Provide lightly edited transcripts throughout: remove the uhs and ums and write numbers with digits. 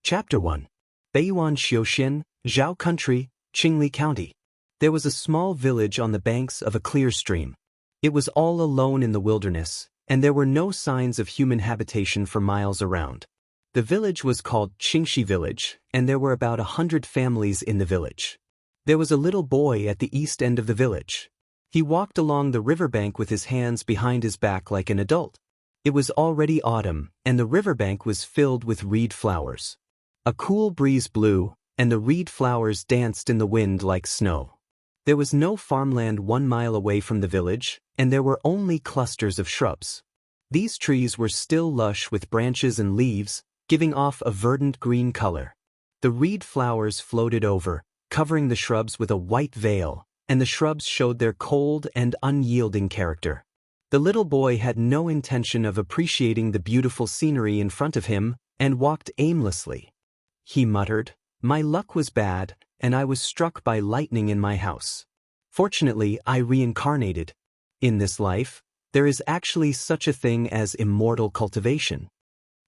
Chapter 1. Beiyuan Xiaoxian, Zhao Country, Qingli County. There was a small village on the banks of a clear stream. It was all alone in the wilderness, and there were no signs of human habitation for miles around. The village was called Xianxia Village, and there were about 100 families in the village. There was a little boy at the east end of the village. He walked along the riverbank with his hands behind his back like an adult. It was already autumn, and the riverbank was filled with reed flowers. A cool breeze blew, and the reed flowers danced in the wind like snow. There was no farmland 1 mile away from the village, and there were only clusters of shrubs. These trees were still lush with branches and leaves, giving off a verdant green color. The reed flowers floated over, covering the shrubs with a white veil, and the shrubs showed their cold and unyielding character. The little boy had no intention of appreciating the beautiful scenery in front of him, and walked aimlessly. He muttered, "My luck was bad, and I was struck by lightning in my house. Fortunately, I reincarnated. In this life, there is actually such a thing as immortal cultivation."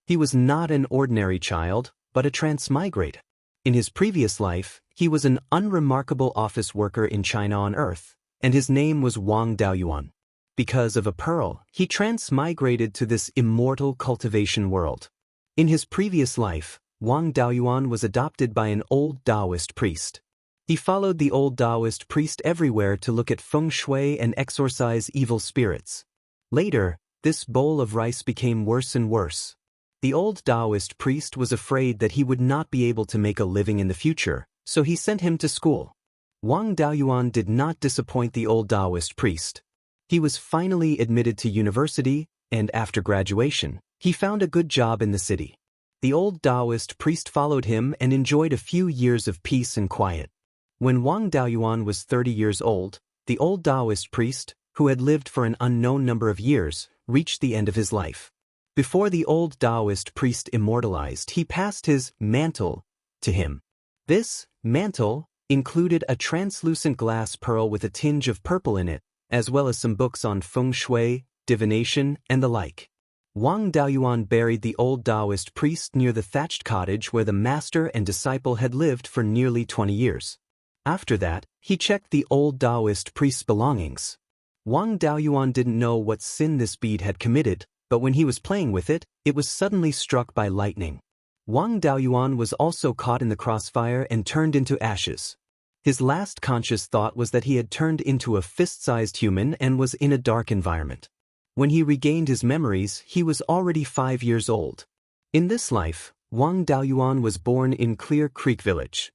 He was not an ordinary child, but a transmigrate. In his previous life, he was an unremarkable office worker in China on Earth, and his name was Wang Daoist. Because of a pearl, he transmigrated to this immortal cultivation world. In his previous life, Wang Daoist was adopted by an old Daoist priest. He followed the old Daoist priest everywhere to look at feng shui and exorcise evil spirits. Later, this bowl of rice became worse and worse. The old Daoist priest was afraid that he would not be able to make a living in the future, so he sent him to school. Wang Daoist did not disappoint the old Daoist priest. He was finally admitted to university, and after graduation, he found a good job in the city. The old Daoist priest followed him and enjoyed a few years of peace and quiet. When Wang Daoist was 30 years old, the old Daoist priest, who had lived for an unknown number of years, reached the end of his life. Before the old Daoist priest immortalized, he passed his mantle to him. This mantle included a translucent glass pearl with a tinge of purple in it, as well as some books on feng shui, divination, and the like. Wang Daoist buried the old Daoist priest near the thatched cottage where the master and disciple had lived for nearly 20 years. After that, he checked the old Daoist priest's belongings. Wang Daoist didn't know what sin this bead had committed, but when he was playing with it, it was suddenly struck by lightning. Wang Daoist was also caught in the crossfire and turned into ashes. His last conscious thought was that he had turned into a fist-sized human and was in a dark environment. When he regained his memories, he was already 5 years old. In this life, Wang Daoist was born in Clear Creek Village.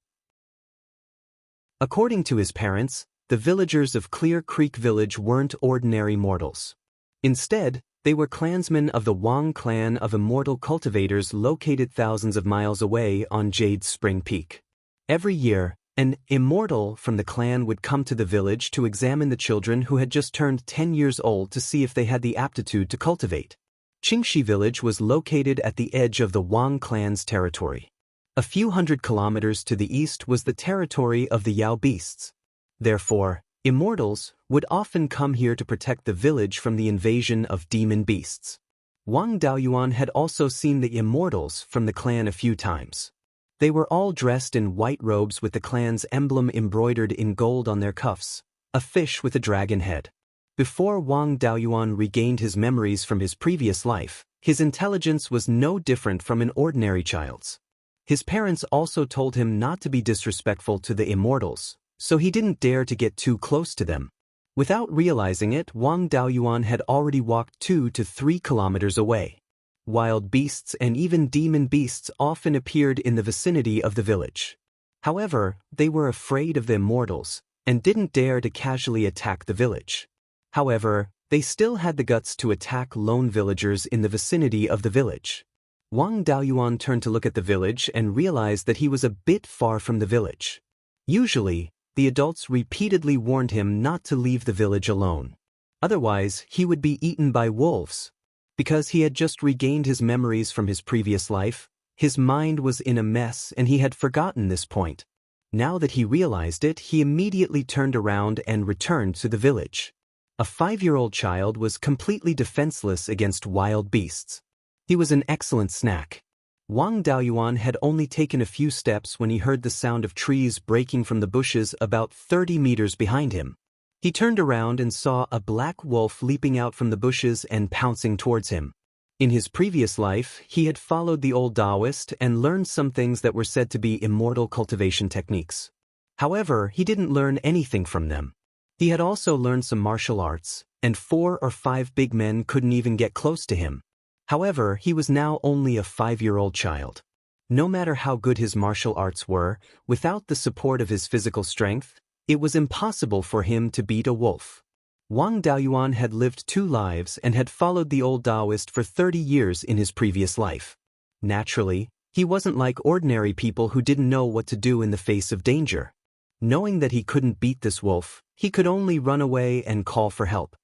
According to his parents, the villagers of Clear Creek Village weren't ordinary mortals. Instead, they were clansmen of the Wang clan of immortal cultivators located thousands of miles away on Jade Spring Peak. Every year, an immortal from the clan would come to the village to examine the children who had just turned 10 years old to see if they had the aptitude to cultivate. Xianxia Village was located at the edge of the Wang clan's territory. A few hundred kilometers to the east was the territory of the Yao beasts. Therefore, immortals would often come here to protect the village from the invasion of demon beasts. Wang Daoist had also seen the immortals from the clan a few times. They were all dressed in white robes with the clan's emblem embroidered in gold on their cuffs, a fish with a dragon head. Before Wang Daoist regained his memories from his previous life, his intelligence was no different from an ordinary child's. His parents also told him not to be disrespectful to the immortals, so he didn't dare to get too close to them. Without realizing it, Wang Daoist had already walked 2 to 3 kilometers away. Wild beasts and even demon beasts often appeared in the vicinity of the village. However, they were afraid of the immortals and didn't dare to casually attack the village. However, they still had the guts to attack lone villagers in the vicinity of the village. Wang Daoist turned to look at the village and realized that he was a bit far from the village. Usually, the adults repeatedly warned him not to leave the village alone. Otherwise, he would be eaten by wolves. Because he had just regained his memories from his previous life, his mind was in a mess and he had forgotten this point. Now that he realized it, he immediately turned around and returned to the village. A 5-year-old child was completely defenseless against wild beasts. He was an excellent snack. Wang Daoyuan had only taken a few steps when he heard the sound of trees breaking from the bushes about 30 meters behind him. He turned around and saw a black wolf leaping out from the bushes and pouncing towards him. In his previous life, he had followed the old Daoist and learned some things that were said to be immortal cultivation techniques. However, he didn't learn anything from them. He had also learned some martial arts, and 4 or 5 big men couldn't even get close to him. However, he was now only a 5-year-old child. No matter how good his martial arts were, without the support of his physical strength, it was impossible for him to beat a wolf. Wang Daoyuan had lived 2 lives and had followed the old Daoist for 30 years in his previous life. Naturally, he wasn't like ordinary people who didn't know what to do in the face of danger. Knowing that he couldn't beat this wolf, he could only run away and call for help.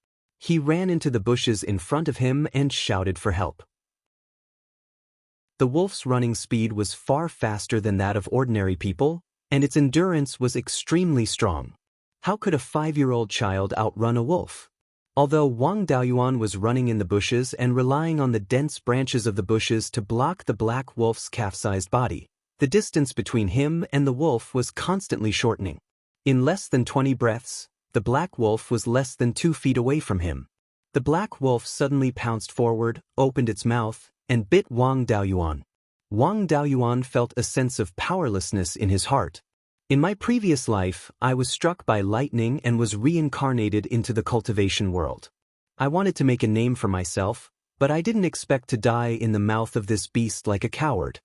He ran into the bushes in front of him and shouted for help. The wolf's running speed was far faster than that of ordinary people, and its endurance was extremely strong. How could a 5-year-old child outrun a wolf? Although Wang Daoyuan was running in the bushes and relying on the dense branches of the bushes to block the black wolf's calf-sized body, the distance between him and the wolf was constantly shortening. In less than 20 breaths, the black wolf was less than 2 feet away from him. The black wolf suddenly pounced forward, opened its mouth, and bit Wang Daoyuan. Wang Daoyuan felt a sense of powerlessness in his heart. In my previous life, I was struck by lightning and was reincarnated into the cultivation world. I wanted to make a name for myself, but I didn't expect to die in the mouth of this beast like a coward.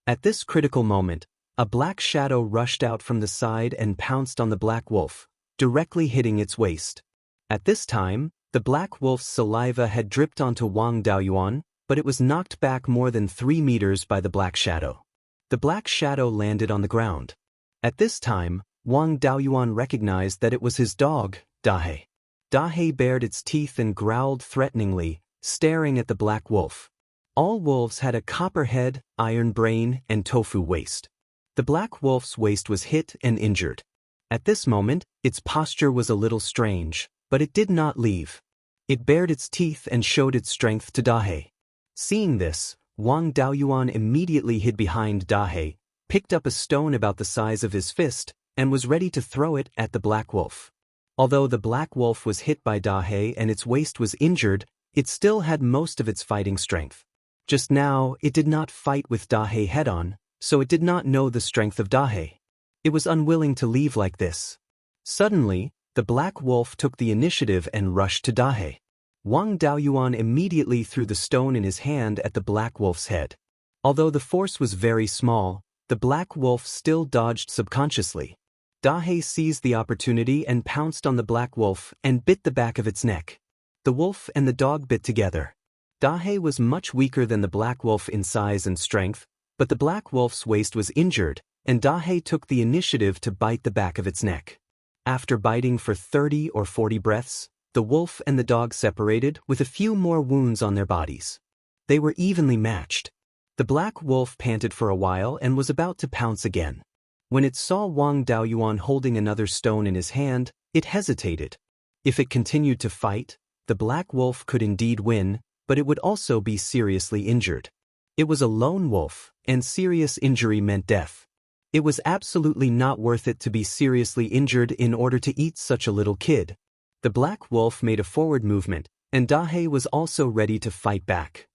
At this critical moment, a black shadow rushed out from the side and pounced on the black wolf, directly hitting its waist. At this time, the black wolf's saliva had dripped onto Wang Daoyuan, but it was knocked back more than 3 meters by the black shadow. The black shadow landed on the ground. At this time, Wang Daoyuan recognized that it was his dog, Dahe. Dahe bared its teeth and growled threateningly, staring at the black wolf. All wolves had a copper head, iron brain, and tofu waist. The black wolf's waist was hit and injured. At this moment, its posture was a little strange, but it did not leave. It bared its teeth and showed its strength to Dahe. Seeing this, Wang Daoyuan immediately hid behind Dahe, picked up a stone about the size of his fist, and was ready to throw it at the black wolf. Although the black wolf was hit by Dahe and its waist was injured, it still had most of its fighting strength. Just now, it did not fight with Dahe head-on, so it did not know the strength of Dahe. It was unwilling to leave like this. Suddenly, the black wolf took the initiative and rushed to Dahe. Wang Daoyuan immediately threw the stone in his hand at the black wolf's head. Although the force was very small, the black wolf still dodged subconsciously. Dahe seized the opportunity and pounced on the black wolf and bit the back of its neck. The wolf and the dog bit together. Dahe was much weaker than the black wolf in size and strength, but the black wolf's waist was injured, and Dahe took the initiative to bite the back of its neck. After biting for 30 or 40 breaths, the wolf and the dog separated with a few more wounds on their bodies. They were evenly matched. The black wolf panted for a while and was about to pounce again. When it saw Wang Daoyuan holding another stone in his hand, it hesitated. If it continued to fight, the black wolf could indeed win, but it would also be seriously injured. It was a lone wolf, and serious injury meant death. It was absolutely not worth it to be seriously injured in order to eat such a little kid. The black wolf made a forward movement, and Dahe was also ready to fight back.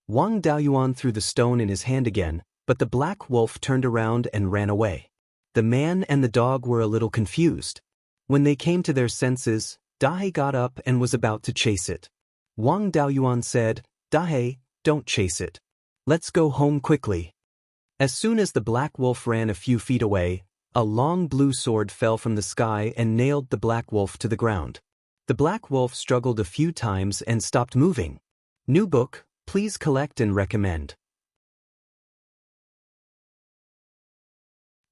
Wang Daoyuan threw the stone in his hand again, but the black wolf turned around and ran away. The man and the dog were a little confused. When they came to their senses, Dahe got up and was about to chase it. Wang Daoyuan said, "Dahe, don't chase it. Let's go home quickly." As soon as the black wolf ran a few feet away, a long blue sword fell from the sky and nailed the black wolf to the ground. The black wolf struggled a few times and stopped moving. New book, please collect and recommend.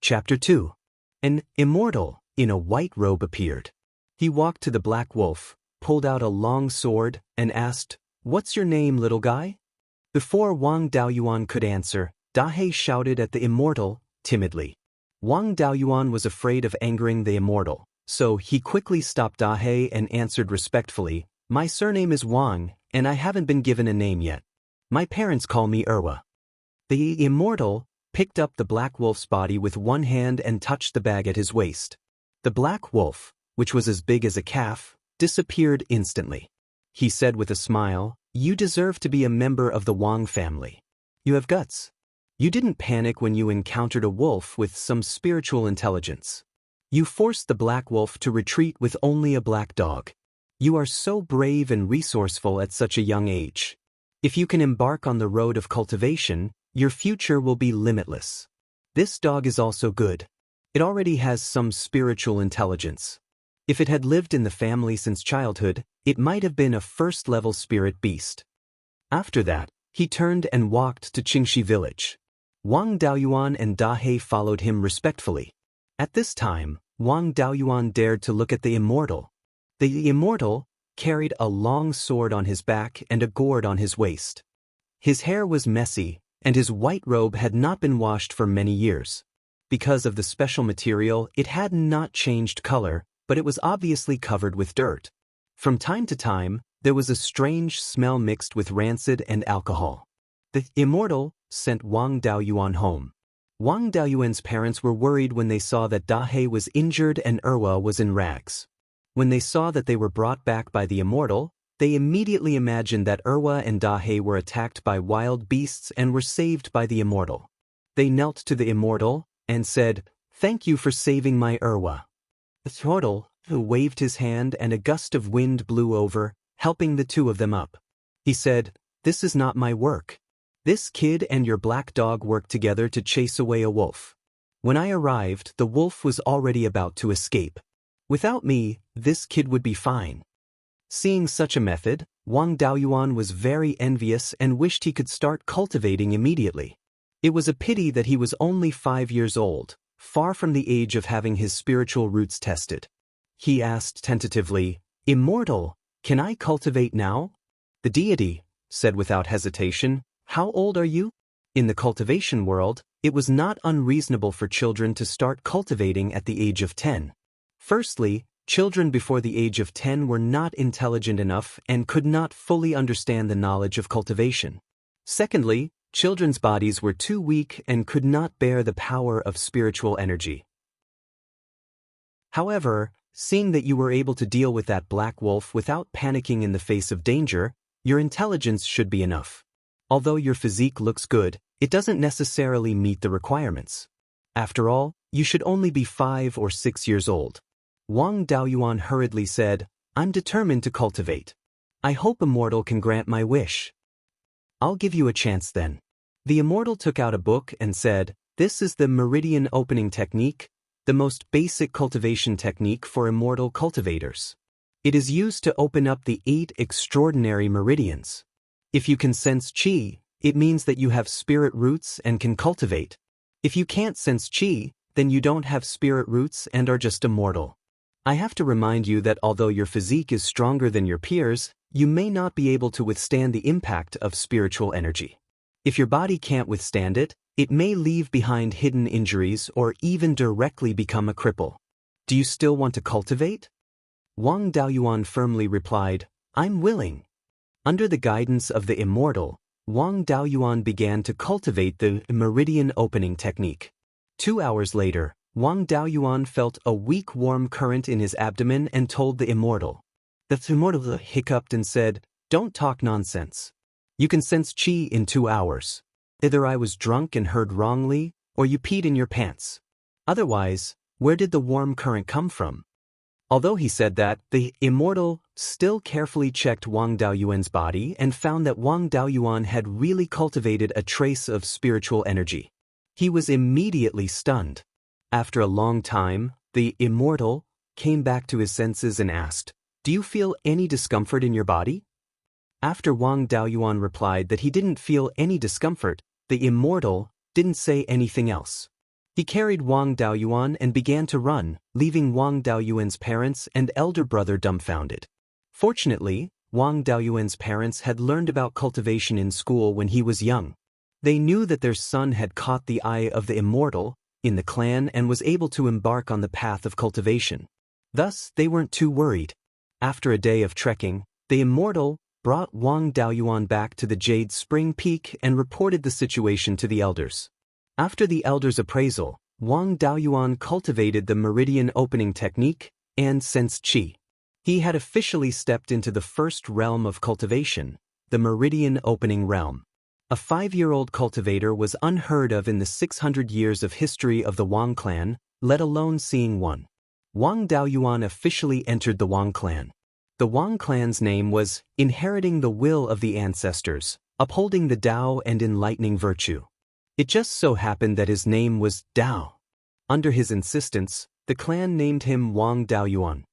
Chapter 2. An immortal in a white robe appeared. He walked to the black wolf, pulled out a long sword, and asked, "What's your name, little guy?" Before Wang Daoyuan could answer, Dahe shouted at the immortal, timidly. Wang Daoyuan was afraid of angering the immortal, so he quickly stopped Dahe and answered respectfully, "My surname is Wang, and I haven't been given a name yet." My parents call me Erwa. The Immortal picked up the black wolf's body with one hand and touched the bag at his waist. The black wolf, which was as big as a calf, disappeared instantly. He said with a smile, "You deserve to be a member of the Wang family. You have guts. You didn't panic when you encountered a wolf with some spiritual intelligence. You forced the black wolf to retreat with only a black dog. You are so brave and resourceful at such a young age. If you can embark on the road of cultivation, your future will be limitless. This dog is also good. It already has some spiritual intelligence. If it had lived in the family since childhood, it might have been a first-level spirit beast." After that, he turned and walked to Qingxi village. Wang Daoyuan and Dahe followed him respectfully. At this time, Wang Daoyuan dared to look at the Immortal. The Immortal carried a long sword on his back and a gourd on his waist. His hair was messy, and his white robe had not been washed for many years. Because of the special material, it had not changed color, but it was obviously covered with dirt. From time to time, there was a strange smell mixed with rancid and alcohol. The Immortal sent Wang Daoyuan home. Wang Daoyuan's parents were worried when they saw that Dahe was injured and Erwa was in rags. When they saw that they were brought back by the Immortal, they immediately imagined that Erwa and Dahe were attacked by wild beasts and were saved by the Immortal. They knelt to the Immortal and said, "Thank you for saving my Erwa." The Immortal waved his hand and a gust of wind blew over, helping the two of them up. He said, "This is not my work. This kid and your black dog worked together to chase away a wolf. When I arrived, the wolf was already about to escape. Without me, this kid would be fine." Seeing such a method, Wang Daoyuan was very envious and wished he could start cultivating immediately. It was a pity that he was only 5 years old, far from the age of having his spiritual roots tested. He asked tentatively, "Immortal, can I cultivate now?" The deity said without hesitation, "How old are you?" In the cultivation world, it was not unreasonable for children to start cultivating at the age of 10. Firstly, children before the age of 10 were not intelligent enough and could not fully understand the knowledge of cultivation. Secondly, children's bodies were too weak and could not bear the power of spiritual energy. However, seeing that you were able to deal with that black wolf without panicking in the face of danger, your intelligence should be enough. Although your physique looks good, it doesn't necessarily meet the requirements. After all, you should only be 5 or 6 years old. Wang Daoyuan hurriedly said, "I'm determined to cultivate. I hope Immortal can grant my wish." "I'll give you a chance then." The Immortal took out a book and said, "This is the meridian opening technique, the most basic cultivation technique for immortal cultivators. It is used to open up the 8 extraordinary meridians. If you can sense qi, it means that you have spirit roots and can cultivate. If you can't sense qi, then you don't have spirit roots and are just immortal. I have to remind you that although your physique is stronger than your peers, you may not be able to withstand the impact of spiritual energy. If your body can't withstand it, it may leave behind hidden injuries or even directly become a cripple. Do you still want to cultivate?" Wang Daoyuan firmly replied, "I'm willing." Under the guidance of the Immortal, Wang Daoyuan began to cultivate the meridian opening technique. 2 hours later, Wang Daoyuan felt a weak warm current in his abdomen and told the Immortal. The Immortal hiccuped and said, "Don't talk nonsense. You can sense qi in 2 hours. Either I was drunk and heard wrongly, or you peed in your pants. Otherwise, where did the warm current come from?" Although he said that, the Immortal still carefully checked Wang Daoyuan's body and found that Wang Daoyuan had really cultivated a trace of spiritual energy. He was immediately stunned. After a long time, the Immortal came back to his senses and asked, "Do you feel any discomfort in your body?" After Wang Daoyuan replied that he didn't feel any discomfort, the Immortal didn't say anything else. He carried Wang Daoyuan and began to run, leaving Wang Daoyuan's parents and elder brother dumbfounded. Fortunately, Wang Daoyuan's parents had learned about cultivation in school when he was young. They knew that their son had caught the eye of the Immortal in the clan and was able to embark on the path of cultivation. Thus, they weren't too worried. After a day of trekking, the Immortal brought Wang Daoyuan back to the Jade Spring Peak and reported the situation to the elders. After the elders' appraisal, Wang Daoyuan cultivated the meridian opening technique and sensed qi. He had officially stepped into the first realm of cultivation, the meridian opening realm. A 5-year-old cultivator was unheard of in the 600 years of history of the Wang clan, let alone seeing one. Wang Daoyuan officially entered the Wang clan. The Wang clan's name was inheriting the will of the ancestors, upholding the Dao and enlightening virtue. It just so happened that his name was Dao. Under his insistence, the clan named him Wang Daoyuan.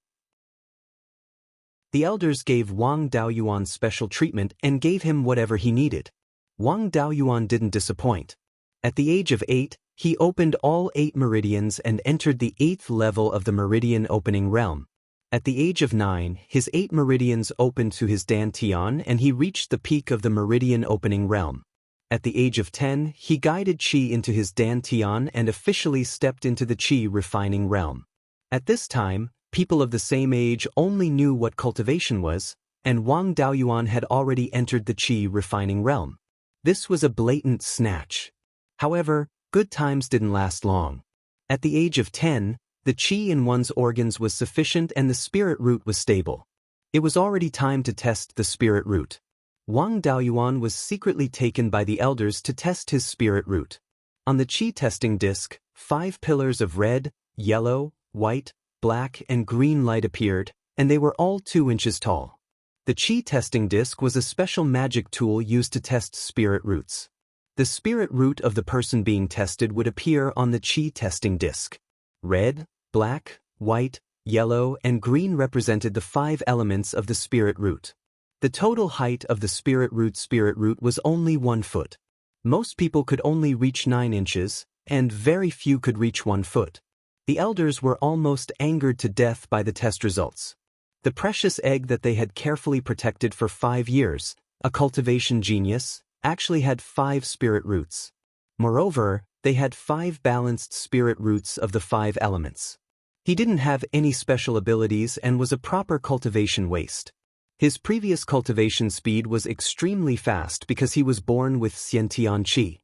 The elders gave Wang Daoyuan special treatment and gave him whatever he needed. Wang Daoyuan didn't disappoint. At the age of 8, he opened all 8 meridians and entered the 8th level of the meridian opening realm. At the age of 9, his 8 meridians opened to his dantian and he reached the peak of the meridian opening realm. At the age of 10, he guided qi into his dantian and officially stepped into the qi refining realm. At this time, people of the same age only knew what cultivation was, and Wang Daoyuan had already entered the qi refining realm. This was a blatant snatch. However, good times didn't last long. At the age of 10, the qi in one's organs was sufficient and the spirit root was stable. It was already time to test the spirit root. Wang Daoyuan was secretly taken by the elders to test his spirit root. On the qi testing disc, 5 pillars of red, yellow, white, black, and green light appeared, and they were all 2 inches tall. The qi testing disc was a special magic tool used to test spirit roots. The spirit root of the person being tested would appear on the qi testing disc. Red, black, white, yellow, and green represented the 5 elements of the spirit root. The total height of the spirit root was only 1 foot. Most people could only reach 9 inches, and very few could reach 1 foot. The elders were almost angered to death by the test results. The precious egg that they had carefully protected for 5 years, a cultivation genius, actually had 5 spirit roots. Moreover, they had 5 balanced spirit roots of the 5 elements. He didn't have any special abilities and was a proper cultivation waste. His previous cultivation speed was extremely fast because he was born with Xiantian qi.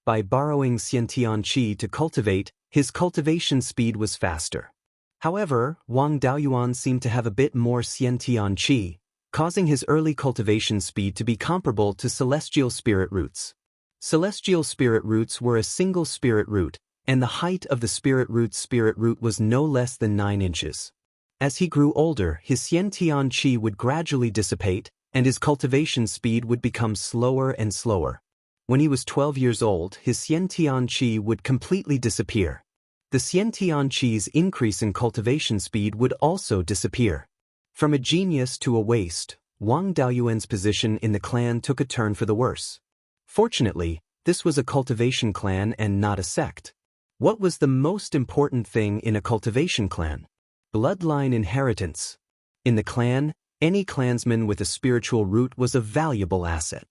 By borrowing Xiantian qi to cultivate, his cultivation speed was faster. However, Wang Daoyuan seemed to have a bit more Xiantian qi, causing his early cultivation speed to be comparable to celestial spirit roots. Celestial spirit roots were a single spirit root, and the height of the spirit root was no less than 9 inches. As he grew older, his Xiantian qi would gradually dissipate, and his cultivation speed would become slower and slower. When he was 12 years old, his Xiantian qi would completely disappear. The Xiantian qi's increase in cultivation speed would also disappear. From a genius to a waste, Wang Daoyuan's position in the clan took a turn for the worse. Fortunately, this was a cultivation clan and not a sect. What was the most important thing in a cultivation clan? Bloodline inheritance. In the clan, any clansman with a spiritual root was a valuable asset.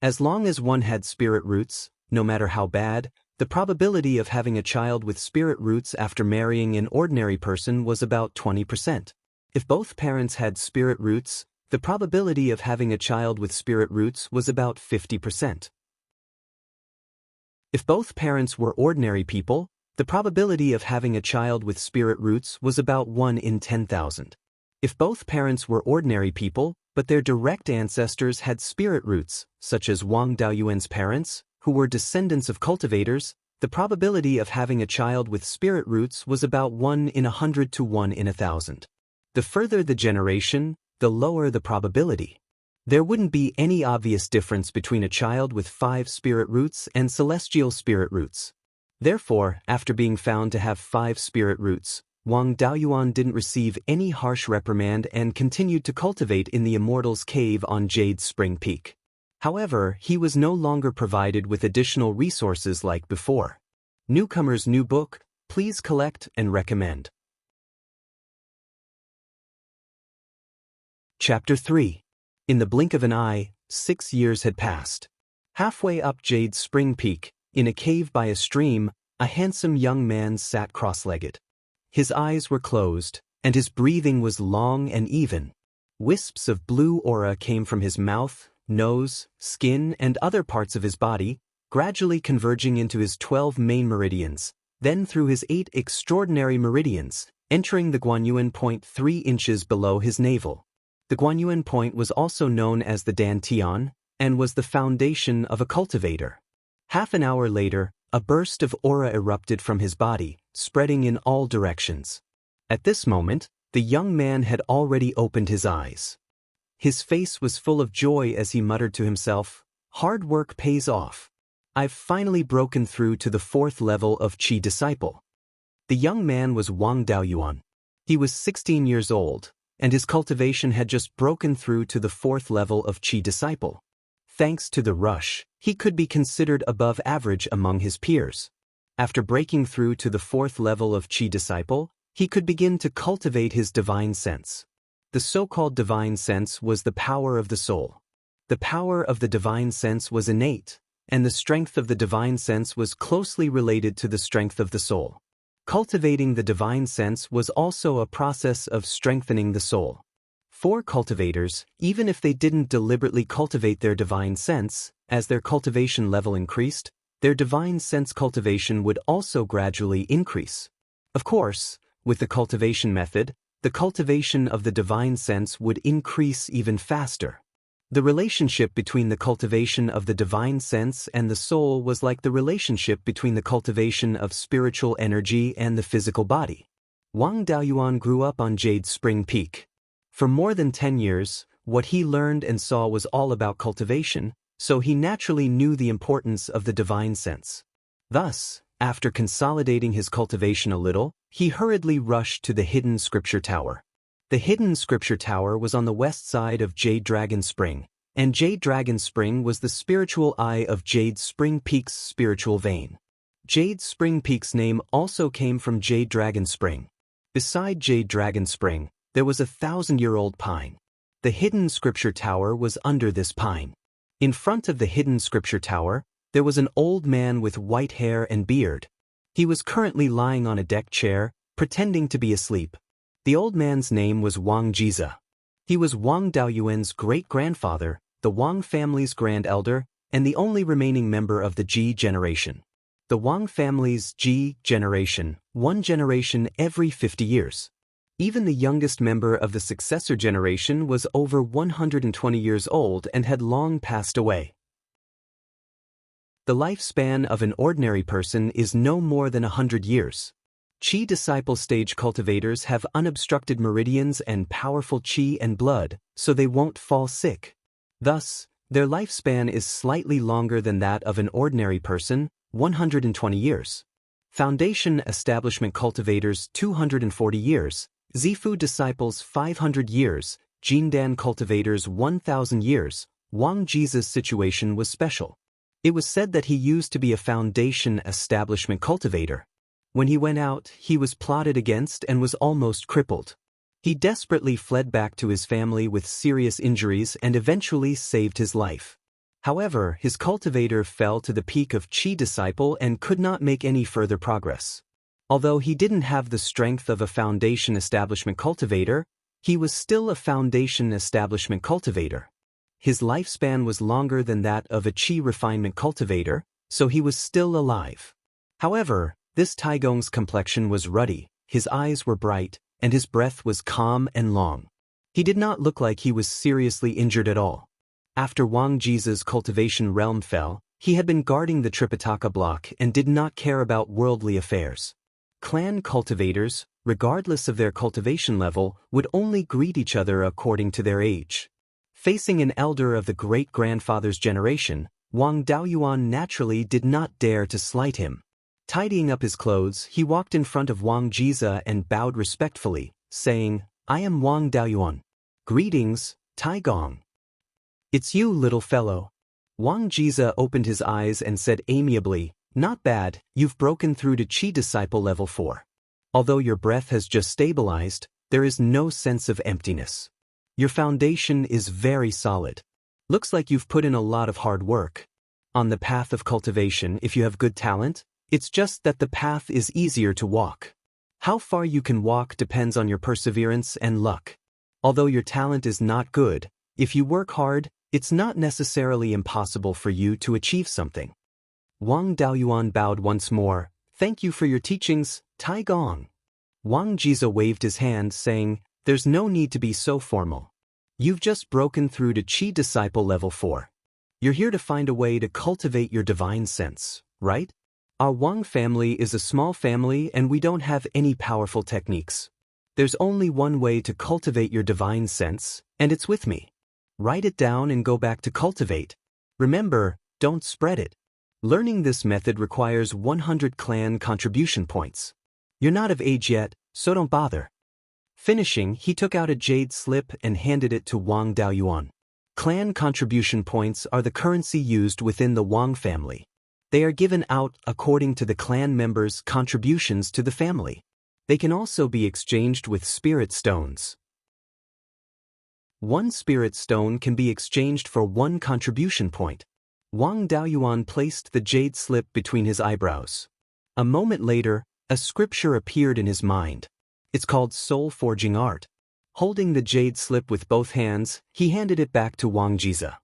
As long as one had spirit roots, no matter how bad, the probability of having a child with spirit roots after marrying an ordinary person was about 20%. If both parents had spirit roots, the probability of having a child with spirit roots was about 50%. If both parents were ordinary people, the probability of having a child with spirit roots was about 1 in 10,000. If both parents were ordinary people, but their direct ancestors had spirit roots, such as Wang Daoyuan's parents, who were descendants of cultivators, the probability of having a child with spirit roots was about 1 in 100 to 1 in 1,000. The further the generation, the lower the probability. There wouldn't be any obvious difference between a child with 5 spirit roots and celestial spirit roots. Therefore, after being found to have 5 spirit roots, Wang Daoyuan didn't receive any harsh reprimand and continued to cultivate in the Immortal's cave on Jade Spring Peak. However, he was no longer provided with additional resources like before. Newcomer's new book, please collect and recommend. Chapter 3. In the blink of an eye, 6 years had passed. Halfway up Jade Spring Peak, in a cave by a stream, a handsome young man sat cross-legged. His eyes were closed, and his breathing was long and even. Wisps of blue aura came from his mouth, nose, skin, and other parts of his body, gradually converging into his 12 main meridians, then through his 8 extraordinary meridians, entering the Guanyuan point 3 inches below his navel. The Guanyuan point was also known as the Dantian, and was the foundation of a cultivator. Half an hour later, a burst of aura erupted from his body, spreading in all directions. At this moment, the young man had already opened his eyes. His face was full of joy as he muttered to himself, "Hard work pays off. I've finally broken through to the 4th level of Qi disciple." The young man was Wang Daoyuan. He was 16 years old, and his cultivation had just broken through to the 4th level of Qi disciple. Thanks to the rush, he could be considered above average among his peers. After breaking through to the 4th level of Qi disciple, he could begin to cultivate his divine sense. The so-called divine sense was the power of the soul. The power of the divine sense was innate, and the strength of the divine sense was closely related to the strength of the soul. Cultivating the divine sense was also a process of strengthening the soul. For cultivators, even if they didn't deliberately cultivate their divine sense, as their cultivation level increased, their divine sense cultivation would also gradually increase. Of course, with the cultivation method, the cultivation of the divine sense would increase even faster. The relationship between the cultivation of the divine sense and the soul was like the relationship between the cultivation of spiritual energy and the physical body. Wang Daoyuan grew up on Jade Spring Peak. For more than 10 years, what he learned and saw was all about cultivation, so he naturally knew the importance of the divine sense. Thus, after consolidating his cultivation a little, he hurriedly rushed to the Hidden Scripture Tower. The Hidden Scripture Tower was on the west side of Jade Dragon Spring, and Jade Dragon Spring was the spiritual eye of Jade Spring Peak's spiritual vein. Jade Spring Peak's name also came from Jade Dragon Spring. Beside Jade Dragon Spring, there was a 1,000-year-old pine. The Hidden Scripture Tower was under this pine. In front of the Hidden Scripture Tower, there was an old man with white hair and beard. He was currently lying on a deck chair, pretending to be asleep. The old man's name was Wang Jiza. He was Wang Daoyuan's great-grandfather, the Wang family's grand elder, and the only remaining member of the Ji generation. The Wang family's Ji generation, one generation every 50 years. Even the youngest member of the successor generation was over 120 years old and had long passed away. The lifespan of an ordinary person is no more than 100 years. Qi disciple stage cultivators have unobstructed meridians and powerful qi and blood, so they won't fall sick. Thus, their lifespan is slightly longer than that of an ordinary person, 120 years. Foundation establishment cultivators 240 years, Zifu disciples 500 years, Jindan cultivators 1,000 years. Wang Jiza's situation was special. It was said that he used to be a foundation establishment cultivator. When he went out, he was plotted against and was almost crippled. He desperately fled back to his family with serious injuries and eventually saved his life. However, his cultivator fell to the peak of Qi disciple and could not make any further progress. Although he didn't have the strength of a foundation establishment cultivator, he was still a foundation establishment cultivator. His lifespan was longer than that of a Qi refinement cultivator, so he was still alive. However, this Taigong's complexion was ruddy, his eyes were bright, and his breath was calm and long. He did not look like he was seriously injured at all. After Wang Jiza's cultivation realm fell, he had been guarding the Tripitaka block and did not care about worldly affairs. Clan cultivators, regardless of their cultivation level, would only greet each other according to their age. Facing an elder of the great-grandfather's generation, Wang Daoyuan naturally did not dare to slight him. Tidying up his clothes, he walked in front of Wang Jiza and bowed respectfully, saying, "I am Wang Daoyuan. Greetings, Taigong." "It's you, little fellow." Wang Jiza opened his eyes and said amiably, "Not bad, you've broken through to Qi disciple level 4. Although your breath has just stabilized, there is no sense of emptiness. Your foundation is very solid. Looks like you've put in a lot of hard work. On the path of cultivation, if you have good talent, it's just that the path is easier to walk. How far you can walk depends on your perseverance and luck. Although your talent is not good, if you work hard, it's not necessarily impossible for you to achieve something. Wang Daoyuan bowed once more. Thank you for your teachings, Tai Gong. Wang Jiza waved his hand, saying, there's no need to be so formal. You've just broken through to Qi Disciple Level 4. You're here to find a way to cultivate your divine sense, right? Our Wang family is a small family and we don't have any powerful techniques. There's only one way to cultivate your divine sense, and it's with me. Write it down and go back to cultivate. Remember, don't spread it. Learning this method requires 100 clan contribution points. You're not of age yet, so don't bother. Finishing, he took out a jade slip and handed it to Wang Daoyuan. Clan contribution points are the currency used within the Wang family. They are given out according to the clan members' contributions to the family. They can also be exchanged with spirit stones. One spirit stone can be exchanged for 1 contribution point. Wang Daoyuan placed the jade slip between his eyebrows. A moment later, a scripture appeared in his mind. It's called Soul Forging Art. Holding the jade slip with both hands, he handed it back to Wang Jiza.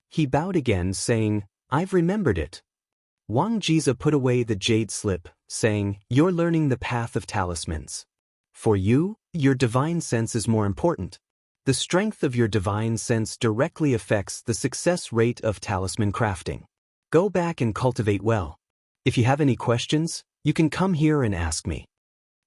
He bowed again, saying, I've remembered it. Wang Jiza put away the jade slip, saying, you're learning the path of talismans. For you, your divine sense is more important. The strength of your divine sense directly affects the success rate of talisman crafting. Go back and cultivate well. If you have any questions, you can come here and ask me.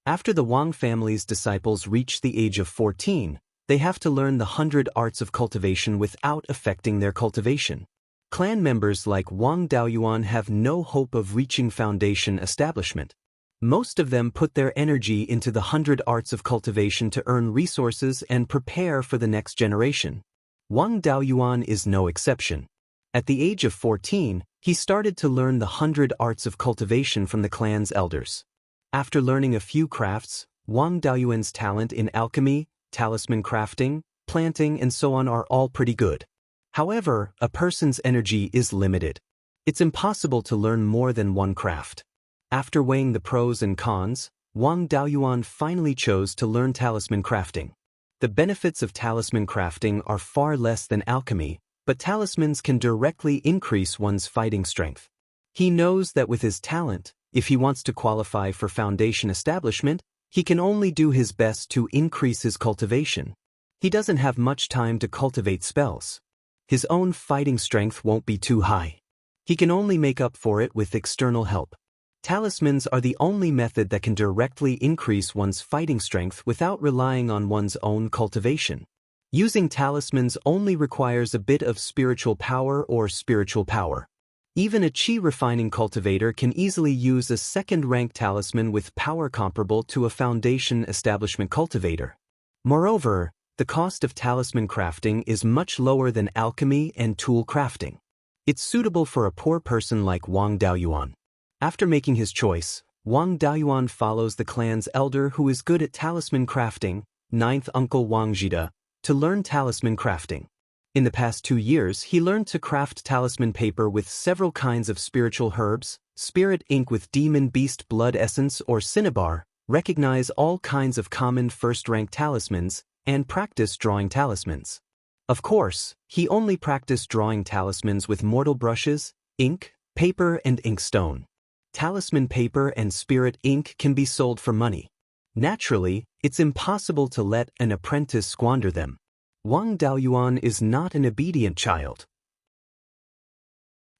After the Wang family's disciples reach the age of 14, they have to learn the 100 arts of cultivation without affecting their cultivation. Clan members like Wang Daoyuan have no hope of reaching foundation establishment. Most of them put their energy into the 100 arts of cultivation to earn resources and prepare for the next generation. Wang Daoyuan is no exception. At the age of 14, he started to learn the 100 arts of cultivation from the clan's elders. After learning a few crafts, Wang Daoyuan's talent in alchemy, talisman crafting, planting, and so on are all pretty good. However, a person's energy is limited. It's impossible to learn more than one craft. After weighing the pros and cons, Wang Daoyuan finally chose to learn talisman crafting. The benefits of talisman crafting are far less than alchemy, but talismans can directly increase one's fighting strength. He knows that with his talent, if he wants to qualify for foundation establishment, he can only do his best to increase his cultivation. He doesn't have much time to cultivate spells. His own fighting strength won't be too high. He can only make up for it with external help. Talismans are the only method that can directly increase one's fighting strength without relying on one's own cultivation. Using talismans only requires a bit of spiritual power or spiritual power. Even a Qi refining cultivator can easily use a second-rank talisman with power comparable to a foundation establishment cultivator. Moreover, the cost of talisman crafting is much lower than alchemy and tool crafting. It's suitable for a poor person like Wang Daoyuan. After making his choice, Wang Daoyuan follows the clan's elder who is good at talisman crafting, 9th uncle Wang Jida, to learn talisman crafting. In the past 2 years, he learned to craft talisman paper with several kinds of spiritual herbs, spirit ink with demon beast blood essence or cinnabar, recognize all kinds of common first-rank talismans, and practice drawing talismans. Of course, he only practiced drawing talismans with mortal brushes, ink, paper, and inkstone. Talisman paper and spirit ink can be sold for money. Naturally, it's impossible to let an apprentice squander them. Wang Daoyuan is not an obedient child.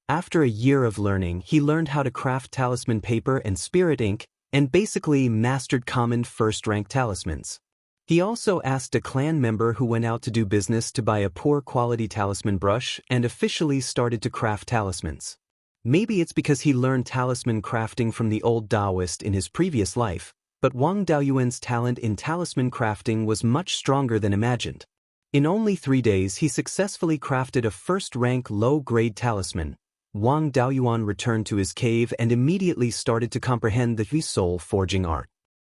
After a year of learning, he learned how to craft talisman paper and spirit ink, and basically mastered common first-rank talismans. He also asked a clan member who went out to do business to buy a poor-quality talisman brush and officially started to craft talismans. Maybe it's because he learned talisman crafting from the old Daoist in his previous life, but Wang Daoyuan's talent in talisman crafting was much stronger than imagined. In only 3 days, he successfully crafted a first-rank low-grade talisman. Wang Daoyuan returned to his cave and immediately started to comprehend the soul forging art.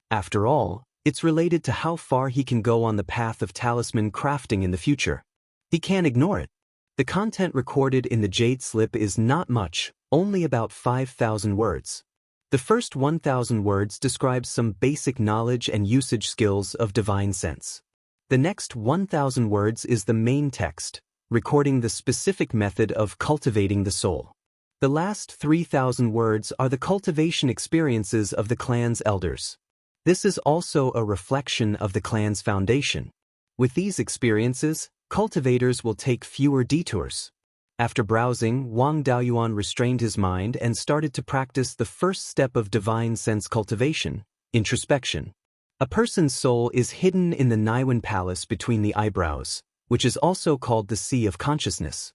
After all, it's related to how far he can go on the path of talisman crafting in the future. He can't ignore it. The content recorded in the jade slip is not much, only about 5,000 words. The first 1,000 words describes some basic knowledge and usage skills of divine sense. The next 1,000 words is the main text, recording the specific method of cultivating the soul. The last 3,000 words are the cultivation experiences of the clan's elders. This is also a reflection of the clan's foundation. With these experiences, cultivators will take fewer detours. After browsing, Wang Daoyuan restrained his mind and started to practice the first step of divine sense cultivation, introspection. A person's soul is hidden in the Niwen palace between the eyebrows, which is also called the Sea of Consciousness.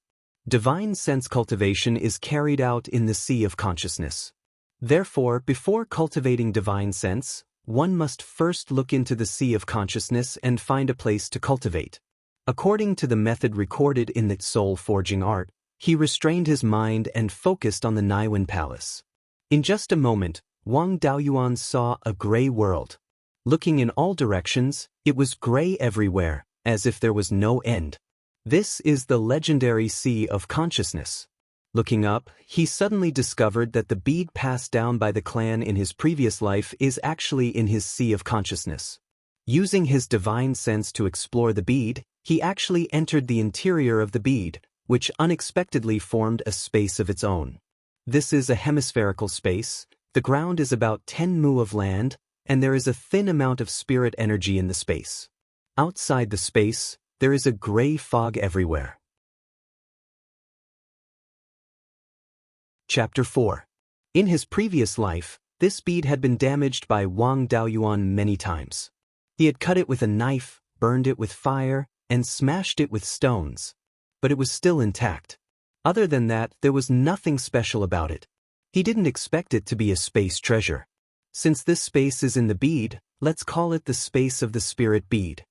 Divine sense cultivation is carried out in the Sea of Consciousness. Therefore, before cultivating divine sense, one must first look into the Sea of Consciousness and find a place to cultivate. According to the method recorded in the soul-forging art, he restrained his mind and focused on the Niwen palace. In just a moment, Wang Daoyuan saw a gray world. Looking in all directions, it was gray everywhere, as if there was no end. This is the legendary Sea of Consciousness. Looking up, he suddenly discovered that the bead passed down by the clan in his previous life is actually in his Sea of Consciousness. Using his divine sense to explore the bead, he actually entered the interior of the bead, which unexpectedly formed a space of its own. This is a hemispherical space, the ground is about 10 mu of land, and there is a thin amount of spirit energy in the space. Outside the space, there is a gray fog everywhere. Chapter 4. In his previous life, this bead had been damaged by Wang Daoyuan many times. He had cut it with a knife, burned it with fire, and smashed it with stones. But it was still intact. Other than that, there was nothing special about it. He didn't expect it to be a space treasure. Since this space is in the bead, let's call it the space of the spirit bead.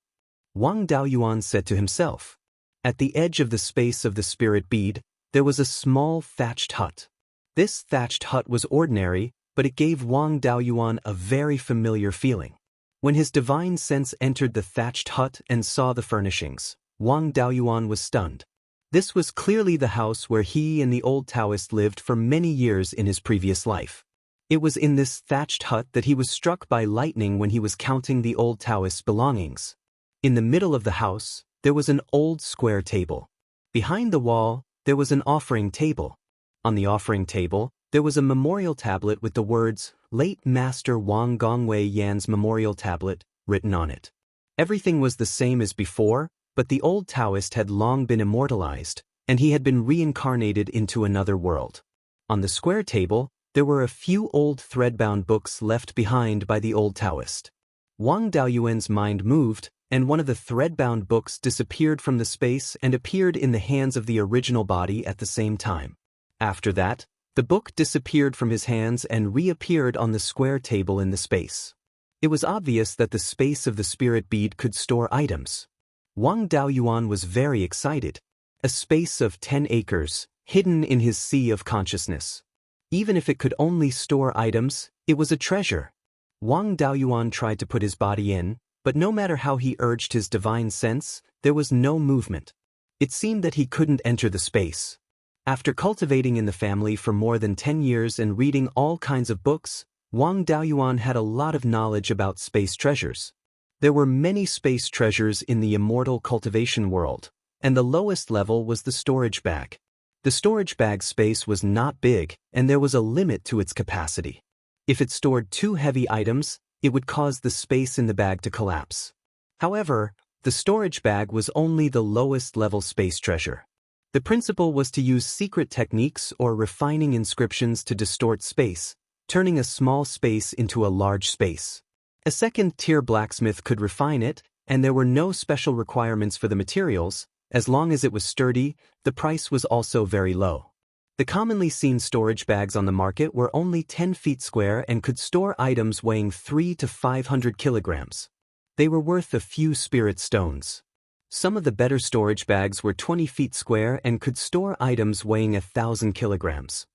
Wang Daoyuan said to himself. At the edge of the space of the spirit bead, there was a small thatched hut. This thatched hut was ordinary, but it gave Wang Daoyuan a very familiar feeling. When his divine sense entered the thatched hut and saw the furnishings, Wang Daoyuan was stunned. This was clearly the house where he and the old Daoist lived for many years in his previous life. It was in this thatched hut that he was struck by lightning when he was counting the old Daoist's belongings. In the middle of the house, there was an old square table. Behind the wall, there was an offering table. On the offering table, there was a memorial tablet with the words, "Late Master Wang Gongwei Yan's Memorial Tablet," written on it. Everything was the same as before, but the old Daoist had long been immortalized, and he had been reincarnated into another world. On the square table, there were a few old thread-bound books left behind by the old Daoist. Wang Daoyuan's mind moved, and one of the thread-bound books disappeared from the space and appeared in the hands of the original body at the same time. After that, the book disappeared from his hands and reappeared on the square table in the space. It was obvious that the space of the spirit bead could store items. Wang Daoyuan was very excited. A space of 10 acres, hidden in his Sea of Consciousness. Even if it could only store items, it was a treasure. Wang Daoyuan tried to put his body in, but no matter how he urged his divine sense, there was no movement. It seemed that he couldn't enter the space. After cultivating in the family for more than 10 years and reading all kinds of books, Wang Daoyuan had a lot of knowledge about space treasures. There were many space treasures in the immortal cultivation world, and the lowest level was the storage bag. The storage bag space was not big, and there was a limit to its capacity. If it stored too heavy items, it would cause the space in the bag to collapse. However, the storage bag was only the lowest level space treasure. The principle was to use secret techniques or refining inscriptions to distort space, turning a small space into a large space. A second-tier blacksmith could refine it, and there were no special requirements for the materials. As long as it was sturdy, the price was also very low. The commonly seen storage bags on the market were only 10 feet square and could store items weighing 300 to 500 kilograms. They were worth a few spirit stones. Some of the better storage bags were 20 feet square and could store items weighing 1,000 kilograms.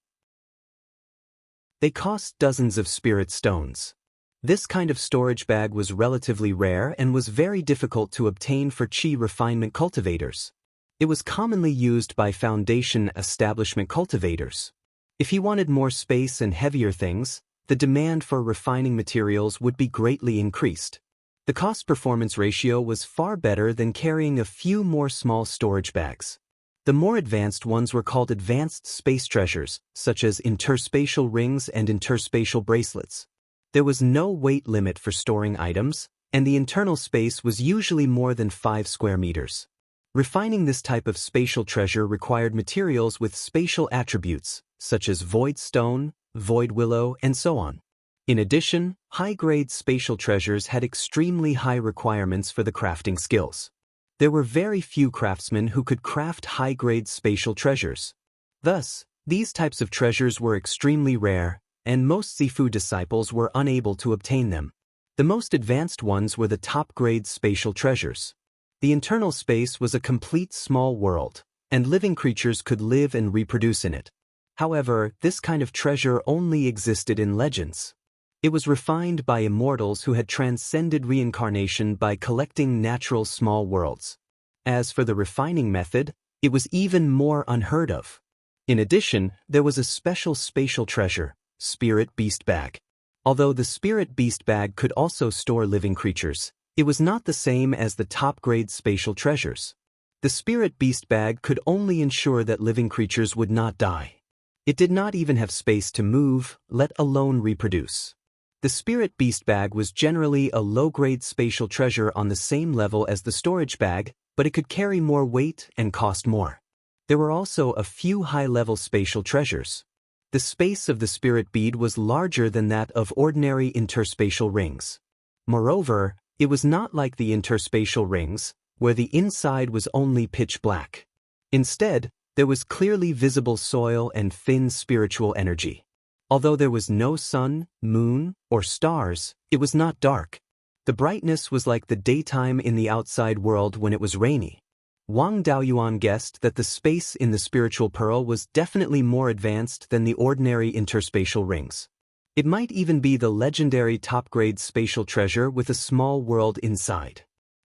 They cost dozens of spirit stones. This kind of storage bag was relatively rare and was very difficult to obtain for chi refinement cultivators. It was commonly used by foundation establishment cultivators. If he wanted more space and heavier things, the demand for refining materials would be greatly increased. The cost-performance ratio was far better than carrying a few more small storage bags. The more advanced ones were called advanced space treasures, such as interspatial rings and interspatial bracelets. There was no weight limit for storing items, and the internal space was usually more than 5 square meters. Refining this type of spatial treasure required materials with spatial attributes, such as void stone, void willow, and so on. In addition, high-grade spatial treasures had extremely high requirements for the crafting skills. There were very few craftsmen who could craft high-grade spatial treasures. Thus, these types of treasures were extremely rare, and most Zifu disciples were unable to obtain them. The most advanced ones were the top-grade spatial treasures. The internal space was a complete small world, and living creatures could live and reproduce in it. However, this kind of treasure only existed in legends. It was refined by immortals who had transcended reincarnation by collecting natural small worlds. As for the refining method, it was even more unheard of. In addition, there was a special spatial treasure, Spirit Beast Bag. Although the Spirit Beast Bag could also store living creatures, it was not the same as the top-grade spatial treasures. The Spirit Beast Bag could only ensure that living creatures would not die. It did not even have space to move, let alone reproduce. The Spirit Beast Bag was generally a low-grade spatial treasure on the same level as the storage bag, but it could carry more weight and cost more. There were also a few high-level spatial treasures. The space of the Spirit Bead was larger than that of ordinary interspatial rings. Moreover, it was not like the interspatial rings, where the inside was only pitch black. Instead, there was clearly visible soil and thin spiritual energy. Although there was no sun, moon, or stars, it was not dark. The brightness was like the daytime in the outside world when it was rainy. Wang Daoyuan guessed that the space in the spiritual pearl was definitely more advanced than the ordinary interspatial rings. It might even be the legendary top-grade spatial treasure with a small world inside.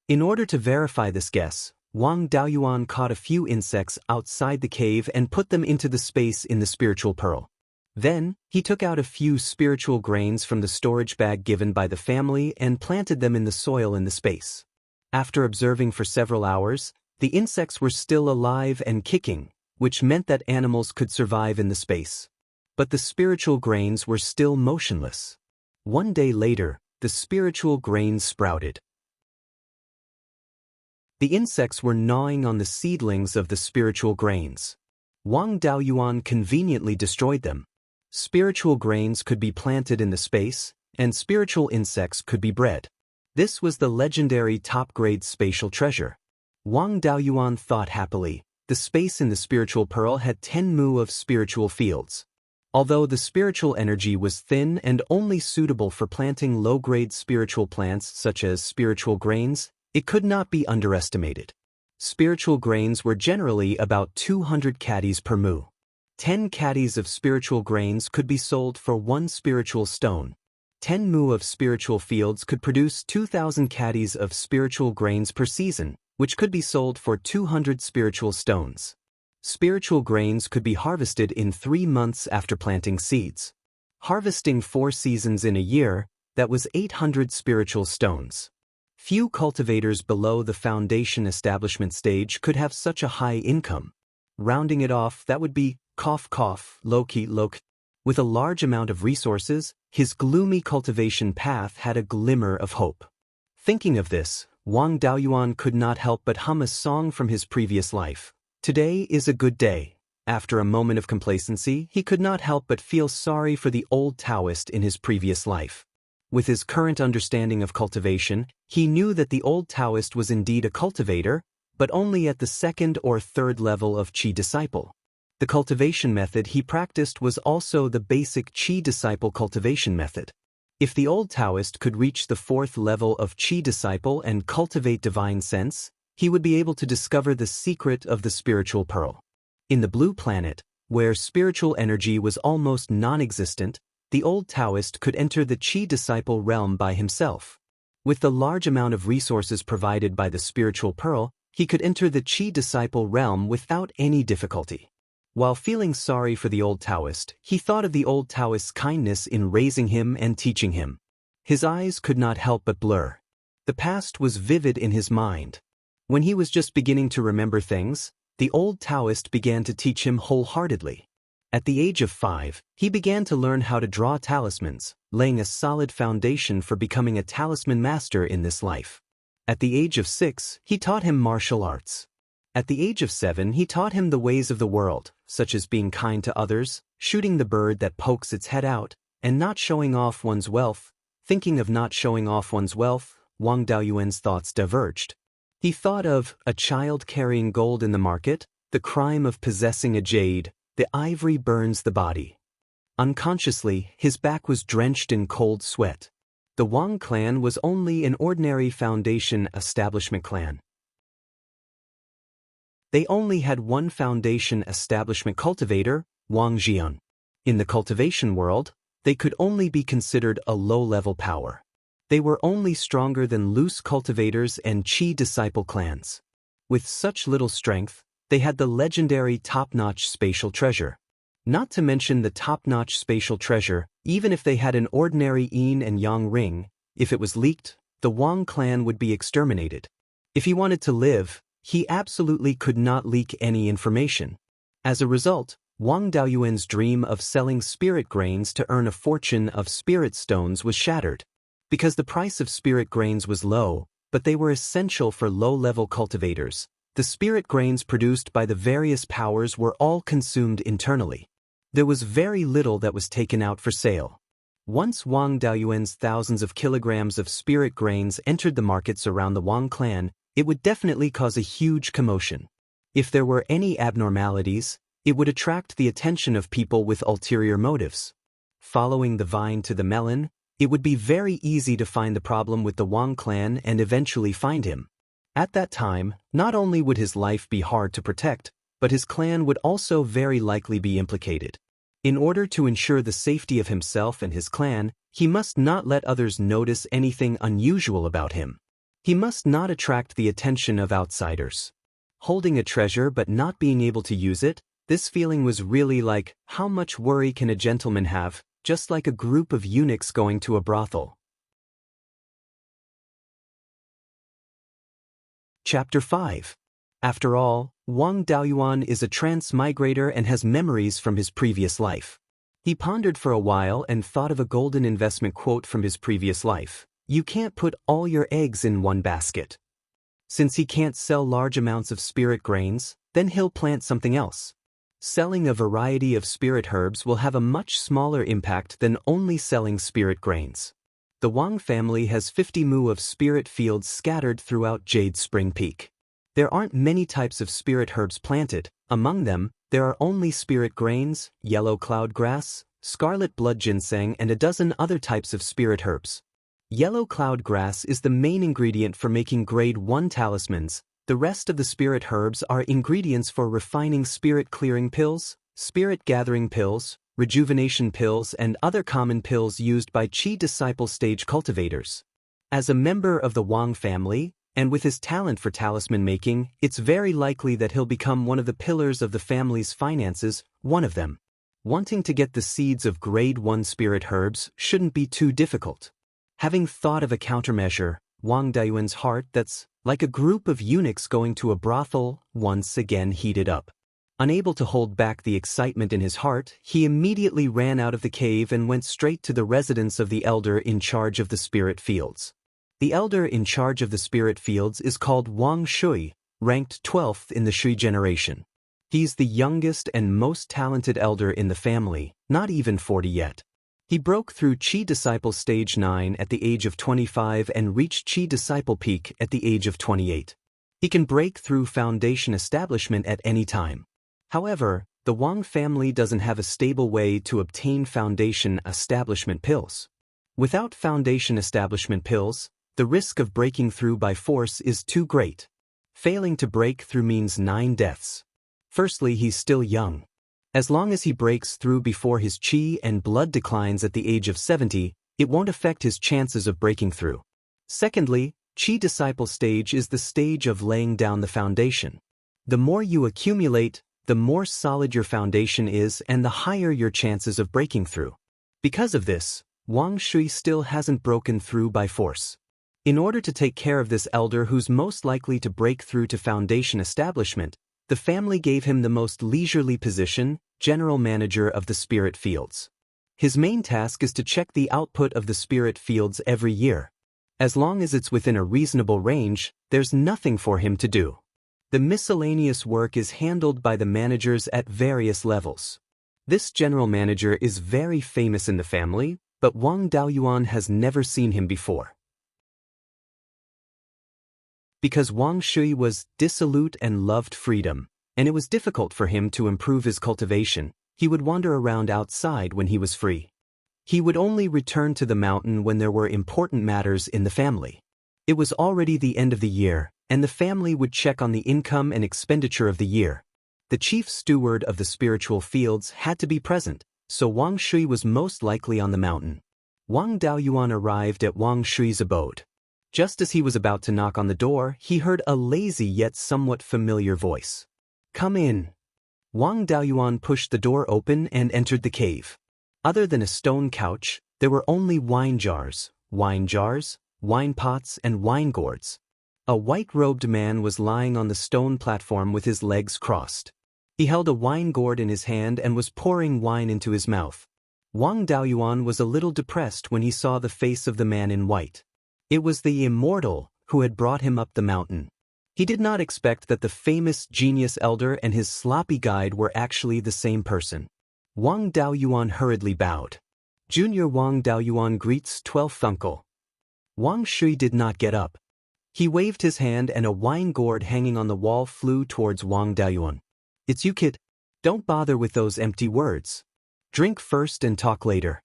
In order to verify this guess, Wang Daoyuan caught a few insects outside the cave and put them into the space in the spiritual pearl. Then, he took out a few spiritual grains from the storage bag given by the family and planted them in the soil in the space. After observing for several hours, the insects were still alive and kicking, which meant that animals could survive in the space. But the spiritual grains were still motionless. One day later, the spiritual grains sprouted. The insects were gnawing on the seedlings of the spiritual grains. Wang Daoyuan conveniently destroyed them. Spiritual grains could be planted in the space, and spiritual insects could be bred. This was the legendary top-grade spatial treasure. Wang Daoyuan thought happily. The space in the spiritual pearl had 10 mu of spiritual fields. Although the spiritual energy was thin and only suitable for planting low-grade spiritual plants such as spiritual grains, it could not be underestimated. Spiritual grains were generally about 200 caddies per mu. 10 caddies of spiritual grains could be sold for 1 spiritual stone. 10 mu of spiritual fields could produce 2,000 caddies of spiritual grains per season, which could be sold for 200 spiritual stones. Spiritual grains could be harvested in 3 months after planting seeds. Harvesting 4 seasons in a year, that was 800 spiritual stones. Few cultivators below the foundation establishment stage could have such a high income. Rounding it off, that would be Loki. With a large amount of resources, his gloomy cultivation path had a glimmer of hope. Thinking of this, Wang Daoyuan could not help but hum a song from his previous life. Today is a good day. After a moment of complacency, he could not help but feel sorry for the old Taoist in his previous life. With his current understanding of cultivation, he knew that the old Taoist was indeed a cultivator, but only at the 2nd or 3rd level of Qi disciple. The cultivation method he practiced was also the basic Qi disciple cultivation method. If the old Taoist could reach the 4th level of Qi disciple and cultivate divine sense, he would be able to discover the secret of the spiritual pearl. In the blue planet, where spiritual energy was almost non-existent, the old Taoist could enter the Qi disciple realm by himself. With the large amount of resources provided by the spiritual pearl, he could enter the Qi disciple realm without any difficulty. While feeling sorry for the old Taoist, he thought of the old Taoist's kindness in raising him and teaching him. His eyes could not help but blur. The past was vivid in his mind. When he was just beginning to remember things, the old Taoist began to teach him wholeheartedly. At the age of 5, he began to learn how to draw talismans, laying a solid foundation for becoming a talisman master in this life. At the age of 6, he taught him martial arts. At the age of 7, he taught him the ways of the world, such as being kind to others, shooting the bird that pokes its head out, and not showing off one's wealth. Thinking of not showing off one's wealth, Wang Daoyuan's thoughts diverged. He thought of a child carrying gold in the market, the crime of possessing a jade, the ivory burns the body. Unconsciously, his back was drenched in cold sweat. The Wang clan was only an ordinary foundation establishment clan. They only had one foundation establishment cultivator, Wang Jian. In the cultivation world, they could only be considered a low-level power. They were only stronger than loose cultivators and Qi disciple clans. With such little strength, they had the legendary top-notch spatial treasure. Not to mention the top-notch spatial treasure, even if they had an ordinary yin and yang ring, if it was leaked, the Wang clan would be exterminated. If he wanted to live, he absolutely could not leak any information. As a result, Wang Daoyuan's dream of selling spirit grains to earn a fortune of spirit stones was shattered. Because the price of spirit grains was low, but they were essential for low-level cultivators, the spirit grains produced by the various powers were all consumed internally. There was very little that was taken out for sale. Once Wang Daoyuan's thousands of kilograms of spirit grains entered the markets around the Wang clan, it would definitely cause a huge commotion. If there were any abnormalities, it would attract the attention of people with ulterior motives. Following the vine to the melon, it would be very easy to find the problem with the Wang clan and eventually find him. At that time, not only would his life be hard to protect, but his clan would also very likely be implicated. In order to ensure the safety of himself and his clan, he must not let others notice anything unusual about him. He must not attract the attention of outsiders. Holding a treasure but not being able to use it, this feeling was really like, how much worry can a gentleman have, just like a group of eunuchs going to a brothel. Chapter 5. After all, Wang Daoyuan is a transmigrator and has memories from his previous life. He pondered for a while and thought of a golden investment quote from his previous life. You can't put all your eggs in one basket. Since he can't sell large amounts of spirit grains, then he'll plant something else. Selling a variety of spirit herbs will have a much smaller impact than only selling spirit grains. The Wang family has 50 mu of spirit fields scattered throughout Jade Spring Peak. There aren't many types of spirit herbs planted. Among them, there are only spirit grains, yellow cloud grass, scarlet blood ginseng and a dozen other types of spirit herbs. Yellow cloud grass is the main ingredient for making grade 1 talismans. The rest of the spirit herbs are ingredients for refining spirit clearing pills, spirit gathering pills, rejuvenation pills and other common pills used by Qi disciple stage cultivators. As a member of the Wang family, and with his talent for talisman making, it's very likely that he'll become one of the pillars of the family's finances, one of them. Wanting to get the seeds of grade 1 spirit herbs shouldn't be too difficult. Having thought of a countermeasure, Wang Daoyuan's heart that's like a group of eunuchs going to a brothel once again heated up. Unable to hold back the excitement in his heart, he immediately ran out of the cave and went straight to the residence of the elder in charge of the spirit fields. The elder in charge of the spirit fields is called Wang Shui, ranked 12th in the Shui generation. He's the youngest and most talented elder in the family, not even 40 yet. He broke through Qi Disciple Stage 9 at the age of 25 and reached Qi Disciple Peak at the age of 28. He can break through foundation establishment at any time. However, the Wang family doesn't have a stable way to obtain foundation establishment pills. Without foundation establishment pills, the risk of breaking through by force is too great. Failing to break through means 9 deaths. Firstly, he's still young. As long as he breaks through before his qi and blood declines at the age of 70, it won't affect his chances of breaking through. Secondly, Qi disciple stage is the stage of laying down the foundation. The more you accumulate, the more solid your foundation is and the higher your chances of breaking through. Because of this, Wang Shui still hasn't broken through by force. In order to take care of this elder who's most likely to break through to foundation establishment, the family gave him the most leisurely position, general manager of the spirit fields. His main task is to check the output of the spirit fields every year. As long as it's within a reasonable range, there's nothing for him to do. The miscellaneous work is handled by the managers at various levels. This general manager is very famous in the family, but Wang Daoyuan has never seen him before. Because Wang Shui was dissolute and loved freedom, and it was difficult for him to improve his cultivation, he would wander around outside when he was free. He would only return to the mountain when there were important matters in the family. It was already the end of the year, and the family would check on the income and expenditure of the year. The chief steward of the spiritual fields had to be present, so Wang Shui was most likely on the mountain. Wang Daoyuan arrived at Wang Shui's abode. Just as he was about to knock on the door, he heard a lazy yet somewhat familiar voice. "Come in." Wang Daoyuan pushed the door open and entered the cave. Other than a stone couch, there were only wine jars, wine pots, and wine gourds. A white-robed man was lying on the stone platform with his legs crossed. He held a wine gourd in his hand and was pouring wine into his mouth. Wang Daoyuan was a little depressed when he saw the face of the man in white. It was the Immortal who had brought him up the mountain. He did not expect that the famous genius elder and his sloppy guide were actually the same person. Wang Daoyuan hurriedly bowed. Junior Wang Daoyuan greets 12th uncle. Wang Shui did not get up. He waved his hand and a wine gourd hanging on the wall flew towards Wang Daoyuan. "It's you, kid. Don't bother with those empty words. Drink first and talk later."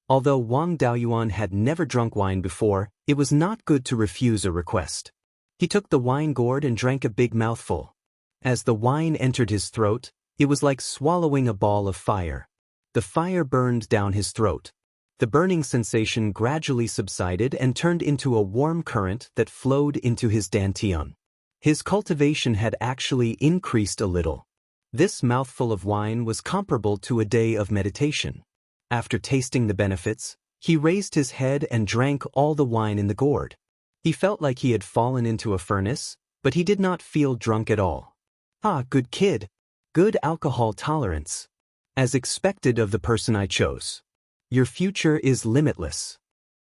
Although Wang Daoyuan had never drunk wine before, it was not good to refuse a request. He took the wine gourd and drank a big mouthful. As the wine entered his throat, it was like swallowing a ball of fire. The fire burned down his throat. The burning sensation gradually subsided and turned into a warm current that flowed into his dantian. His cultivation had actually increased a little. This mouthful of wine was comparable to a day of meditation. After tasting the benefits, he raised his head and drank all the wine in the gourd. He felt like he had fallen into a furnace, but he did not feel drunk at all. "Ah, good kid. Good alcohol tolerance. As expected of the person I chose. Your future is limitless."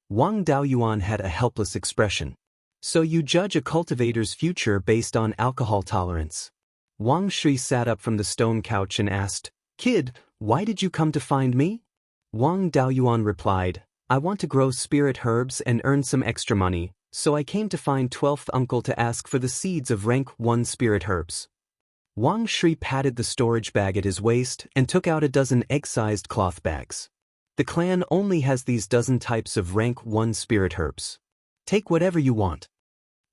Wang Daoyuan had a helpless expression. "So you judge a cultivator's future based on alcohol tolerance?" Wang Shui sat up from the stone couch and asked, "Kid, why did you come to find me?" Wang Daoyuan replied, "I want to grow spirit herbs and earn some extra money, so I came to find 12th uncle to ask for the seeds of rank 1 spirit herbs." Wang Shui patted the storage bag at his waist and took out a dozen egg-sized cloth bags. "The clan only has these dozen types of rank 1 spirit herbs. Take whatever you want."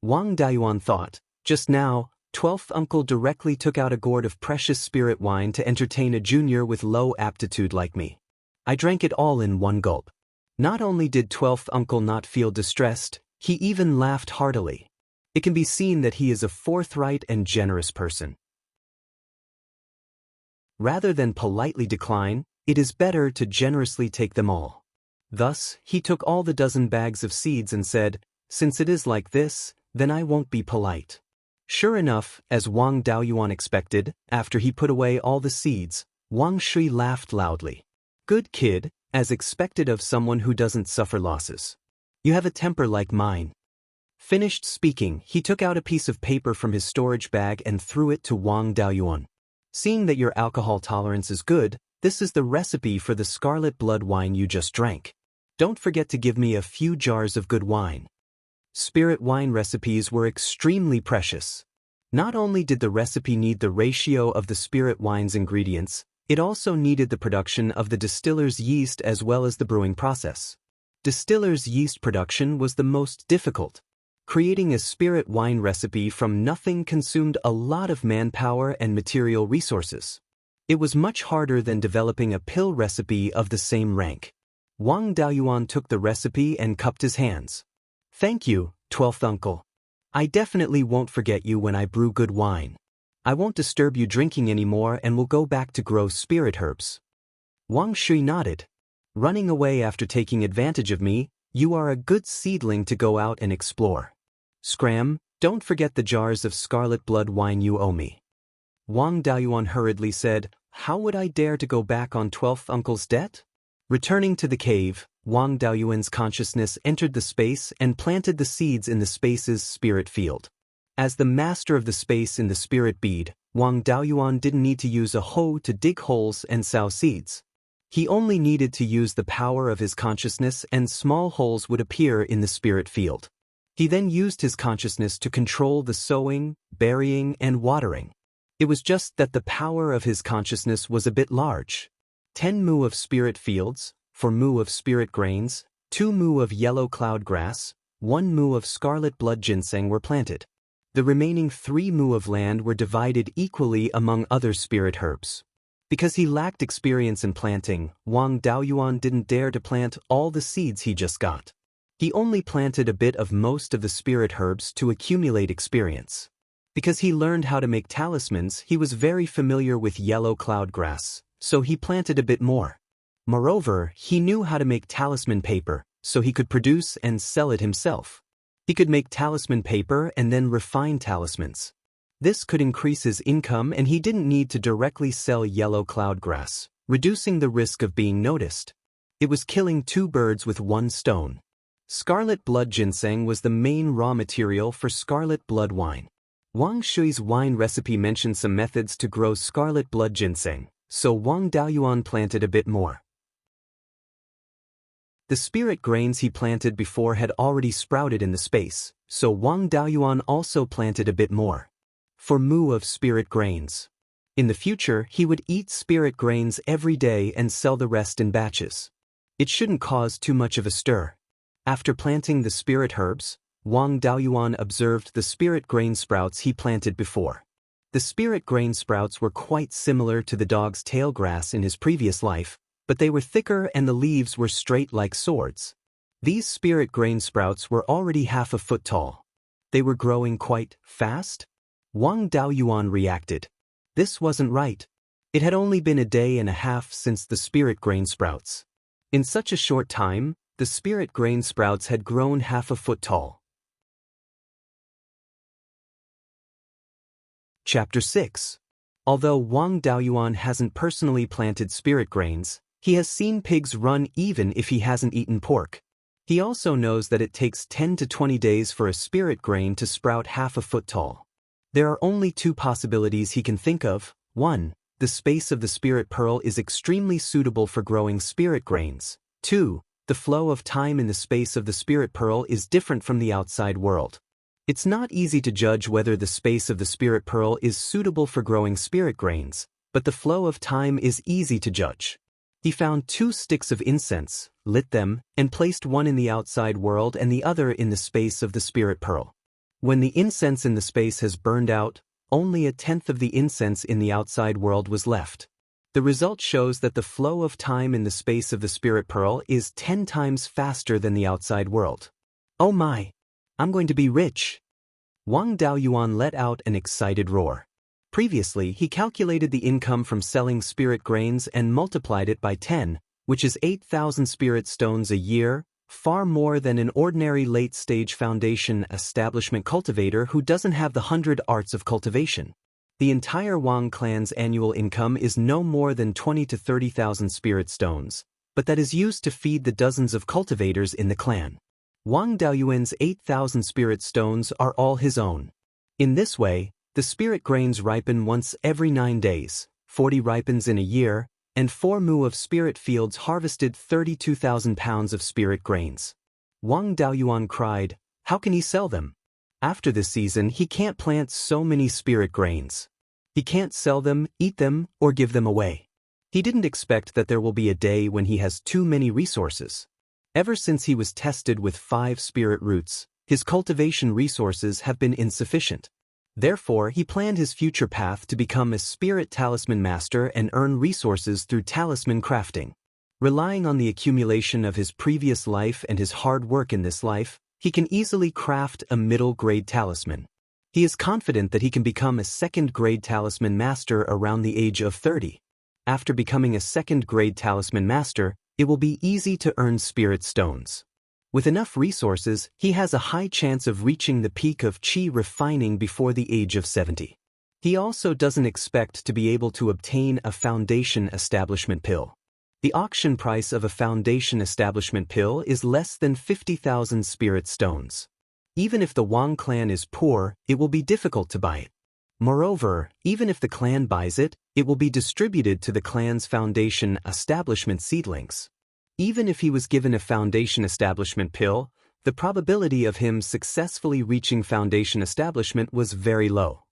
Wang Daoyuan thought, just now, 12th uncle directly took out a gourd of precious spirit wine to entertain a junior with low aptitude like me. I drank it all in one gulp. Not only did 12th uncle not feel distressed, he even laughed heartily. It can be seen that he is a forthright and generous person. Rather than politely decline, it is better to generously take them all. Thus, he took all the dozen bags of seeds and said, "Since it is like this, then I won't be polite." Sure enough, as Wang Daoyuan expected, after he put away all the seeds, Wang Shui laughed loudly. "Good kid, as expected of someone who doesn't suffer losses. You have a temper like mine." Finished speaking, he took out a piece of paper from his storage bag and threw it to Wang Daoyuan. "Seeing that your alcohol tolerance is good, this is the recipe for the scarlet blood wine you just drank. Don't forget to give me a few jars of good wine." Spirit wine recipes were extremely precious. Not only did the recipe need the ratio of the spirit wine's ingredients, it also needed the production of the distiller's yeast as well as the brewing process. Distiller's yeast production was the most difficult. Creating a spirit wine recipe from nothing consumed a lot of manpower and material resources. It was much harder than developing a pill recipe of the same rank. Wang Daoyuan took the recipe and cupped his hands. "Thank you, 12th uncle. I definitely won't forget you when I brew good wine. I won't disturb you drinking anymore and will go back to grow spirit herbs." Wang Shui nodded. "Running away after taking advantage of me, You are a good seedling to go out and explore. Scram, don't forget the jars of scarlet blood wine you owe me. Wang Daoist hurriedly said, how would I dare to go back on 12th uncle's debt? Returning to the cave, Wang Daoist's consciousness entered the space and planted the seeds in the space's spirit field. As the master of the space in the spirit bead, Wang Daoist didn't need to use a hoe to dig holes and sow seeds. He only needed to use the power of his consciousness and small holes would appear in the spirit field. He then used his consciousness to control the sowing, burying, and watering. It was just that the power of his consciousness was a bit large. 10 mu of spirit fields, 4 mu of spirit grains, 2 mu of yellow cloud grass, 1 mu of scarlet blood ginseng were planted. The remaining 3 mu of land were divided equally among other spirit herbs. Because he lacked experience in planting, Wang Daoist didn't dare to plant all the seeds he just got. He only planted a bit of most of the spirit herbs to accumulate experience. Because he learned how to make talismans, he was very familiar with yellow cloud grass, so he planted a bit more. Moreover, he knew how to make talisman paper, so he could produce and sell it himself. He could make talisman paper and then refine talismans. This could increase his income and he didn't need to directly sell yellow cloud grass, reducing the risk of being noticed. It was killing 2 birds with 1 stone. Scarlet blood ginseng was the main raw material for scarlet blood wine. Wang Shui's wine recipe mentioned some methods to grow scarlet blood ginseng, so Wang Daoist planted a bit more. The spirit grains he planted before had already sprouted in the space, so Wang Daoist also planted a bit more. 4 mu of spirit grains. In the future, he would eat spirit grains every day and sell the rest in batches. It shouldn't cause too much of a stir. After planting the spirit herbs, Wang Daoist observed the spirit grain sprouts he planted before. The spirit grain sprouts were quite similar to the dog's tail grass in his previous life, but they were thicker and the leaves were straight like swords. These spirit grain sprouts were already half a foot tall. They were growing quite fast? Wang Daoist reacted. This wasn't right. It had only been a day and a half since the spirit grain sprouts. In such a short time, the spirit grain sprouts had grown half a foot tall. Chapter 6. Although Wang Daoist hasn't personally planted spirit grains, he has seen pigs run even if he hasn't eaten pork. He also knows that it takes 10 to 20 days for a spirit grain to sprout half a foot tall. There are only 2 possibilities he can think of. 1. The space of the spirit pearl is extremely suitable for growing spirit grains. 2. The flow of time in the space of the spirit pearl is different from the outside world. It's not easy to judge whether the space of the spirit pearl is suitable for growing spirit grains, but the flow of time is easy to judge. He found 2 sticks of incense, lit them, and placed one in the outside world and the other in the space of the spirit pearl. When the incense in the space has burned out, only 1/10 of the incense in the outside world was left. The result shows that the flow of time in the space of the spirit pearl is 10 times faster than the outside world. Oh my! I'm going to be rich! Wang Daoist let out an excited roar. Previously, he calculated the income from selling spirit grains and multiplied it by 10, which is 8,000 spirit stones a year, far more than an ordinary late-stage foundation establishment cultivator who doesn't have the 100 arts of cultivation. The entire Wang clan's annual income is no more than 20 to 30,000 spirit stones, but that is used to feed the dozens of cultivators in the clan. Wang Daoist's 8,000 spirit stones are all his own. In this way, the spirit grains ripen once every 9 days, 40 ripens in a year, and 4 mu of spirit fields harvested 32,000 pounds of spirit grains. Wang Daoist cried, how can he sell them? After this season, he can't plant so many spirit grains. He can't sell them, eat them, or give them away. He didn't expect that there will be a day when he has too many resources. Ever since he was tested with 5 spirit roots, his cultivation resources have been insufficient. Therefore, he planned his future path to become a spirit talisman master and earn resources through talisman crafting. Relying on the accumulation of his previous life and his hard work in this life, he can easily craft a middle-grade talisman. He is confident that he can become a second-grade talisman master around the age of 30. After becoming a second-grade talisman master, it will be easy to earn spirit stones. With enough resources, he has a high chance of reaching the peak of qi refining before the age of 70. He also doesn't expect to be able to obtain a foundation establishment pill. The auction price of a foundation establishment pill is less than 50,000 spirit stones. Even if the Wang clan is poor, it will be difficult to buy it. Moreover, even if the clan buys it, it will be distributed to the clan's foundation establishment seedlings. Even if he was given a foundation establishment pill, the probability of him successfully reaching foundation establishment was very low.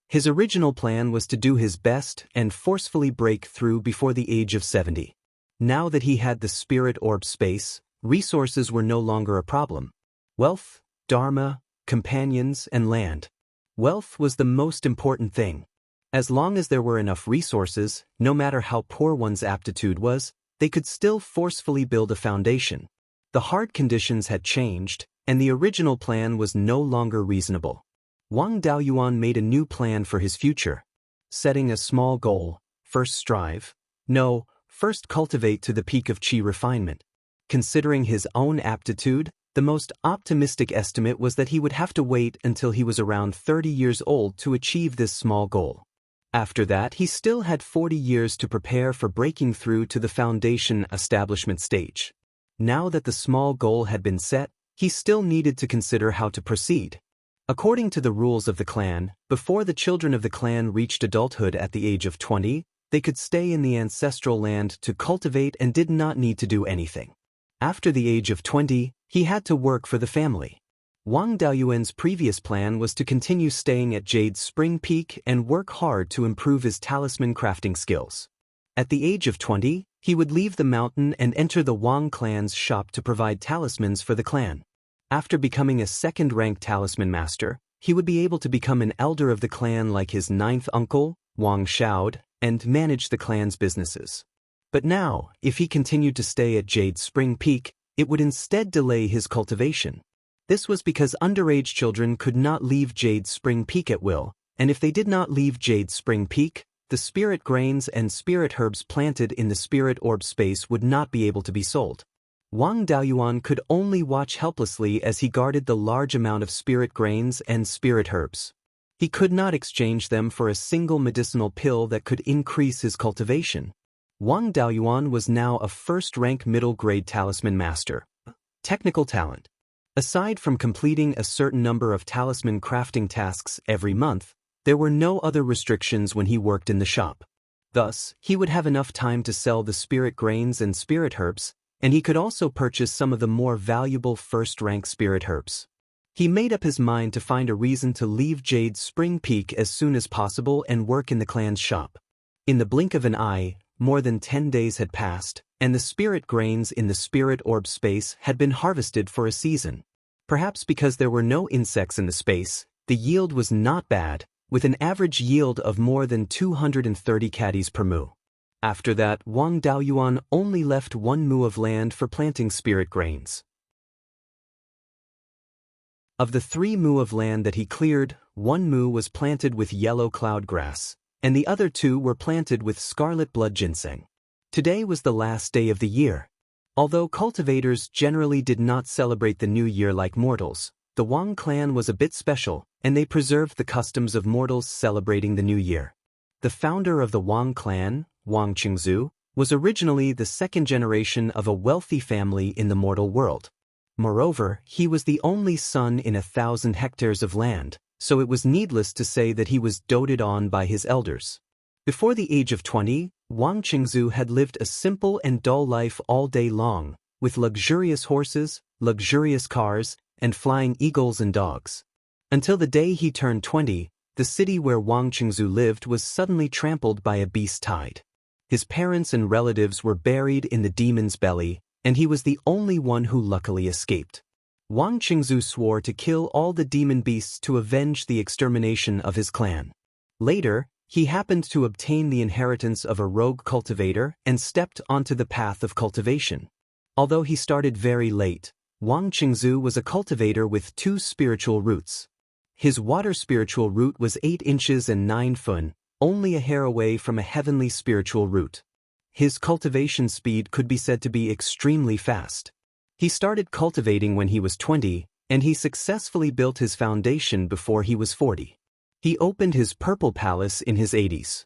His original plan was to do his best and forcefully break through before the age of 70. Now that he had the spirit orb space, resources were no longer a problem. Wealth, dharma, companions, and land. Wealth was the most important thing. As long as there were enough resources, no matter how poor one's aptitude was, they could still forcefully build a foundation. The hard conditions had changed, and the original plan was no longer reasonable. Wang Daoyuan made a new plan for his future. Setting a small goal, first cultivate to the peak of qi refinement. Considering his own aptitude, the most optimistic estimate was that he would have to wait until he was around 30 years old to achieve this small goal. After that, he still had 40 years to prepare for breaking through to the foundation establishment stage. Now that the small goal had been set, he still needed to consider how to proceed. According to the rules of the clan, before the children of the clan reached adulthood at the age of 20, they could stay in the ancestral land to cultivate and did not need to do anything. After the age of 20, he had to work for the family. Wang Daoyuan's previous plan was to continue staying at Jade Spring Peak and work hard to improve his talisman crafting skills. At the age of 20, he would leave the mountain and enter the Wang clan's shop to provide talismans for the clan. After becoming a second-rank talisman master, he would be able to become an elder of the clan like his ninth uncle, Wang Xiaod, and manage the clan's businesses. But now, if he continued to stay at Jade Spring Peak, it would instead delay his cultivation. This was because underage children could not leave Jade Spring Peak at will, and if they did not leave Jade Spring Peak, the spirit grains and spirit herbs planted in the spirit orb space would not be able to be sold. Wang Daoyuan could only watch helplessly as he guarded the large amount of spirit grains and spirit herbs. He could not exchange them for a single medicinal pill that could increase his cultivation. Wang Daoyuan was now a first-rank middle-grade talisman master. Technical talent. Aside from completing a certain number of talisman crafting tasks every month, there were no other restrictions when he worked in the shop. Thus, he would have enough time to sell the spirit grains and spirit herbs, and he could also purchase some of the more valuable first-rank spirit herbs. He made up his mind to find a reason to leave Jade Spring Peak as soon as possible and work in the clan's shop. In the blink of an eye, more than 10 days had passed, and the spirit grains in the spirit orb space had been harvested for a season. Perhaps because there were no insects in the space, the yield was not bad, with an average yield of more than 230 caddies per mu. After that, Wang Daoyuan only left 1 mu of land for planting spirit grains. Of the 3 mu of land that he cleared, 1 mu was planted with yellow cloud grass, and the other 2 were planted with scarlet blood ginseng. Today was the last day of the year. Although cultivators generally did not celebrate the new year like mortals, the Wang clan was a bit special, and they preserved the customs of mortals celebrating the new year. The founder of the Wang clan, Wang Qingzu, was originally the second generation of a wealthy family in the mortal world. Moreover, he was the only son in 1,000 hectares of land, so it was needless to say that he was doted on by his elders. Before the age of 20, Wang Qingzu had lived a simple and dull life all day long, with luxurious horses, luxurious cars, and flying eagles and dogs. Until the day he turned 20, the city where Wang Qingzu lived was suddenly trampled by a beast tide. His parents and relatives were buried in the demon's belly, and he was the only one who luckily escaped. Wang Qingzu swore to kill all the demon beasts to avenge the extermination of his clan. Later, he happened to obtain the inheritance of a rogue cultivator and stepped onto the path of cultivation. Although he started very late, Wang Qingzu was a cultivator with 2 spiritual roots. His water spiritual root was 8 inches and 9 fun, only a hair away from a heavenly spiritual root. his cultivation speed could be said to be extremely fast. He started cultivating when he was 20, and he successfully built his foundation before he was 40. He opened his purple palace in his 80s.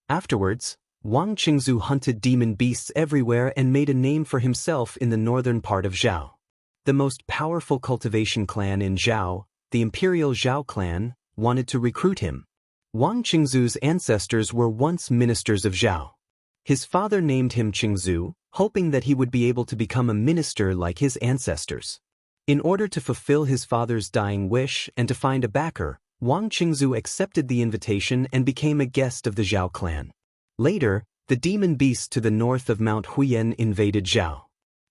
Afterwards, Wang Qingzu hunted demon beasts everywhere and made a name for himself in the northern part of Zhao. The most powerful cultivation clan in Zhao, the Imperial Zhao clan, wanted to recruit him. Wang Qingzu's ancestors were once ministers of Zhao. His father named him Qingzu, hoping that he would be able to become a minister like his ancestors. In order to fulfill his father's dying wish and to find a backer, Wang Qingzu accepted the invitation and became a guest of the Zhao clan. Later, the demon beasts to the north of Mount Huiyan invaded Zhao.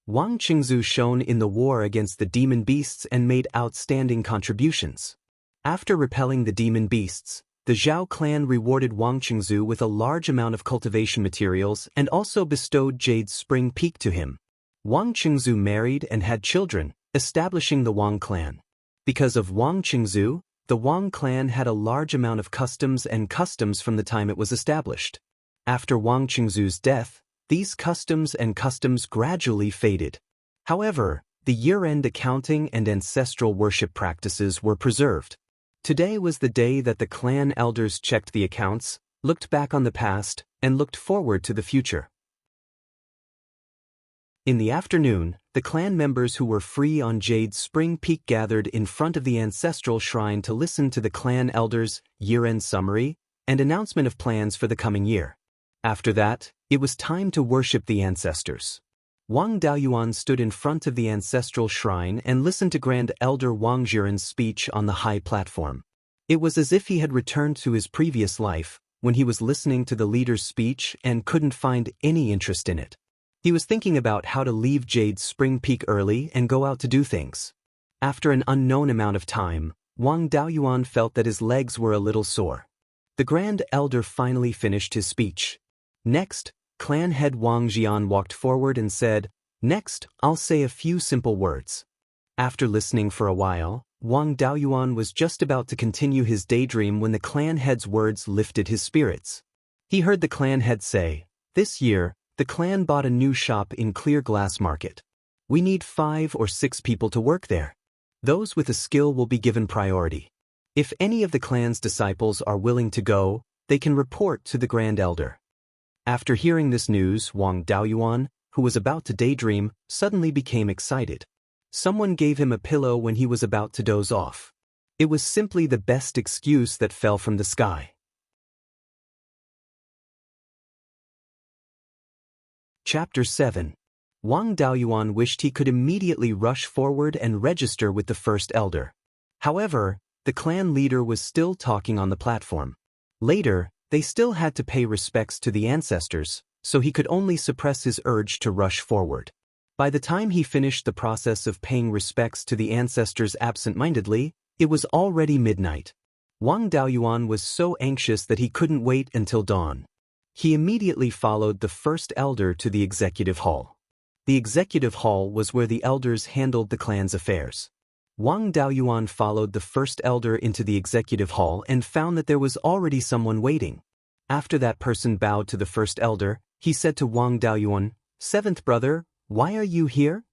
Wang Qingzu shone in the war against the demon beasts and made outstanding contributions. After repelling the demon beasts, the Zhao clan rewarded Wang Qingzu with a large amount of cultivation materials and also bestowed Jade Spring Peak to him. Wang Qingzu married and had children, establishing the Wang clan. Because of Wang Qingzu, the Wang clan had a large amount of customs from the time it was established. After Wang Qingzu's death, these customs gradually faded. However, the year-end accounting and ancestral worship practices were preserved. Today was the day that the clan elders checked the accounts, looked back on the past, and looked forward to the future. In the afternoon, the clan members who were free on Jade Spring Peak gathered in front of the ancestral shrine to listen to the clan elders' year-end summary and announcement of plans for the coming year. After that, it was time to worship the ancestors. Wang Daoyuan stood in front of the ancestral shrine and listened to Grand Elder Wang Zhiren's speech on the high platform. It was as if he had returned to his previous life, when he was listening to the leader's speech and couldn't find any interest in it. He was thinking about how to leave Jade Spring Peak early and go out to do things. After an unknown amount of time, Wang Daoyuan felt that his legs were a little sore. The Grand Elder finally finished his speech. Next, clan head Wang Jian walked forward and said, "Next, I'll say a few simple words." After listening for a while, Wang Daoyuan was just about to continue his daydream when the clan head's words lifted his spirits. He heard the clan head say, "This year, the clan bought a new shop in Clear Glass Market. We need 5 or 6 people to work there. Those with a skill will be given priority. If any of the clan's disciples are willing to go, they can report to the Grand Elder." After hearing this news, Wang Daoyuan, who was about to daydream, suddenly became excited. Someone gave him a pillow when he was about to doze off. It was simply the best excuse that fell from the sky. Chapter 7. Wang Daoyuan wished he could immediately rush forward and register with the first elder. However, the clan leader was still talking on the platform. Later, they still had to pay respects to the ancestors, so he could only suppress his urge to rush forward. By the time he finished the process of paying respects to the ancestors absent-mindedly, it was already midnight. Wang Daoyuan was so anxious that he couldn't wait until dawn. He immediately followed the first elder to the executive hall. The executive hall was where the elders handled the clan's affairs. Wang Daoyuan followed the first elder into the executive hall and found that there was already someone waiting. After that person bowed to the first elder, he said to Wang Daoyuan, "Seventh brother, why are you here?"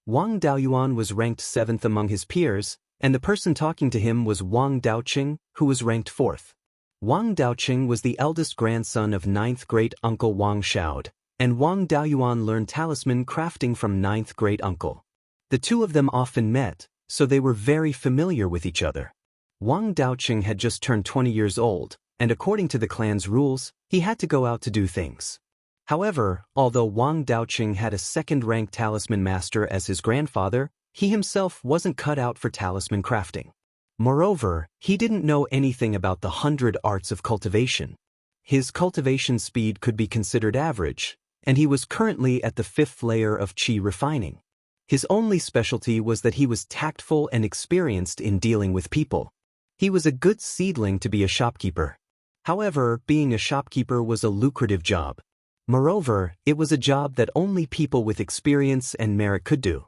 Wang Daoyuan was ranked 7th among his peers, and the person talking to him was Wang Daoqing, who was ranked 4th. Wang Daoqing was the eldest grandson of 9th great-uncle Wang Shaod, and Wang Daoyuan learned talisman crafting from 9th great-uncle. The two of them often met, so they were very familiar with each other. Wang Daoqing had just turned 20 years old, and according to the clan's rules, he had to go out to do things. However, although Wang Daoqing had a second-rank talisman master as his grandfather, he himself wasn't cut out for talisman crafting. Moreover, he didn't know anything about the 100 arts of cultivation. His cultivation speed could be considered average, and he was currently at the 5th layer of qi refining. His only specialty was that he was tactful and experienced in dealing with people. He was a good seedling to be a shopkeeper. However, being a shopkeeper was a lucrative job. Moreover, it was a job that only people with experience and merit could do.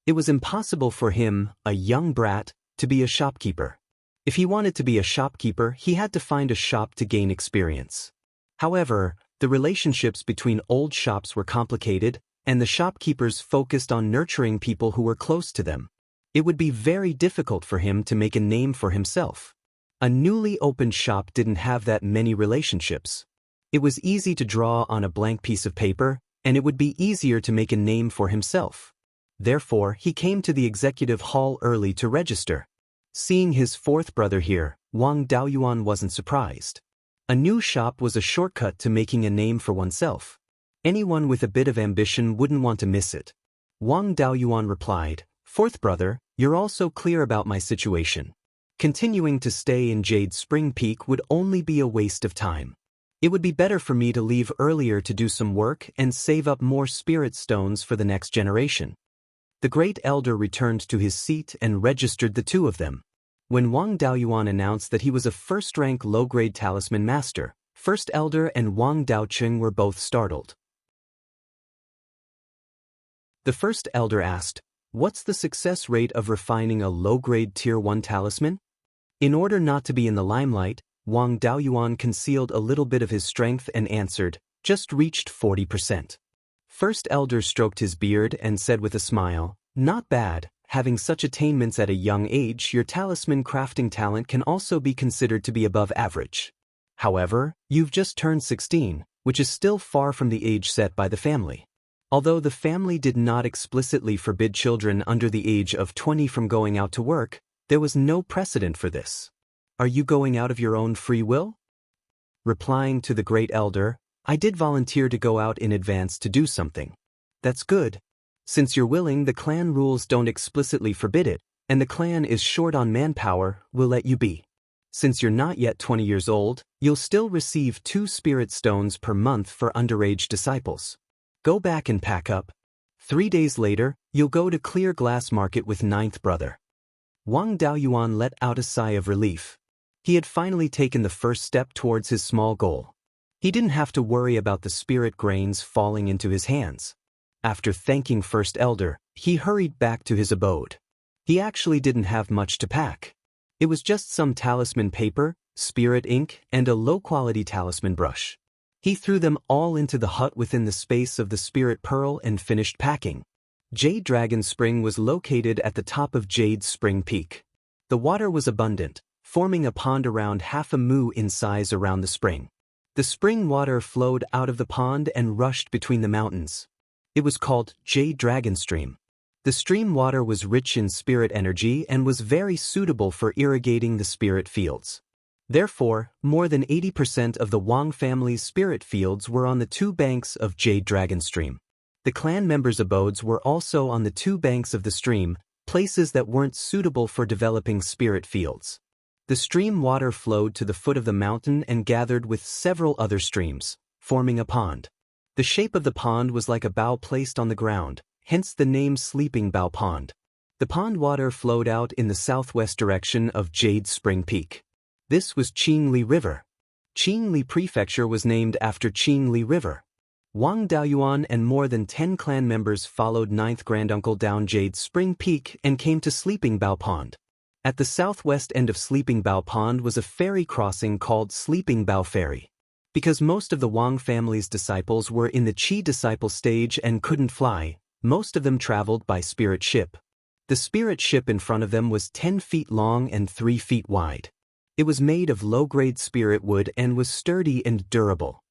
It was impossible for him, a young brat, to be a shopkeeper. If he wanted to be a shopkeeper, he had to find a shop to gain experience. However, The relationships between old shops were complicated, and the shopkeepers focused on nurturing people who were close to them. It would be very difficult for him to make a name for himself. A newly opened shop didn't have that many relationships. It was easy to draw on a blank piece of paper, and it would be easier to make a name for himself. Therefore, he came to the executive hall early to register. Seeing his fourth brother here, Wang Daoyuan wasn't surprised. A new shop was a shortcut to making a name for oneself. Anyone with a bit of ambition wouldn't want to miss it. Wang Daoyuan replied, "Fourth brother, you're also clear about my situation. Continuing to stay in Jade Spring Peak would only be a waste of time. It would be better for me to leave earlier to do some work and save up more spirit stones for the next generation." The great elder returned to his seat and registered the two of them. When Wang Daoyuan announced that he was a first-rank low-grade talisman master, First Elder and Wang Daocheng were both startled. The First Elder asked, "What's the success rate of refining a low-grade Tier 1 talisman?" In order not to be in the limelight, Wang Daoyuan concealed a little bit of his strength and answered, "Just reached 40%. First Elder stroked his beard and said with a smile, "Not bad. Having such attainments at a young age, your talisman crafting talent can also be considered to be above average. However, you've just turned 16, which is still far from the age set by the family." Although the family did not explicitly forbid children under the age of 20 from going out to work, there was no precedent for this. "Are you going out of your own free will?" Replying to the great elder, "I did volunteer to go out in advance to do something." "That's good. Since you're willing, the clan rules don't explicitly forbid it, and the clan is short on manpower, we'll let you be. Since you're not yet 20 years old, you'll still receive 2 spirit stones per month for underage disciples. Go back and pack up. 3 days later, you'll go to Clear Glass Market with 9th brother." Wang Daoyuan let out a sigh of relief. He had finally taken the first step towards his small goal. He didn't have to worry about the spirit grains falling into his hands. After thanking First Elder, he hurried back to his abode. He actually didn't have much to pack. It was just some talisman paper, spirit ink, and a low-quality talisman brush. He threw them all into the hut within the space of the spirit pearl and finished packing. Jade Dragon Spring was located at the top of Jade Spring Peak. The water was abundant, forming a pond around half a mu in size around the spring. The spring water flowed out of the pond and rushed between the mountains. It was called Jade Dragon Stream. The stream water was rich in spirit energy and was very suitable for irrigating the spirit fields. Therefore, more than 80% of the Wang family's spirit fields were on the 2 banks of Jade Dragon Stream. The clan members' abodes were also on the 2 banks of the stream, places that weren't suitable for developing spirit fields. The stream water flowed to the foot of the mountain and gathered with several other streams, forming a pond. The shape of the pond was like a bow placed on the ground, hence the name Sleeping Bow Pond. The pond water flowed out in the southwest direction of Jade Spring Peak. This was Qingli River. Qingli Prefecture was named after Qingli River. Wang Daoyuan and more than 10 clan members followed 9th granduncle down Jade Spring Peak and came to Sleeping Bow Pond. At the southwest end of Sleeping Bow Pond was a ferry crossing called Sleeping Bow Ferry. Because most of the Wang family's disciples were in the Qi disciple stage and couldn't fly, most of them traveled by spirit ship. The spirit ship in front of them was 10 feet long and 3 feet wide. It was made of low-grade spirit wood and was sturdy and durable.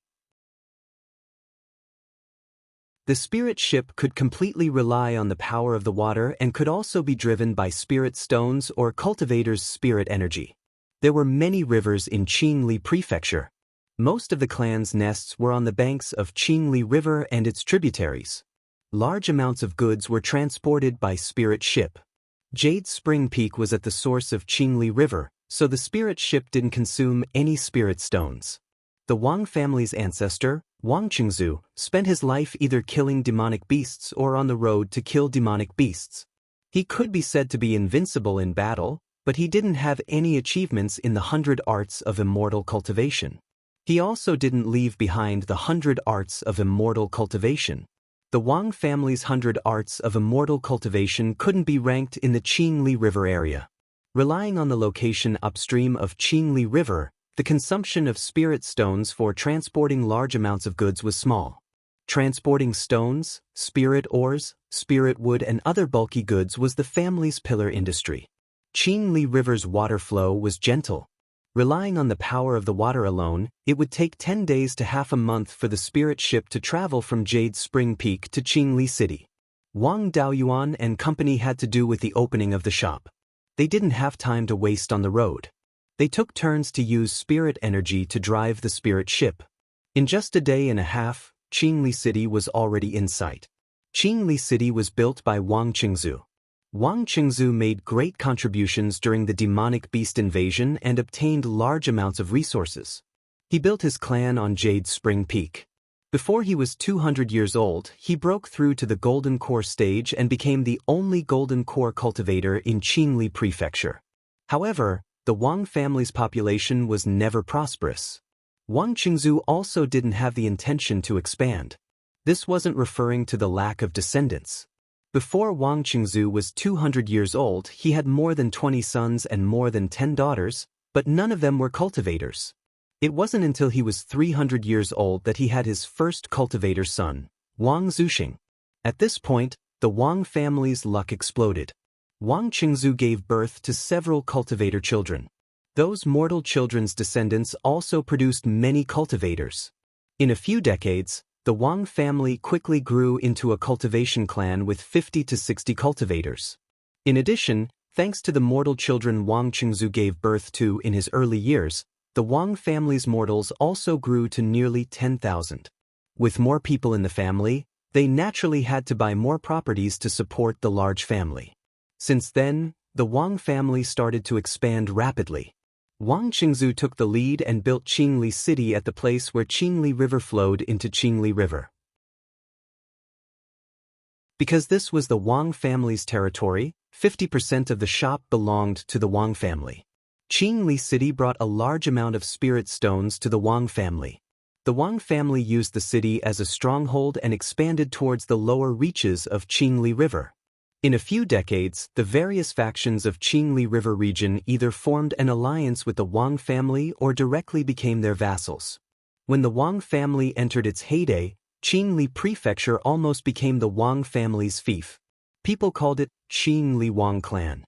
The spirit ship could completely rely on the power of the water and could also be driven by spirit stones or cultivators' spirit energy. There were many rivers in Qingli Prefecture. Most of the clan's nests were on the banks of Qingli River and its tributaries. Large amounts of goods were transported by spirit ship. Jade Spring Peak was at the source of Qingli River, so the spirit ship didn't consume any spirit stones. The Wang family's ancestor, Wang Qingzu, spent his life either killing demonic beasts or on the road to kill demonic beasts. He could be said to be invincible in battle, but he didn't have any achievements in the 100 arts of immortal cultivation. He also didn't leave behind the 100 arts of immortal cultivation. The Wang family's 100 arts of immortal cultivation couldn't be ranked in the Qingli River area. Relying on the location upstream of Qingli River, The consumption of spirit stones for transporting large amounts of goods was small. Transporting stones, spirit ores, spirit wood and other bulky goods was the family's pillar industry. Qingli River's water flow was gentle. Relying on the power of the water alone, it would take 10 days to half a month for the spirit ship to travel from Jade Spring Peak to Qingli City. Wang Daoyuan and company had to do with the opening of the shop. They didn't have time to waste on the road. They took turns to use spirit energy to drive the spirit ship. In just a day and a half, Qingli City was already in sight. Qingli City was built by Wang Qingzu. Wang Qingzu made great contributions during the demonic beast invasion and obtained large amounts of resources. He built his clan on Jade Spring Peak. Before he was 200 years old, he broke through to the Golden Core stage and became the only Golden Core cultivator in Qingli Prefecture. However, the Wang family's population was never prosperous. Wang Qingzu also didn't have the intention to expand. This wasn't referring to the lack of descendants. Before Wang Qingzu was 200 years old, he had more than 20 sons and more than 10 daughters, but none of them were cultivators. It wasn't until he was 300 years old that he had his first cultivator son, Wang Zuxing. At this point, the Wang family's luck exploded. Wang Qingzu gave birth to several cultivator children. Those mortal children's descendants also produced many cultivators. In a few decades, the Wang family quickly grew into a cultivation clan with 50 to 60 cultivators. In addition, thanks to the mortal children Wang Qingzu gave birth to in his early years, the Wang family's mortals also grew to nearly 10,000. With more people in the family, they naturally had to buy more properties to support the large family. Since then, the Wang family started to expand rapidly. Wang Qingzu took the lead and built Qingli City at the place where Qingli River flowed into Qingli River. Because this was the Wang family's territory, 50% of the shop belonged to the Wang family. Qingli City brought a large amount of spirit stones to the Wang family. The Wang family used the city as a stronghold and expanded towards the lower reaches of Qingli River. In a few decades, the various factions of Qingli River region either formed an alliance with the Wang family or directly became their vassals. When the Wang family entered its heyday, Qingli Prefecture almost became the Wang family's fief. People called it Qingli Wang clan.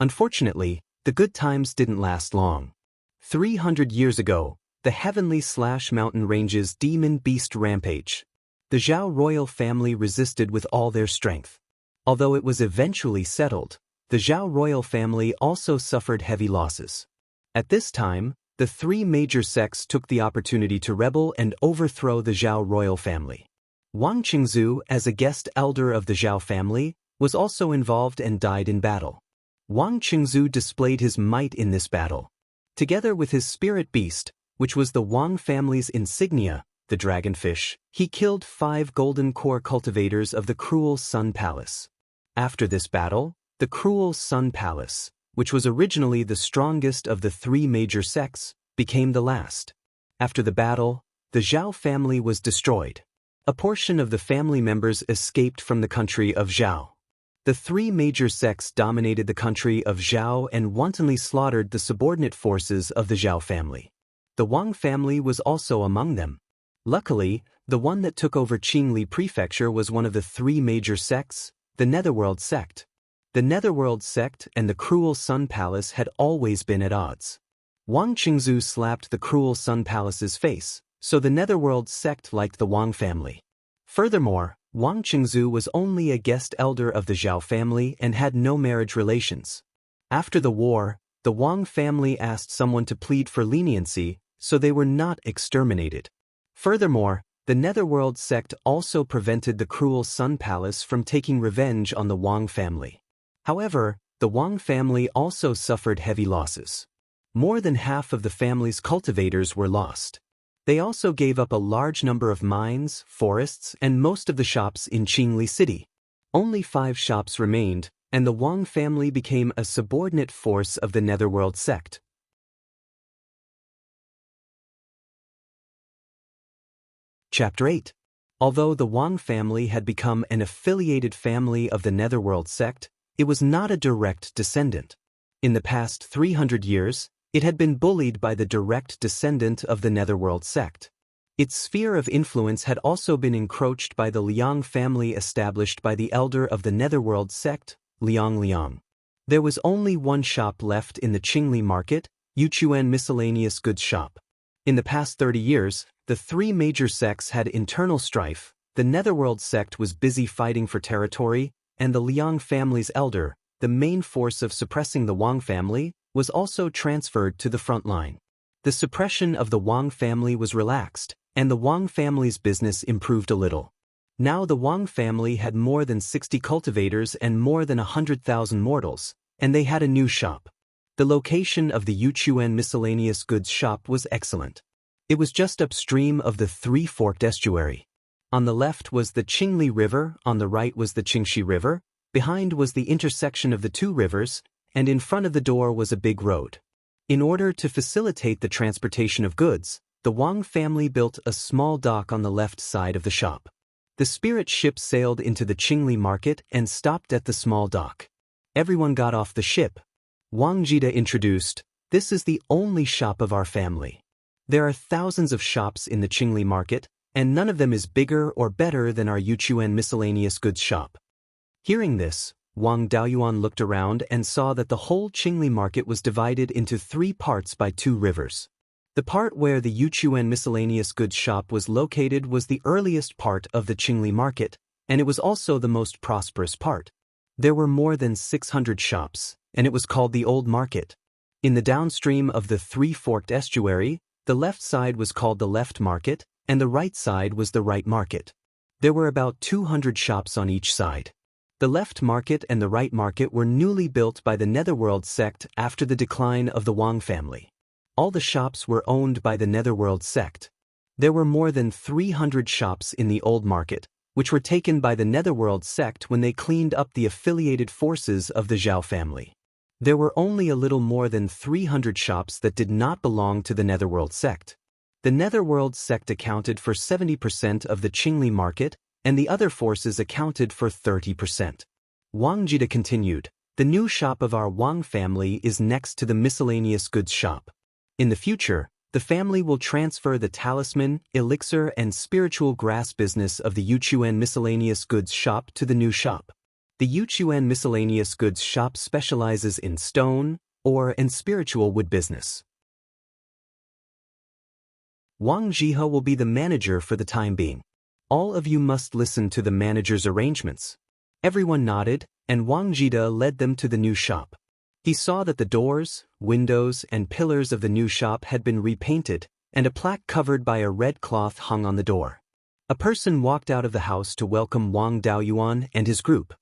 Unfortunately, the good times didn't last long. 300 years ago, the Heavenly/Mountain Ranges demon beast rampage. The Zhao royal family resisted with all their strength. Although it was eventually settled, the Zhao royal family also suffered heavy losses. At this time, the three major sects took the opportunity to rebel and overthrow the Zhao royal family. Wang Qingzu, as a guest elder of the Zhao family, was also involved and died in battle. Wang Qingzu displayed his might in this battle. Together with his spirit beast, which was the Wang family's insignia, the dragonfish, he killed 5 golden core cultivators of the Cruel Sun Palace. After this battle, the Cruel Sun Palace, which was originally the strongest of the 3 major sects, became the last. After the battle, the Zhao family was destroyed. A portion of the family members escaped from the country of Zhao. The 3 major sects dominated the country of Zhao and wantonly slaughtered the subordinate forces of the Zhao family. The Wang family was also among them. Luckily, the one that took over Qingli Prefecture was one of the 3 major sects, the Netherworld sect. The Netherworld sect and the Cruel Sun Palace had always been at odds. Wang Qingzu slapped the Cruel Sun Palace's face, so the Netherworld sect liked the Wang family. Furthermore, Wang Qingzu was only a guest elder of the Zhao family and had no marriage relations. After the war, the Wang family asked someone to plead for leniency, so they were not exterminated. Furthermore, the Netherworld sect also prevented the Cruel Sun Palace from taking revenge on the Wang family. However, the Wang family also suffered heavy losses. More than half of the family's cultivators were lost. They also gave up a large number of mines, forests, and most of the shops in Qingli City. Only 5 shops remained, and the Wang family became a subordinate force of the Netherworld sect. Chapter 8. Although the Wang family had become an affiliated family of the Netherworld sect, it was not a direct descendant. In the past 300 years, It had been bullied by the direct descendant of the Netherworld sect. Its sphere of influence had also been encroached by the Liang family established by the elder of the Netherworld sect, Liang. There was only one shop left in the Qingli market, Wuxia miscellaneous goods shop. In the past 30 years, the three major sects had internal strife. The Netherworld sect was busy fighting for territory, and the Liang family's elder, the main force of suppressing the Wang family, was also transferred to the front line. The suppression of the Wang family was relaxed, and the Wang family's business improved a little. Now the Wang family had more than 60 cultivators and more than 100,000 mortals, and they had a new shop. The location of the Wuxia miscellaneous goods shop was excellent. It was just upstream of the three-forked estuary. On the left was the Qingli River, on the right was the Qingxi River, behind was the intersection of the two rivers, and in front of the door was a big road. In order to facilitate the transportation of goods, the Wang family built a small dock on the left side of the shop. The spirit ship sailed into the Qingli market and stopped at the small dock. Everyone got off the ship. Wang Jida introduced, "This is the only shop of our family. There are thousands of shops in the Qingli market, and none of them is bigger or better than our Wuxia miscellaneous goods shop." Hearing this, Wang Daoyuan looked around and saw that the whole Qingli market was divided into three parts by two rivers. The part where the Wuxia miscellaneous goods shop was located was the earliest part of the Qingli market, and it was also the most prosperous part. There were more than 600 shops, and it was called the Old Market. In the downstream of the three-forked estuary, the left side was called the Left Market, and the right side was the Right Market. There were about 200 shops on each side. The Left Market and the Right Market were newly built by the Netherworld sect after the decline of the Wang family. All the shops were owned by the Netherworld sect. There were more than 300 shops in the Old Market, which were taken by the Netherworld sect when they cleaned up the affiliated forces of the Zhao family. There were only a little more than 300 shops that did not belong to the Netherworld sect. The Netherworld sect accounted for 70% of the Qingli market, and the other forces accounted for 30%. Wang Jida continued, "The new shop of our Wang family is next to the miscellaneous goods shop. In the future, the family will transfer the talisman, elixir, and spiritual grass business of the Wuxia miscellaneous goods shop to the new shop. The Wuxia miscellaneous goods shop specializes in stone, ore, and spiritual wood business. Wang Jihe will be the manager for the time being. All of you must listen to the manager's arrangements." Everyone nodded, and Wang Jida led them to the new shop. He saw that the doors, windows, and pillars of the new shop had been repainted, and a plaque covered by a red cloth hung on the door. A person walked out of the house to welcome Wang Daoyuan and his group.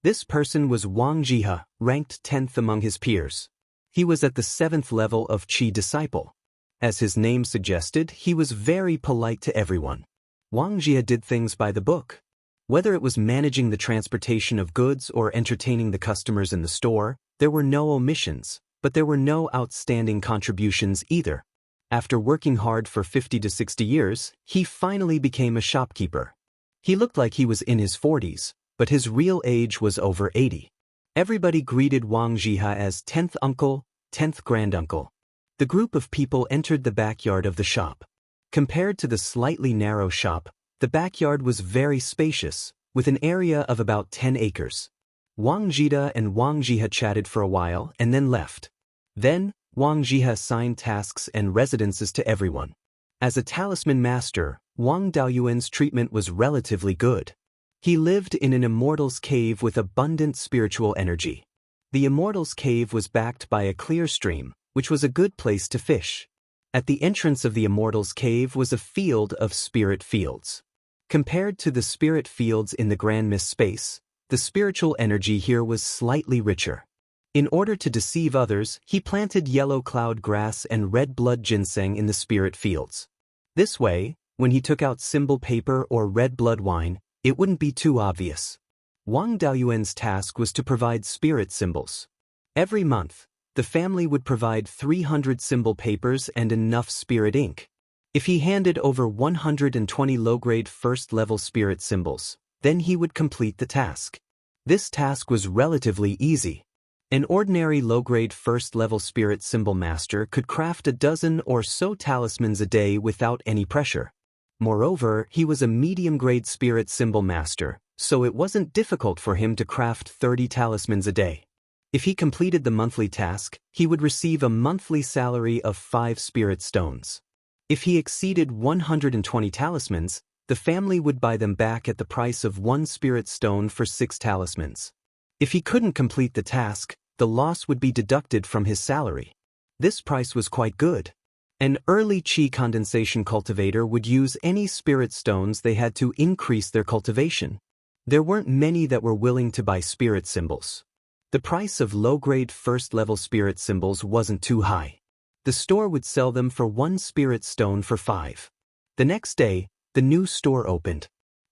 This person was Wang Jihe, ranked 10th among his peers. He was at the 7th level of Qi disciple. As his name suggested, he was very polite to everyone. Wang Jie did things by the book. Whether it was managing the transportation of goods or entertaining the customers in the store, there were no omissions, but there were no outstanding contributions either. After working hard for 50 to 60 years, he finally became a shopkeeper. He looked like he was in his 40s, but his real age was over 80. Everybody greeted Wang Jihe as 10th uncle, 10th granduncle. The group of people entered the backyard of the shop. Compared to the slightly narrow shop, the backyard was very spacious, with an area of about 10 acres. Wang Jida and Wang Jihe chatted for a while and then left. Then, Wang Jihe assigned tasks and residences to everyone. As a talisman master, Wang Daoyuan's treatment was relatively good. He lived in an immortal's cave with abundant spiritual energy. The immortal's cave was backed by a clear stream, which was a good place to fish. At the entrance of the immortal's cave was a field of spirit fields. Compared to the spirit fields in the Grand Mist space, the spiritual energy here was slightly richer. In order to deceive others, he planted yellow cloud grass and red blood ginseng in the spirit fields. This way, when he took out symbol paper or red blood wine, it wouldn't be too obvious. Wang Daoyuan's task was to provide spirit symbols. Every month, the family would provide 300 symbol papers and enough spirit ink. If he handed over 120 low-grade first-level spirit symbols, then he would complete the task. This task was relatively easy. An ordinary low-grade first-level spirit symbol master could craft a dozen or so talismans a day without any pressure. Moreover, he was a medium-grade spirit symbol master, so it wasn't difficult for him to craft 30 talismans a day. If he completed the monthly task, he would receive a monthly salary of 5 spirit stones. If he exceeded 120 talismans, the family would buy them back at the price of 1 spirit stone for 6 talismans. If he couldn't complete the task, the loss would be deducted from his salary. This price was quite good. An early chi condensation cultivator would use any spirit stones they had to increase their cultivation. There weren't many that were willing to buy spirit symbols. The price of low-grade first-level spirit symbols wasn't too high. The store would sell them for 1 spirit stone for 5. The next day, the new store opened.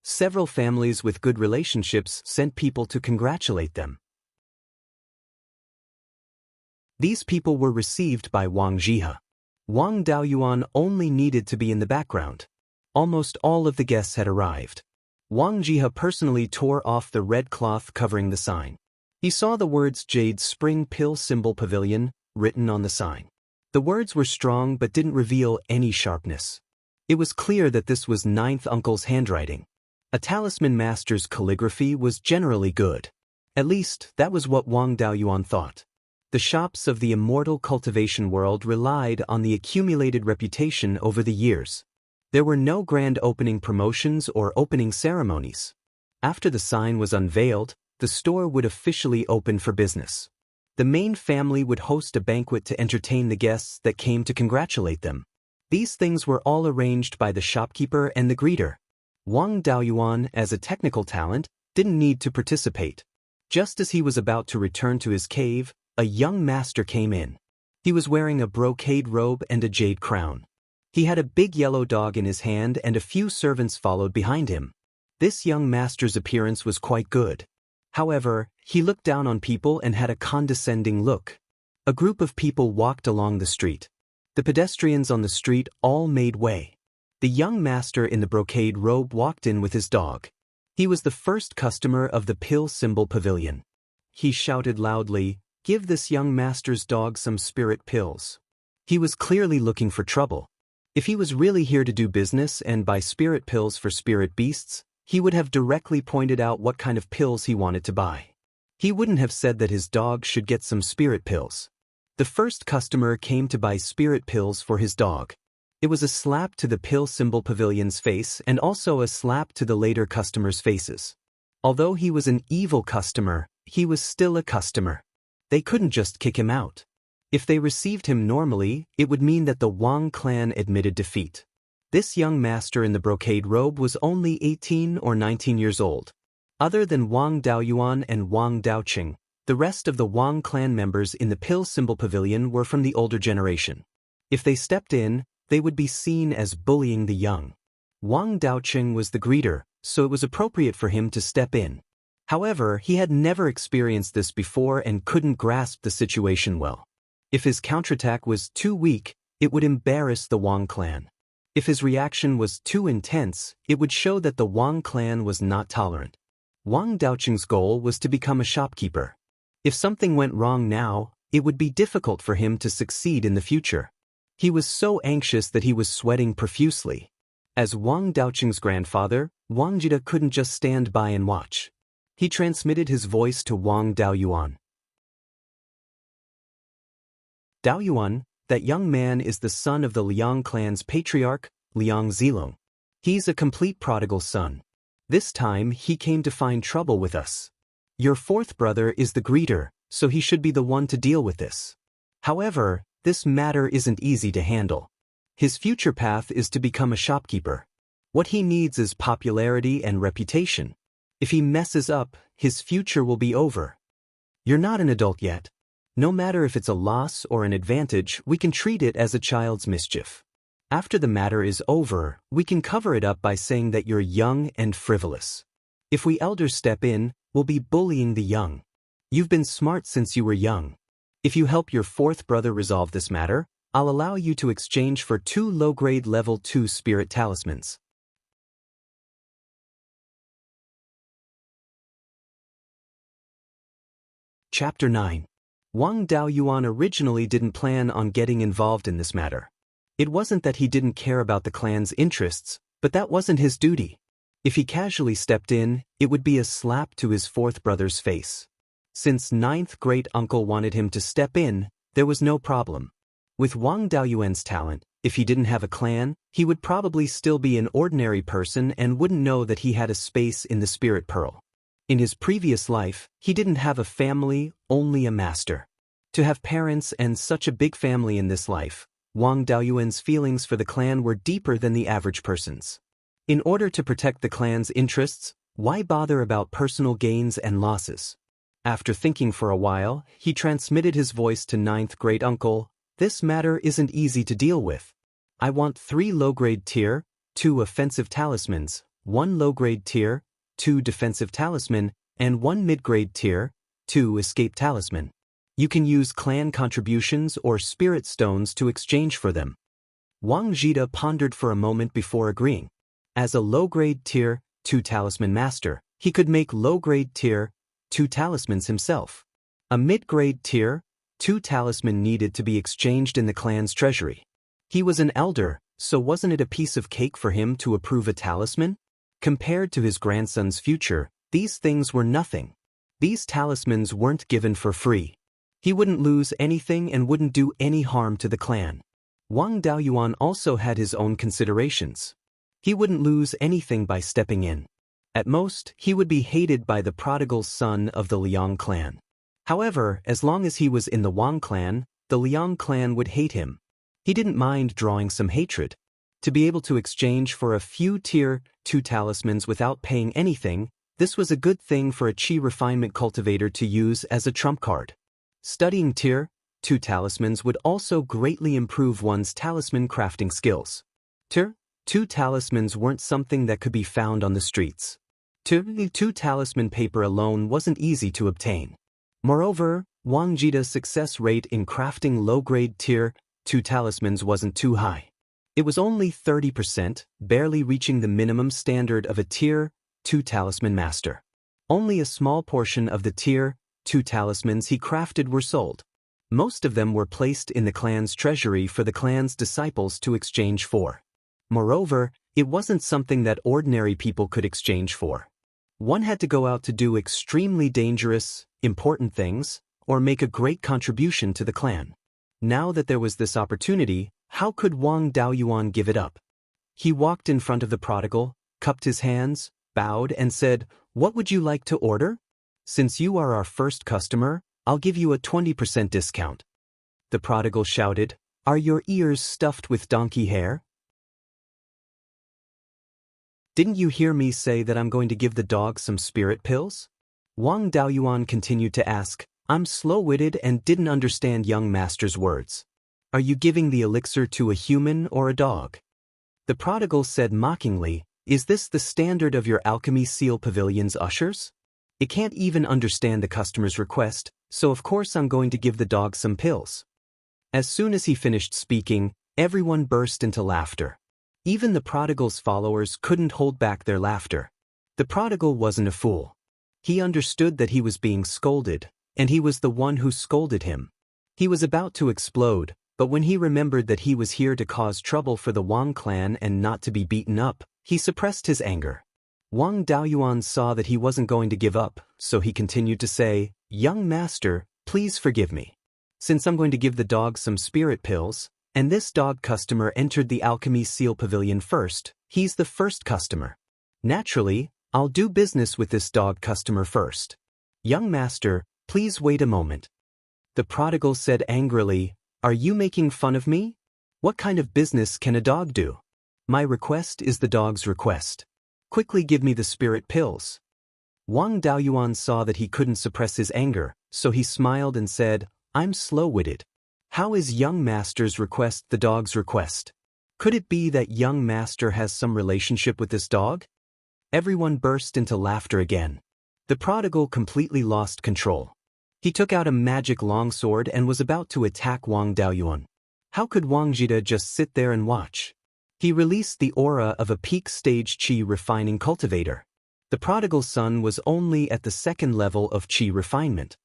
Several families with good relationships sent people to congratulate them. These people were received by Wang Zhihe. Wang Daoyuan only needed to be in the background. Almost all of the guests had arrived. Wang Zhihe personally tore off the red cloth covering the sign. He saw the words Jade Spring Pill Symbol Pavilion written on the sign. The words were strong but didn't reveal any sharpness. It was clear that this was Ninth Uncle's handwriting. A talisman master's calligraphy was generally good. At least, that was what Wang Daoyuan thought. The shops of the immortal cultivation world relied on the accumulated reputation over the years. There were no grand opening promotions or opening ceremonies. After the sign was unveiled, the store would officially open for business. The main family would host a banquet to entertain the guests that came to congratulate them. These things were all arranged by the shopkeeper and the greeter. Wang Daoyuan, as a technical talent, didn't need to participate. Just as he was about to return to his cave, a young master came in. He was wearing a brocade robe and a jade crown. He had a big yellow dog in his hand and a few servants followed behind him. This young master's appearance was quite good. However, he looked down on people and had a condescending look. A group of people walked along the street. The pedestrians on the street all made way. The young master in the brocade robe walked in with his dog. He was the first customer of the Pill Symbol Pavilion. He shouted loudly, "Give this young master's dog some spirit pills." He was clearly looking for trouble. If he was really here to do business and buy spirit pills for spirit beasts, he would have directly pointed out what kind of pills he wanted to buy. He wouldn't have said that his dog should get some spirit pills. The first customer came to buy spirit pills for his dog. It was a slap to the Pill Symbol Pavilion's face and also a slap to the later customers' faces. Although he was an evil customer, he was still a customer. They couldn't just kick him out. If they received him normally, it would mean that the Wang clan admitted defeat. This young master in the brocade robe was only 18 or 19 years old. Other than Wang Daoyuan and Wang Daoqing, the rest of the Wang clan members in the Pill Symbol Pavilion were from the older generation. If they stepped in, they would be seen as bullying the young. Wang Daoqing was the greeter, so it was appropriate for him to step in. However, he had never experienced this before and couldn't grasp the situation well. If his counterattack was too weak, it would embarrass the Wang clan. If his reaction was too intense, it would show that the Wang clan was not tolerant. Wang Daoqing's goal was to become a shopkeeper. If something went wrong now, it would be difficult for him to succeed in the future. He was so anxious that he was sweating profusely. As Wang Daoqing's grandfather, Wang Jide couldn't just stand by and watch. He transmitted his voice to Wang Daoyuan. Daoyuan, that young man is the son of the Liang clan's patriarch, Liang Zilong. He's a complete prodigal son. This time he came to find trouble with us. Your fourth brother is the greeter, so he should be the one to deal with this. However, this matter isn't easy to handle. His future path is to become a shopkeeper. What he needs is popularity and reputation. If he messes up, his future will be over. You're not an adult yet. No matter if it's a loss or an advantage, we can treat it as a child's mischief. After the matter is over, we can cover it up by saying that you're young and frivolous. If we elders step in, we'll be bullying the young. You've been smart since you were young. If you help your fourth brother resolve this matter, I'll allow you to exchange for 2 low-grade level 2 spirit talismans. Chapter 9. Wang Daoyuan originally didn't plan on getting involved in this matter. It wasn't that he didn't care about the clan's interests, but that wasn't his duty. If he casually stepped in, it would be a slap to his fourth brother's face. Since ninth great-uncle wanted him to step in, there was no problem. With Wang Daoyuan's talent, if he didn't have a clan, he would probably still be an ordinary person and wouldn't know that he had a space in the Spirit Pearl. In his previous life, he didn't have a family, only a master. To have parents and such a big family in this life, Wang Daoyuan's feelings for the clan were deeper than the average person's. In order to protect the clan's interests, why bother about personal gains and losses? After thinking for a while, he transmitted his voice to ninth great-uncle. This matter isn't easy to deal with. I want 3 low-grade tier, 2 offensive talismans, 1 low-grade tier, 2 defensive talisman, and 1 mid-grade tier, 2 escape talisman. You can use clan contributions or spirit stones to exchange for them. Wang Zhida pondered for a moment before agreeing. As a low-grade tier, 2 talisman master, he could make low-grade tier, 2 talismans himself. A mid-grade tier, 2 talisman needed to be exchanged in the clan's treasury. He was an elder, so wasn't it a piece of cake for him to approve a talisman? Compared to his grandson's future, these things were nothing. These talismans weren't given for free. He wouldn't lose anything and wouldn't do any harm to the clan. Wang Daoyuan also had his own considerations. He wouldn't lose anything by stepping in. At most, he would be hated by the prodigal son of the Liang clan. However, as long as he was in the Wang clan, the Liang clan would hate him. He didn't mind drawing some hatred. To be able to exchange for a few tier 2 talismans without paying anything, this was a good thing for a chi refinement cultivator to use as a trump card. Studying tier 2 talismans would also greatly improve one's talisman crafting skills. Tier 2 talismans weren't something that could be found on the streets. Tier 2 talisman paper alone wasn't easy to obtain. Moreover, Wang Zhida's success rate in crafting low-grade tier 2 talismans wasn't too high. It was only 30%, barely reaching the minimum standard of a tier 2 talisman master. Only a small portion of the tier 2 talismans he crafted were sold. Most of them were placed in the clan's treasury for the clan's disciples to exchange for. Moreover, it wasn't something that ordinary people could exchange for. One had to go out to do extremely dangerous, important things, or make a great contribution to the clan. Now that there was this opportunity, how could Wang Daoyuan give it up? He walked in front of the prodigal, cupped his hands, bowed and said, "What would you like to order? Since you are our first customer, I'll give you a 20% discount." The prodigal shouted, "Are your ears stuffed with donkey hair? Didn't you hear me say that I'm going to give the dog some spirit pills?" Wang Daoyuan continued to ask. "I'm slow-witted and didn't understand young master's words. Are you giving the elixir to a human or a dog?" The prodigal said mockingly, "Is this the standard of your alchemy seal pavilion's ushers? It can't even understand the customer's request, so of course I'm going to give the dog some pills." As soon as he finished speaking, everyone burst into laughter. Even the prodigal's followers couldn't hold back their laughter. The prodigal wasn't a fool. He understood that he was being scolded, and he was the one who scolded him. He was about to explode, but when he remembered that he was here to cause trouble for the Wang clan and not to be beaten up, he suppressed his anger. Wang Daoyuan saw that he wasn't going to give up, so he continued to say, "Young master, please forgive me. Since I'm going to give the dog some spirit pills, and this dog customer entered the alchemy seal pavilion first, he's the first customer. Naturally, I'll do business with this dog customer first. Young master, please wait a moment." The prodigal said angrily, "Are you making fun of me? What kind of business can a dog do? My request is the dog's request. Quickly give me the spirit pills." Wang Daoyuan saw that he couldn't suppress his anger, so he smiled and said, "I'm slow-witted. How is young master's request the dog's request? Could it be that young master has some relationship with this dog?" Everyone burst into laughter again. The prodigal completely lost control. He took out a magic longsword and was about to attack Wang Daoyuan. How could Wang Zhida just sit there and watch? He released the aura of a peak stage chi refining cultivator. The prodigal son was only at the second level of chi refinement.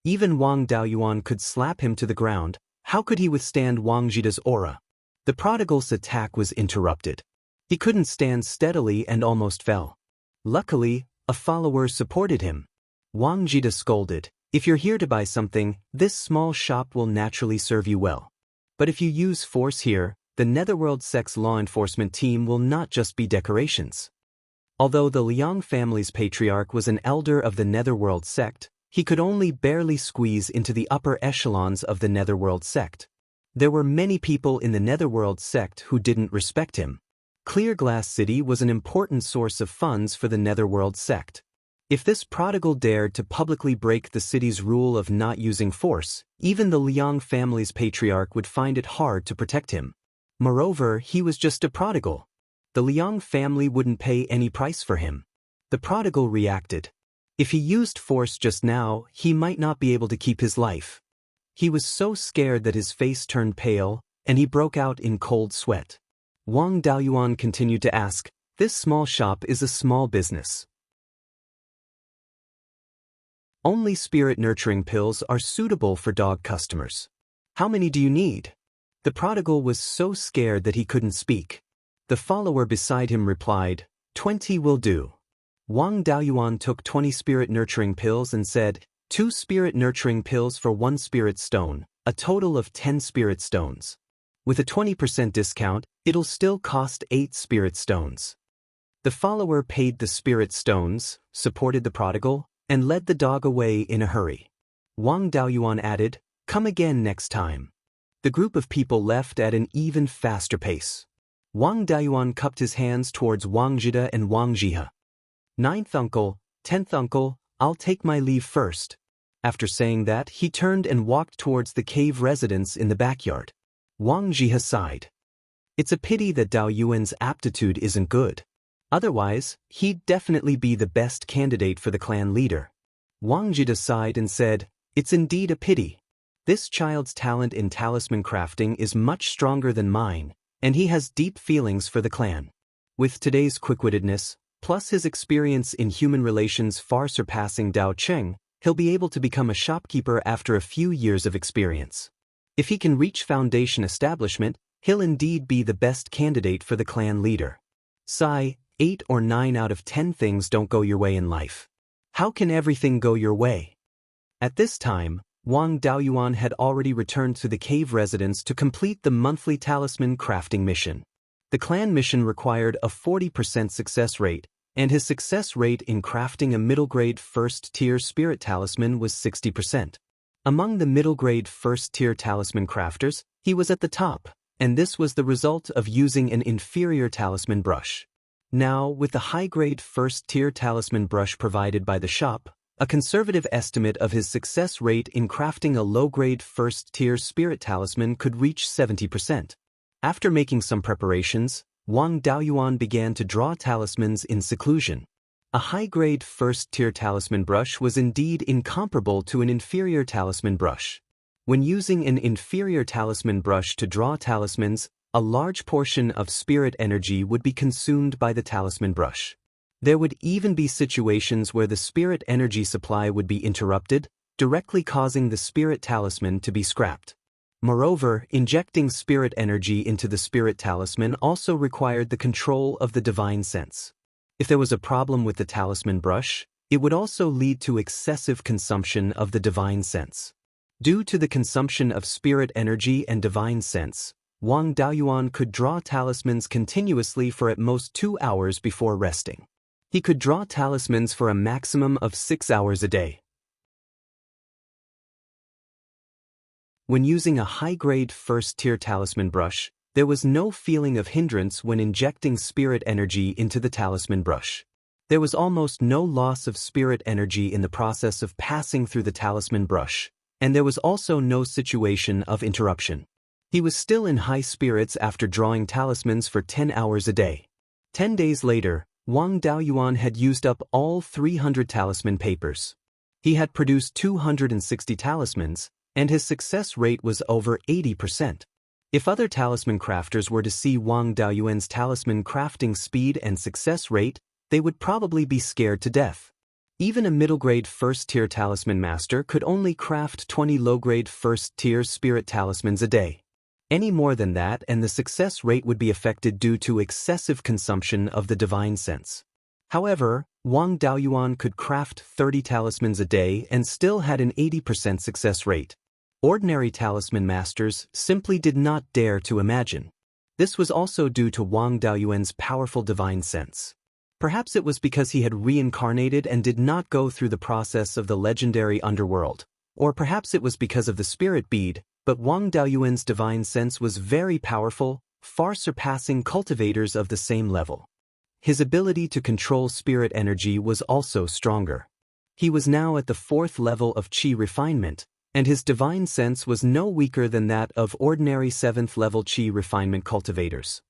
Even Wang Daoyuan could slap him to the ground. How could he withstand Wang Jida's aura? The prodigal's attack was interrupted. He couldn't stand steadily and almost fell. Luckily, a follower supported him. Wang Jida scolded, "If you're here to buy something, this small shop will naturally serve you well. But if you use force here, the Netherworld sect's law enforcement team will not just be decorations." Although the Liang family's patriarch was an elder of the Netherworld sect, he could only barely squeeze into the upper echelons of the Netherworld sect. There were many people in the Netherworld sect who didn't respect him. Clear Glass City was an important source of funds for the Netherworld sect. If this prodigal dared to publicly break the city's rule of not using force, even the Liang family's patriarch would find it hard to protect him. Moreover, he was just a prodigal. The Liang family wouldn't pay any price for him. The prodigal reacted. If he used force just now, he might not be able to keep his life. He was so scared that his face turned pale, and he broke out in cold sweat. Wang Daoyuan continued to ask, "This small shop is a small business. Only spirit-nurturing pills are suitable for dog customers. How many do you need?" The prodigal was so scared that he couldn't speak. The follower beside him replied, 20 will do." Wang Daoyuan took 20 spirit-nurturing pills and said, 2 spirit-nurturing pills for 1 spirit stone, a total of 10 spirit stones. With a 20% discount, it'll still cost 8 spirit stones. The follower paid the spirit stones, supported the prodigal, and led the dog away in a hurry. Wang Daoyuan added, "Come again next time." The group of people left at an even faster pace. Wang Daoyuan cupped his hands towards Wang Jida and Wang Jiha. "Ninth uncle, 10th uncle, I'll take my leave first." After saying that, he turned and walked towards the cave residence in the backyard. Wang Jiha sighed. It's a pity that Daoyuan's aptitude isn't good. Otherwise, he'd definitely be the best candidate for the clan leader. Wang Jida sighed and said, "It's indeed a pity. This child's talent in talisman crafting is much stronger than mine, and he has deep feelings for the clan. With today's quick-wittedness, plus his experience in human relations far surpassing Dao Cheng, he'll be able to become a shopkeeper after a few years of experience. If he can reach foundation establishment, he'll indeed be the best candidate for the clan leader." Sigh, 8 or 9 out of 10 things don't go your way in life. How can everything go your way? At this time, Wang Daoyuan had already returned to the cave residence to complete the monthly talisman crafting mission. The clan mission required a 40% success rate, and his success rate in crafting a middle-grade first-tier spirit talisman was 60%. Among the middle-grade first-tier talisman crafters, he was at the top, and this was the result of using an inferior talisman brush. Now, with the high-grade first-tier talisman brush provided by the shop, a conservative estimate of his success rate in crafting a low-grade first-tier spirit talisman could reach 70%. After making some preparations, Wang Daoyuan began to draw talismans in seclusion. A high-grade first-tier talisman brush was indeed incomparable to an inferior talisman brush. When using an inferior talisman brush to draw talismans, a large portion of spirit energy would be consumed by the talisman brush. There would even be situations where the spirit energy supply would be interrupted, directly causing the spirit talisman to be scrapped. Moreover, injecting spirit energy into the spirit talisman also required the control of the divine sense. If there was a problem with the talisman brush, it would also lead to excessive consumption of the divine sense. Due to the consumption of spirit energy and divine sense, Wang Daoyuan could draw talismans continuously for at most 2 hours before resting. He could draw talismans for a maximum of 6 hours a day. When using a high-grade first-tier talisman brush, there was no feeling of hindrance when injecting spirit energy into the talisman brush. There was almost no loss of spirit energy in the process of passing through the talisman brush, and there was also no situation of interruption. He was still in high spirits after drawing talismans for 10 hours a day. 10 days later, Wang Daoyuan had used up all 300 talisman papers. He had produced 260 talismans, and his success rate was over 80%. If other talisman crafters were to see Wang Daoyuan's talisman crafting speed and success rate, they would probably be scared to death. Even a middle-grade first-tier talisman master could only craft 20 low-grade first-tier spirit talismans a day. Any more than that and the success rate would be affected due to excessive consumption of the divine sense. However, Wang Daoyuan could craft 30 talismans a day and still had an 80% success rate. Ordinary talisman masters simply did not dare to imagine. This was also due to Wang Daoyuan's powerful divine sense. Perhaps it was because he had reincarnated and did not go through the process of the legendary underworld, or perhaps it was because of the spirit bead, but Wang Daoyuan's divine sense was very powerful, far surpassing cultivators of the same level. His ability to control spirit energy was also stronger. He was now at the 4th level of qi refinement, and his divine sense was no weaker than that of ordinary 7th level qi refinement cultivators.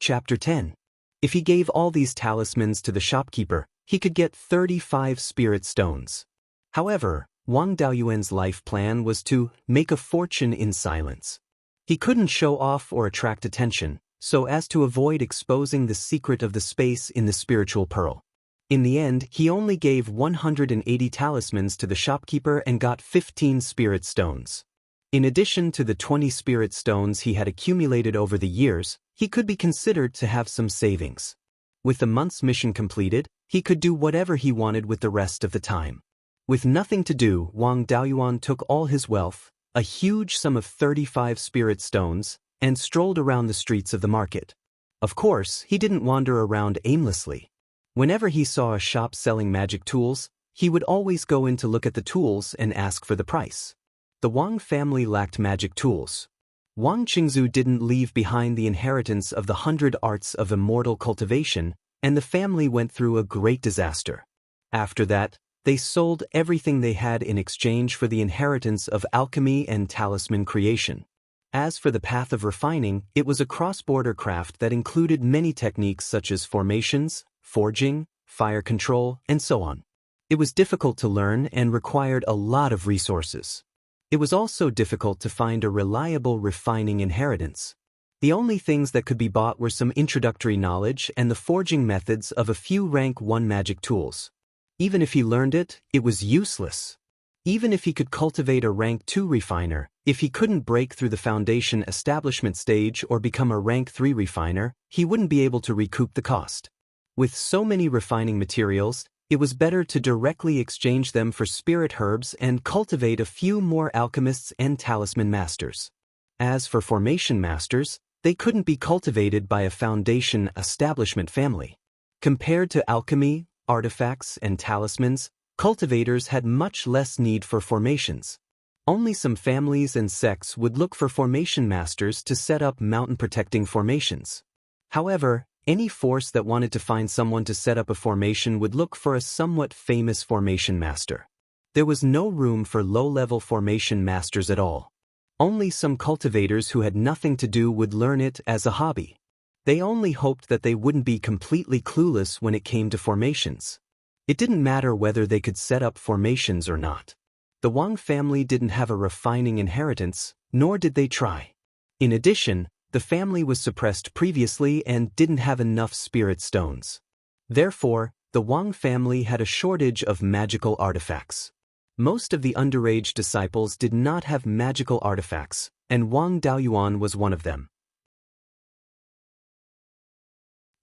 Chapter 10. If he gave all these talismans to the shopkeeper, he could get 35 spirit stones. However, Wang Daoyuan's life plan was to make a fortune in silence. He couldn't show off or attract attention, so as to avoid exposing the secret of the space in the spiritual pearl. In the end, he only gave 180 talismans to the shopkeeper and got 15 spirit stones. In addition to the 20 spirit stones he had accumulated over the years, he could be considered to have some savings. With the month's mission completed, he could do whatever he wanted with the rest of the time. With nothing to do, Wang Daoyuan took all his wealth, a huge sum of 35 spirit stones, and strolled around the streets of the market. Of course, he didn't wander around aimlessly. Whenever he saw a shop selling magic tools, he would always go in to look at the tools and ask for the price. The Wang family lacked magic tools. Wang Qingzu didn't leave behind the inheritance of the 100 arts of immortal cultivation, and the family went through a great disaster. After that, they sold everything they had in exchange for the inheritance of alchemy and talisman creation. As for the path of refining, it was a cross-border craft that included many techniques such as formations, forging, fire control, and so on. It was difficult to learn and required a lot of resources. It was also difficult to find a reliable refining inheritance. The only things that could be bought were some introductory knowledge and the forging methods of a few rank 1 magic tools. Even if he learned it, it was useless. Even if he could cultivate a rank 2 refiner, if he couldn't break through the foundation establishment stage or become a rank 3 refiner, he wouldn't be able to recoup the cost. With so many refining materials, it was better to directly exchange them for spirit herbs and cultivate a few more alchemists and talisman masters. As for formation masters, they couldn't be cultivated by a foundation establishment family. Compared to alchemy, artifacts, and talismans, cultivators had much less need for formations. Only some families and sects would look for formation masters to set up mountain-protecting formations. However, any force that wanted to find someone to set up a formation would look for a somewhat famous formation master. There was no room for low-level formation masters at all. Only some cultivators who had nothing to do would learn it as a hobby. They only hoped that they wouldn't be completely clueless when it came to formations. It didn't matter whether they could set up formations or not. The Wang family didn't have a refining inheritance, nor did they try. In addition, the family was suppressed previously and didn't have enough spirit stones. Therefore, the Wang family had a shortage of magical artifacts. Most of the underage disciples did not have magical artifacts, and Wang Daoyuan was one of them.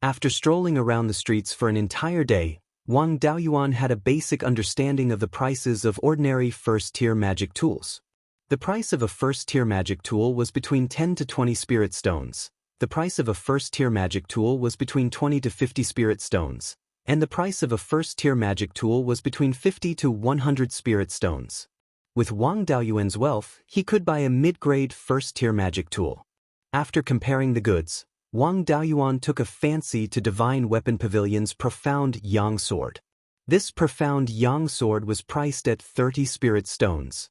After strolling around the streets for an entire day, Wang Daoyuan had a basic understanding of the prices of ordinary first-tier magic tools. The price of a first-tier magic tool was between 10 to 20 spirit stones. The price of a first-tier magic tool was between 20 to 50 spirit stones, and the price of a first-tier magic tool was between 50 to 100 spirit stones. With Wang Daoyuan's wealth, he could buy a mid-grade first-tier magic tool. After comparing the goods, Wang Daoyuan took a fancy to Divine Weapon Pavilion's Profound Yang Sword. This Profound Yang Sword was priced at 30 spirit stones.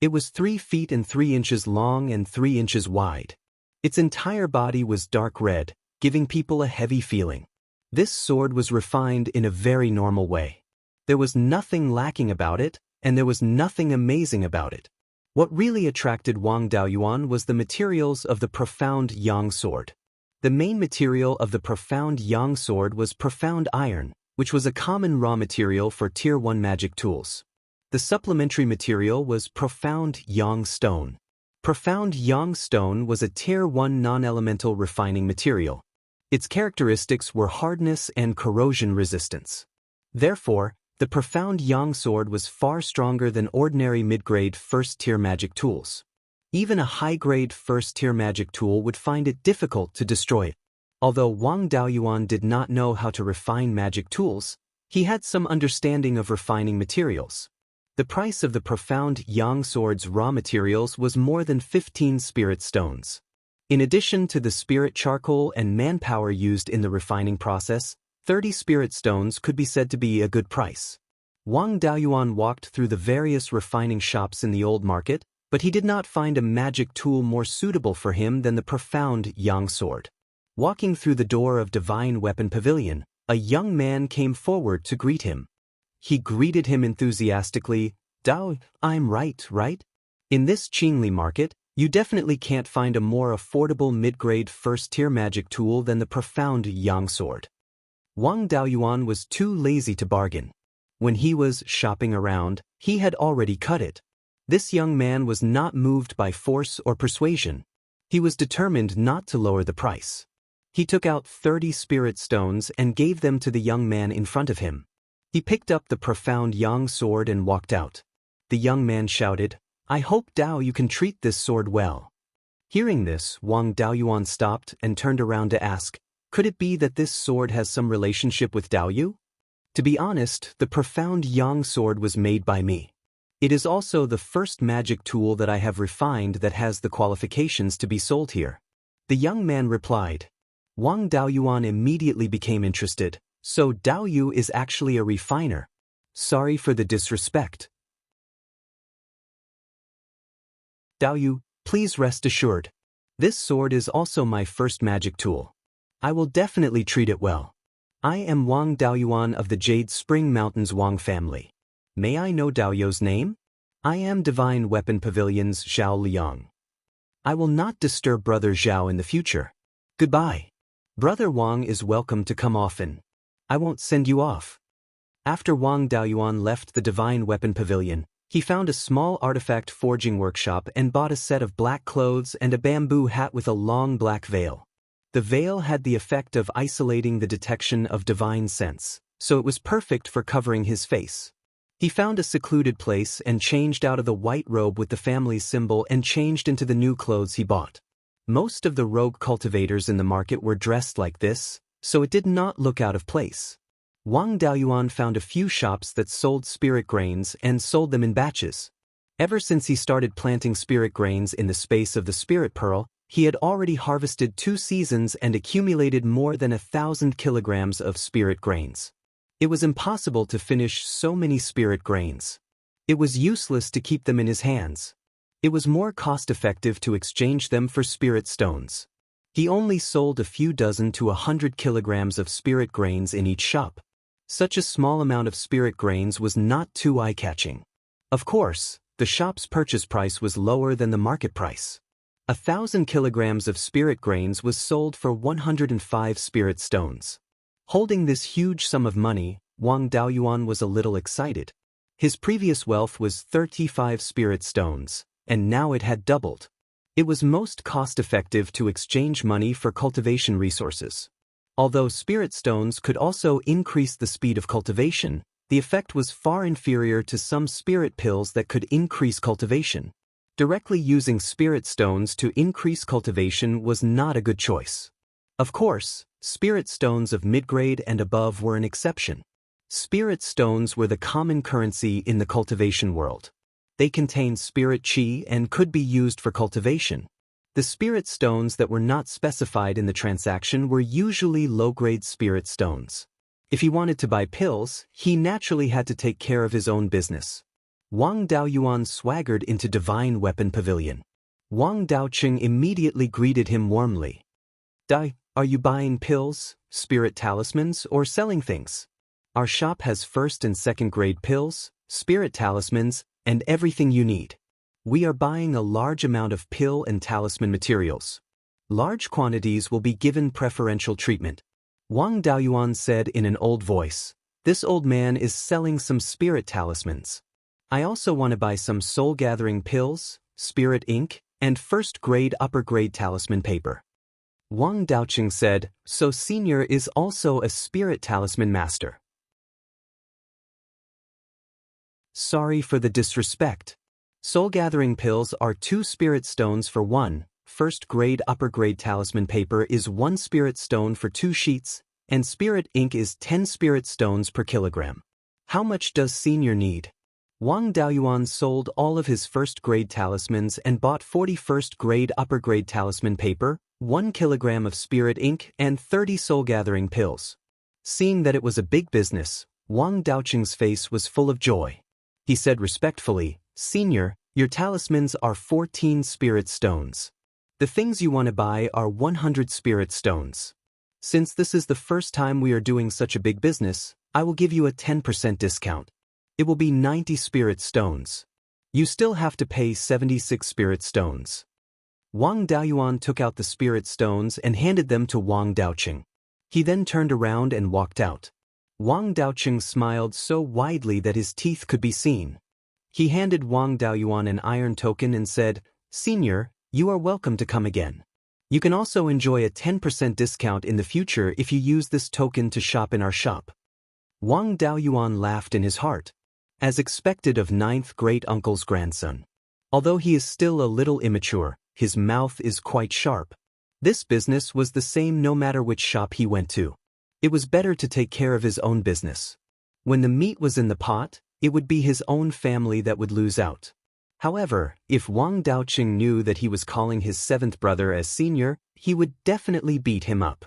It was 3 feet and 3 inches long and 3 inches wide. Its entire body was dark red, giving people a heavy feeling. This sword was refined in a very normal way. There was nothing lacking about it, and there was nothing amazing about it. What really attracted Wang Daoyuan was the materials of the Profound Yang Sword. The main material of the Profound Yang sword was profound iron, which was a common raw material for Tier 1 magic tools. The supplementary material was Profound Yang stone. Profound Yang stone was a Tier 1 non-elemental refining material. Its characteristics were hardness and corrosion resistance. Therefore, the Profound Yang sword was far stronger than ordinary mid-grade first-tier magic tools. Even a high-grade first-tier magic tool would find it difficult to destroy it. Although Wang Daoyuan did not know how to refine magic tools, he had some understanding of refining materials. The price of the Profound Yang sword's raw materials was more than 15 spirit stones. In addition to the spirit charcoal and manpower used in the refining process, 30 spirit stones could be said to be a good price. Wang Daoyuan walked through the various refining shops in the old market, but he did not find a magic tool more suitable for him than the Profound Yang sword. Walking through the door of Divine Weapon Pavilion, a young man came forward to greet him. He greeted him enthusiastically. "Dao, I'm right? In this Qingli market, you definitely can't find a more affordable mid-grade first-tier magic tool than the Profound Yang sword." Wang Daoyuan was too lazy to bargain. When he was shopping around, he had already cut it. This young man was not moved by force or persuasion. He was determined not to lower the price. He took out 30 spirit stones and gave them to the young man in front of him. He picked up the Profound Yang sword and walked out. The young man shouted, "I hope, Dao, you can treat this sword well." Hearing this, Wang Daoyuan stopped and turned around to ask, "Could it be that this sword has some relationship with Daoyu?" To be honest, the Profound Yang sword was made by me. It is also the first magic tool that I have refined that has the qualifications to be sold here. The young man replied. Wang Daoyuan immediately became interested. "So Daoyu is actually a refiner. Sorry for the disrespect. Daoyu, please rest assured. This sword is also my first magic tool. I will definitely treat it well. I am Wang Daoyuan of the Jade Spring Mountains Wang family. May I know Daoyu's name? I am Divine Weapon Pavilion's Zhao Liang. I will not disturb Brother Zhao in the future. Goodbye. Brother Wang is welcome to come often. I won't send you off." After Wang Daoyuan left the Divine Weapon Pavilion, he found a small artifact forging workshop and bought a set of black clothes and a bamboo hat with a long black veil. The veil had the effect of isolating the detection of divine sense, so it was perfect for covering his face. He found a secluded place and changed out of the white robe with the family's symbol and changed into the new clothes he bought. Most of the rogue cultivators in the market were dressed like this, so it did not look out of place. Wang Daoyuan found a few shops that sold spirit grains and sold them in batches. Ever since he started planting spirit grains in the space of the spirit pearl, he had already harvested 2 seasons and accumulated more than 1,000 kilograms of spirit grains. It was impossible to finish so many spirit grains. It was useless to keep them in his hands. It was more cost-effective to exchange them for spirit stones. He only sold a few dozen to 100 kilograms of spirit grains in each shop. Such a small amount of spirit grains was not too eye-catching. Of course, the shop's purchase price was lower than the market price. 1,000 kilograms of spirit grains was sold for 105 spirit stones. Holding this huge sum of money, Wang Daoyuan was a little excited. His previous wealth was 35 spirit stones, and now it had doubled. It was most cost-effective to exchange money for cultivation resources. Although spirit stones could also increase the speed of cultivation, the effect was far inferior to some spirit pills that could increase cultivation. Directly using spirit stones to increase cultivation was not a good choice. Of course, spirit stones of mid-grade and above were an exception. Spirit stones were the common currency in the cultivation world. They contained spirit chi and could be used for cultivation. The spirit stones that were not specified in the transaction were usually low-grade spirit stones. If he wanted to buy pills, he naturally had to take care of his own business. Wang Daoyuan swaggered into Divine Weapon Pavilion. Wang Daoqing immediately greeted him warmly. "Dai, are you buying pills, spirit talismans, or selling things? Our shop has first and second grade pills, spirit talismans, and everything you need. We are buying a large amount of pill and talisman materials." Large quantities will be given preferential treatment. Wang Daoyuan said in an old voice. This old man is selling some spirit talismans. I also want to buy some soul-gathering pills, spirit ink, and first-grade upper-grade talisman paper. Wang Daoqing said, so Senior is also a spirit talisman master. Sorry for the disrespect. Soul-gathering pills are 2 spirit stones for 1, first-grade upper-grade talisman paper is 1 spirit stone for 2 sheets, and spirit ink is 10 spirit stones per kilogram. How much does Senior need? Wang Daoyuan sold all of his first-grade talismans and bought 40 first-grade upper-grade talisman paper, 1 kilogram of spirit ink, and 30 soul-gathering pills. Seeing that it was a big business, Wang Daoqing's face was full of joy. He said respectfully, Senior, your talismans are 14 spirit stones. The things you want to buy are 100 spirit stones. Since this is the first time we are doing such a big business, I will give you a 10% discount. It will be 90 spirit stones. You still have to pay 76 spirit stones. Wang Daoyuan took out the spirit stones and handed them to Wang Daoqing. He then turned around and walked out. Wang Daoqing smiled so widely that his teeth could be seen. He handed Wang Daoyuan an iron token and said, Senior, you are welcome to come again. You can also enjoy a 10% discount in the future if you use this token to shop in our shop. Wang Daoyuan laughed in his heart. As expected of 9th great-uncle's grandson. Although he is still a little immature, his mouth is quite sharp. This business was the same no matter which shop he went to. It was better to take care of his own business. When the meat was in the pot, it would be his own family that would lose out. However, if Wang Daoqing knew that he was calling his 7th brother as Senior, he would definitely beat him up.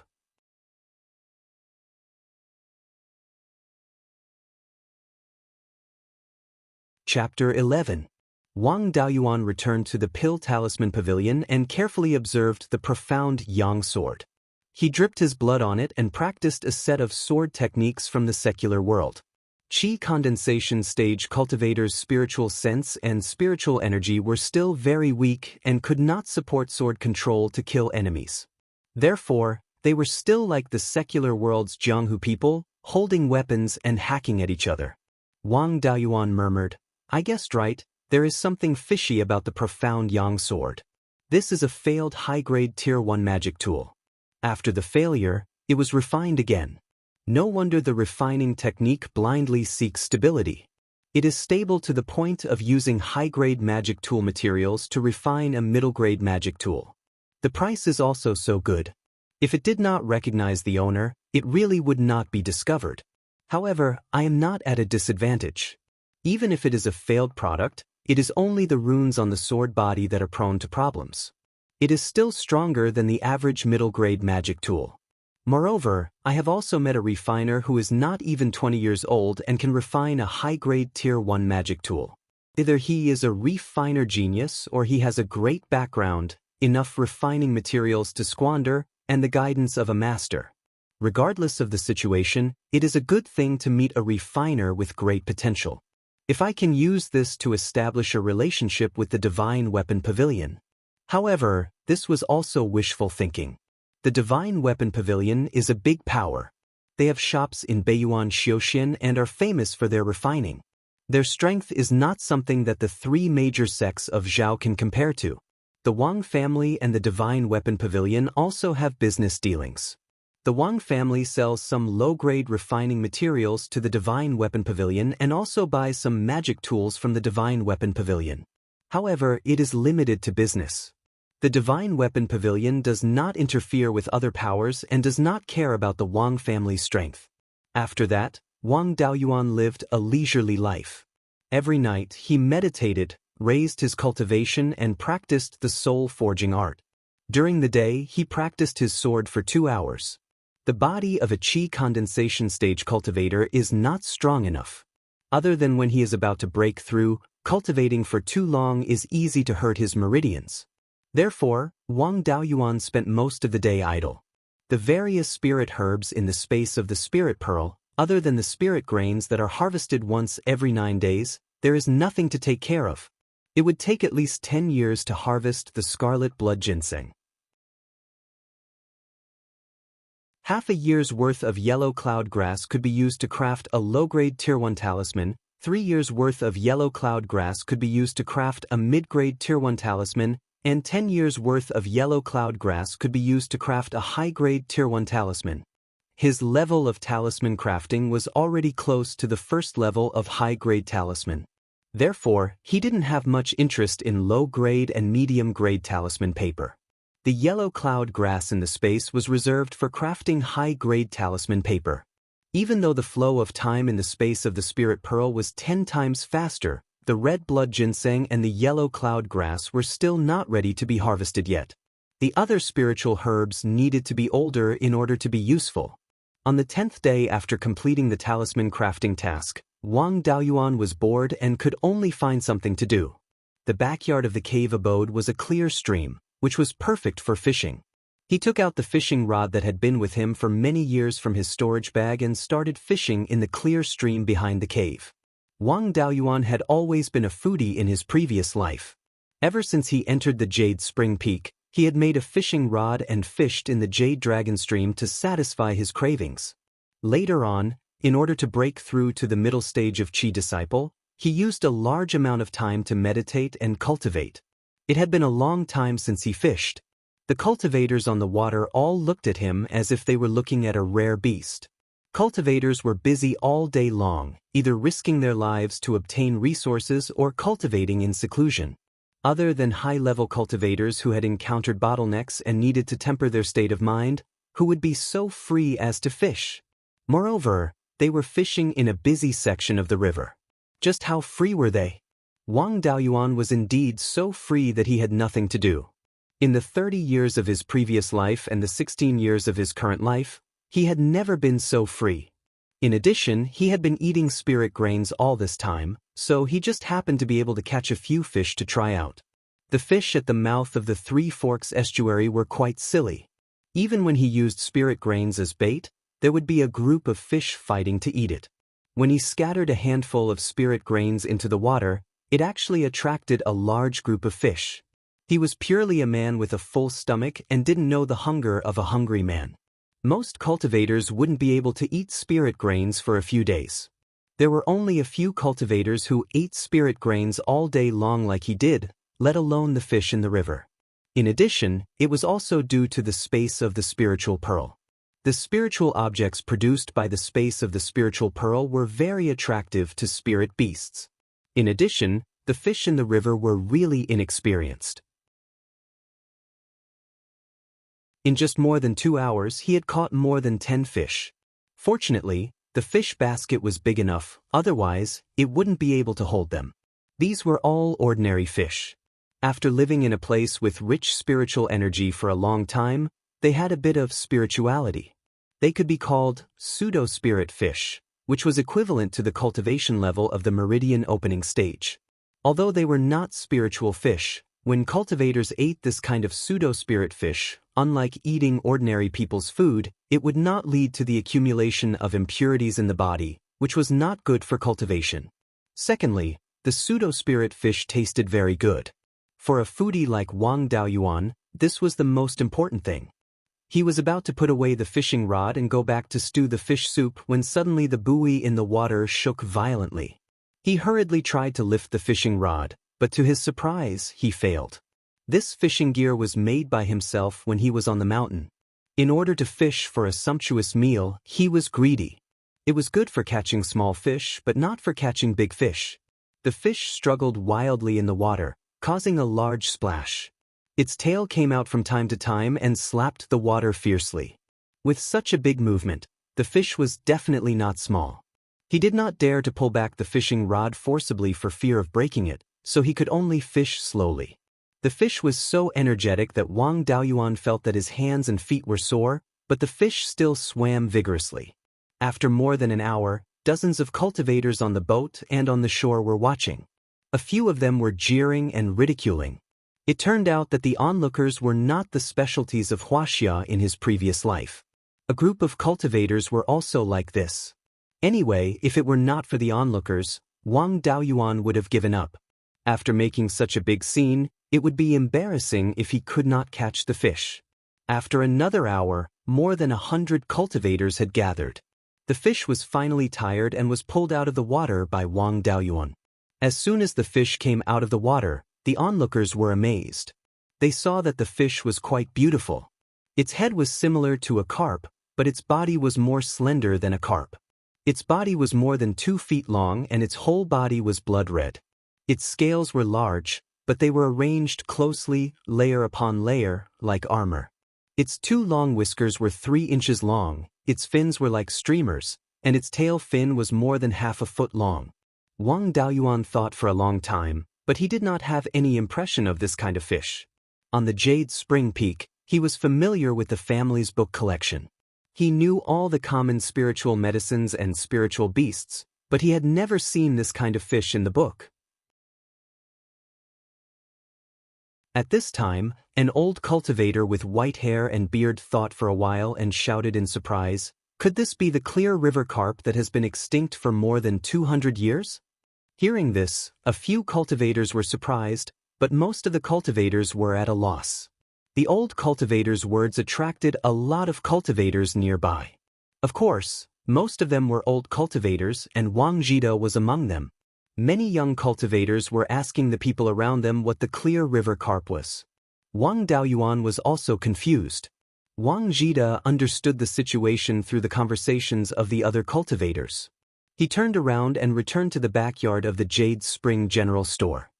Chapter 11. Wang Daoyuan returned to the Pill Talisman Pavilion and carefully observed the profound Yang sword. He dripped his blood on it and practiced a set of sword techniques from the secular world. Qi condensation stage cultivators' spiritual sense and spiritual energy were still very weak and could not support sword control to kill enemies. Therefore, they were still like the secular world's Jianghu people, holding weapons and hacking at each other. Wang Daoyuan murmured, I guessed right, there is something fishy about the profound Yang sword. This is a failed high-grade Tier 1 magic tool. After the failure, it was refined again. No wonder the refining technique blindly seeks stability. It is stable to the point of using high-grade magic tool materials to refine a middle-grade magic tool. The price is also so good. If it did not recognize the owner, it really would not be discovered. However, I am not at a disadvantage. Even if it is a failed product, it is only the runes on the sword body that are prone to problems. It is still stronger than the average middle-grade magic tool. Moreover, I have also met a refiner who is not even 20 years old and can refine a high-grade Tier 1 magic tool. Either he is a refiner genius or he has a great background, enough refining materials to squander, and the guidance of a master. Regardless of the situation, it is a good thing to meet a refiner with great potential. If I can use this to establish a relationship with the Divine Weapon Pavilion. However, this was also wishful thinking. The Divine Weapon Pavilion is a big power. They have shops in Beiyuan Xiaoxian and are famous for their refining. Their strength is not something that the 3 major sects of Zhao can compare to. The Wang family and the Divine Weapon Pavilion also have business dealings. The Wang family sells some low-grade refining materials to the Divine Weapon Pavilion and also buys some magic tools from the Divine Weapon Pavilion. However, it is limited to business. The Divine Weapon Pavilion does not interfere with other powers and does not care about the Wang family's strength. After that, Wang Daoyuan lived a leisurely life. Every night, he meditated, raised his cultivation and practiced the soul-forging art. During the day, he practiced his sword for 2 hours. The body of a Qi condensation stage cultivator is not strong enough. Other than when he is about to break through, cultivating for too long is easy to hurt his meridians. Therefore, Wang Daoyuan spent most of the day idle. The various spirit herbs in the space of the spirit pearl, other than the spirit grains that are harvested once every 9 days, there is nothing to take care of. It would take at least 10 years to harvest the scarlet blood ginseng. Half a year's worth of yellow cloud grass could be used to craft a low-grade Tier 1 talisman, 3 years' worth of yellow cloud grass could be used to craft a mid-grade Tier 1 talisman, and 10 years' worth of yellow cloud grass could be used to craft a high-grade Tier 1 talisman. His level of talisman crafting was already close to the first level of high-grade talisman. Therefore, he didn't have much interest in low-grade and medium-grade talisman paper. The yellow cloud grass in the space was reserved for crafting high-grade talisman paper. Even though the flow of time in the space of the spirit pearl was 10 times faster, the red blood ginseng and the yellow cloud grass were still not ready to be harvested yet. The other spiritual herbs needed to be older in order to be useful. On the 10th day after completing the talisman crafting task, Wang Daoyuan was bored and could only find something to do. The backyard of the cave abode was a clear stream, which was perfect for fishing. He took out the fishing rod that had been with him for many years from his storage bag and started fishing in the clear stream behind the cave. Wang Daoyuan had always been a foodie in his previous life. Ever since he entered the Jade Spring Peak, he had made a fishing rod and fished in the Jade Dragon Stream to satisfy his cravings. Later on, in order to break through to the middle stage of Qi Disciple, he used a large amount of time to meditate and cultivate. It had been a long time since he fished. The cultivators on the water all looked at him as if they were looking at a rare beast. Cultivators were busy all day long, either risking their lives to obtain resources or cultivating in seclusion. Other than high-level cultivators who had encountered bottlenecks and needed to temper their state of mind, who would be so free as to fish. Moreover, they were fishing in a busy section of the river. Just how free were they? Wang Daoyuan was indeed so free that he had nothing to do. In the 30 years of his previous life and the 16 years of his current life, he had never been so free. In addition, he had been eating spirit grains all this time, so he just happened to be able to catch a few fish to try out. The fish at the mouth of the Three Forks estuary were quite silly. Even when he used spirit grains as bait, there would be a group of fish fighting to eat it. When he scattered a handful of spirit grains into the water, it actually attracted a large group of fish. He was purely a man with a full stomach and didn't know the hunger of a hungry man. Most cultivators wouldn't be able to eat spirit grains for a few days. There were only a few cultivators who ate spirit grains all day long like he did, let alone the fish in the river. In addition, it was also due to the space of the spiritual pearl. The spiritual objects produced by the space of the spiritual pearl were very attractive to spirit beasts. In addition, the fish in the river were really inexperienced. In just more than 2 hours, he had caught more than 10 fish. Fortunately, the fish basket was big enough, otherwise, it wouldn't be able to hold them. These were all ordinary fish. After living in a place with rich spiritual energy for a long time, they had a bit of spirituality. They could be called pseudo-spirit fish, which was equivalent to the cultivation level of the meridian opening stage. Although they were not spiritual fish, when cultivators ate this kind of pseudo-spirit fish, unlike eating ordinary people's food, it would not lead to the accumulation of impurities in the body, which was not good for cultivation. Secondly, the pseudo-spirit fish tasted very good. For a foodie like Wang Daoyuan, this was the most important thing. He was about to put away the fishing rod and go back to stew the fish soup when suddenly the buoy in the water shook violently. He hurriedly tried to lift the fishing rod, but to his surprise, he failed. This fishing gear was made by himself when he was on the mountain. In order to fish for a sumptuous meal, he was greedy. It was good for catching small fish, but not for catching big fish. The fish struggled wildly in the water, causing a large splash. Its tail came out from time to time and slapped the water fiercely. With such a big movement, the fish was definitely not small. He did not dare to pull back the fishing rod forcibly for fear of breaking it, so he could only fish slowly. The fish was so energetic that Wang Daoyuan felt that his hands and feet were sore, but the fish still swam vigorously. After more than an hour, dozens of cultivators on the boat and on the shore were watching. A few of them were jeering and ridiculing. It turned out that the onlookers were not the specialties of Wuxia in his previous life. A group of cultivators were also like this. Anyway, if it were not for the onlookers, Wang Daoyuan would have given up. After making such a big scene, it would be embarrassing if he could not catch the fish. After another hour, more than 100 cultivators had gathered. The fish was finally tired and was pulled out of the water by Wang Daoyuan. As soon as the fish came out of the water, the onlookers were amazed. They saw that the fish was quite beautiful. Its head was similar to a carp, but its body was more slender than a carp. Its body was more than 2 feet long and its whole body was blood red. Its scales were large, but they were arranged closely, layer upon layer, like armor. Its 2 long whiskers were 3 inches long, its fins were like streamers, and its tail fin was more than half a foot long. Wang Daoyuan thought for a long time, but he did not have any impression of this kind of fish. On the Jade Spring Peak, he was familiar with the family's book collection. He knew all the common spiritual medicines and spiritual beasts, but he had never seen this kind of fish in the book. At this time, an old cultivator with white hair and beard thought for a while and shouted in surprise, "Could this be the clear river carp that has been extinct for more than 200 years? Hearing this, a few cultivators were surprised, but most of the cultivators were at a loss. The old cultivator's words attracted a lot of cultivators nearby. Of course, most of them were old cultivators and Wang Jida was among them. Many young cultivators were asking the people around them what the clear river carp was. Wang Daoyuan was also confused. Wang Jida understood the situation through the conversations of the other cultivators. He turned around and returned to the backyard of the Jade Spring General Store.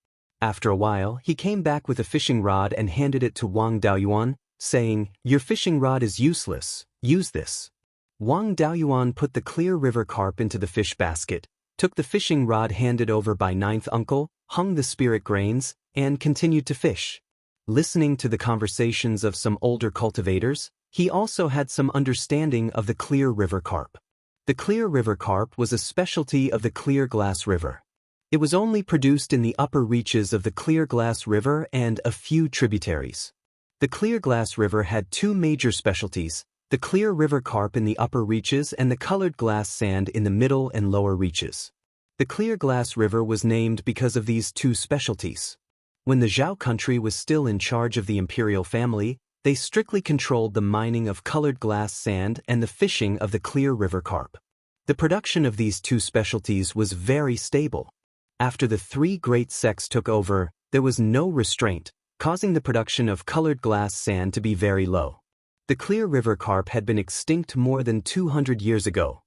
After a while, he came back with a fishing rod and handed it to Wang Daoyuan, saying, "Your fishing rod is useless, use this." Wang Daoyuan put the clear river carp into the fish basket, took the fishing rod handed over by ninth uncle, hung the spirit grains, and continued to fish. Listening to the conversations of some older cultivators, he also had some understanding of the clear river carp. The clear river carp was a specialty of the Clear Glass River. It was only produced in the upper reaches of the Clear Glass River and a few tributaries. The Clear Glass River had 2 major specialties, the clear river carp in the upper reaches and the colored glass sand in the middle and lower reaches. The Clear Glass River was named because of these 2 specialties. When the Zhao country was still in charge of the imperial family, they strictly controlled the mining of colored glass sand and the fishing of the clear river carp. The production of these 2 specialties was very stable. After the 3 great sects took over, there was no restraint, causing the production of colored glass sand to be very low. The clear river carp had been extinct more than 200 years ago.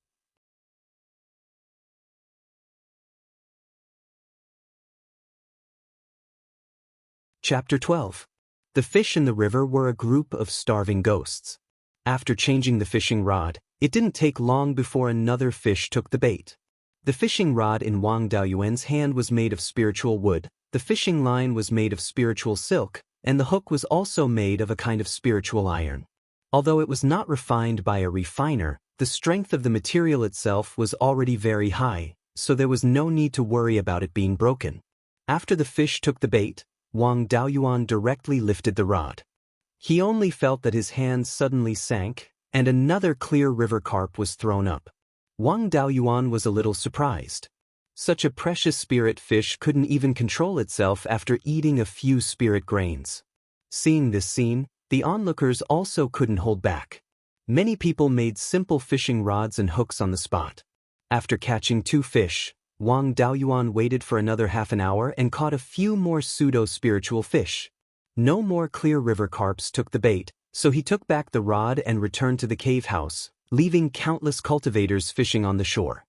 Chapter 12. The fish in the river were a group of starving ghosts. After changing the fishing rod, it didn't take long before another fish took the bait. The fishing rod in Wang Daoyuan's hand was made of spiritual wood, the fishing line was made of spiritual silk, and the hook was also made of a kind of spiritual iron. Although it was not refined by a refiner, the strength of the material itself was already very high, so there was no need to worry about it being broken. After the fish took the bait, Wang Daoyuan directly lifted the rod. He only felt that his hands suddenly sank, and another clear river carp was thrown up. Wang Daoyuan was a little surprised. Such a precious spirit fish couldn't even control itself after eating a few spirit grains. Seeing this scene, the onlookers also couldn't hold back. Many people made simple fishing rods and hooks on the spot. After catching 2 fish, Wang Daoyuan waited for another half an hour and caught a few more pseudo-spiritual fish. No more clear river carps took the bait, so he took back the rod and returned to the cave house, leaving countless cultivators fishing on the shore.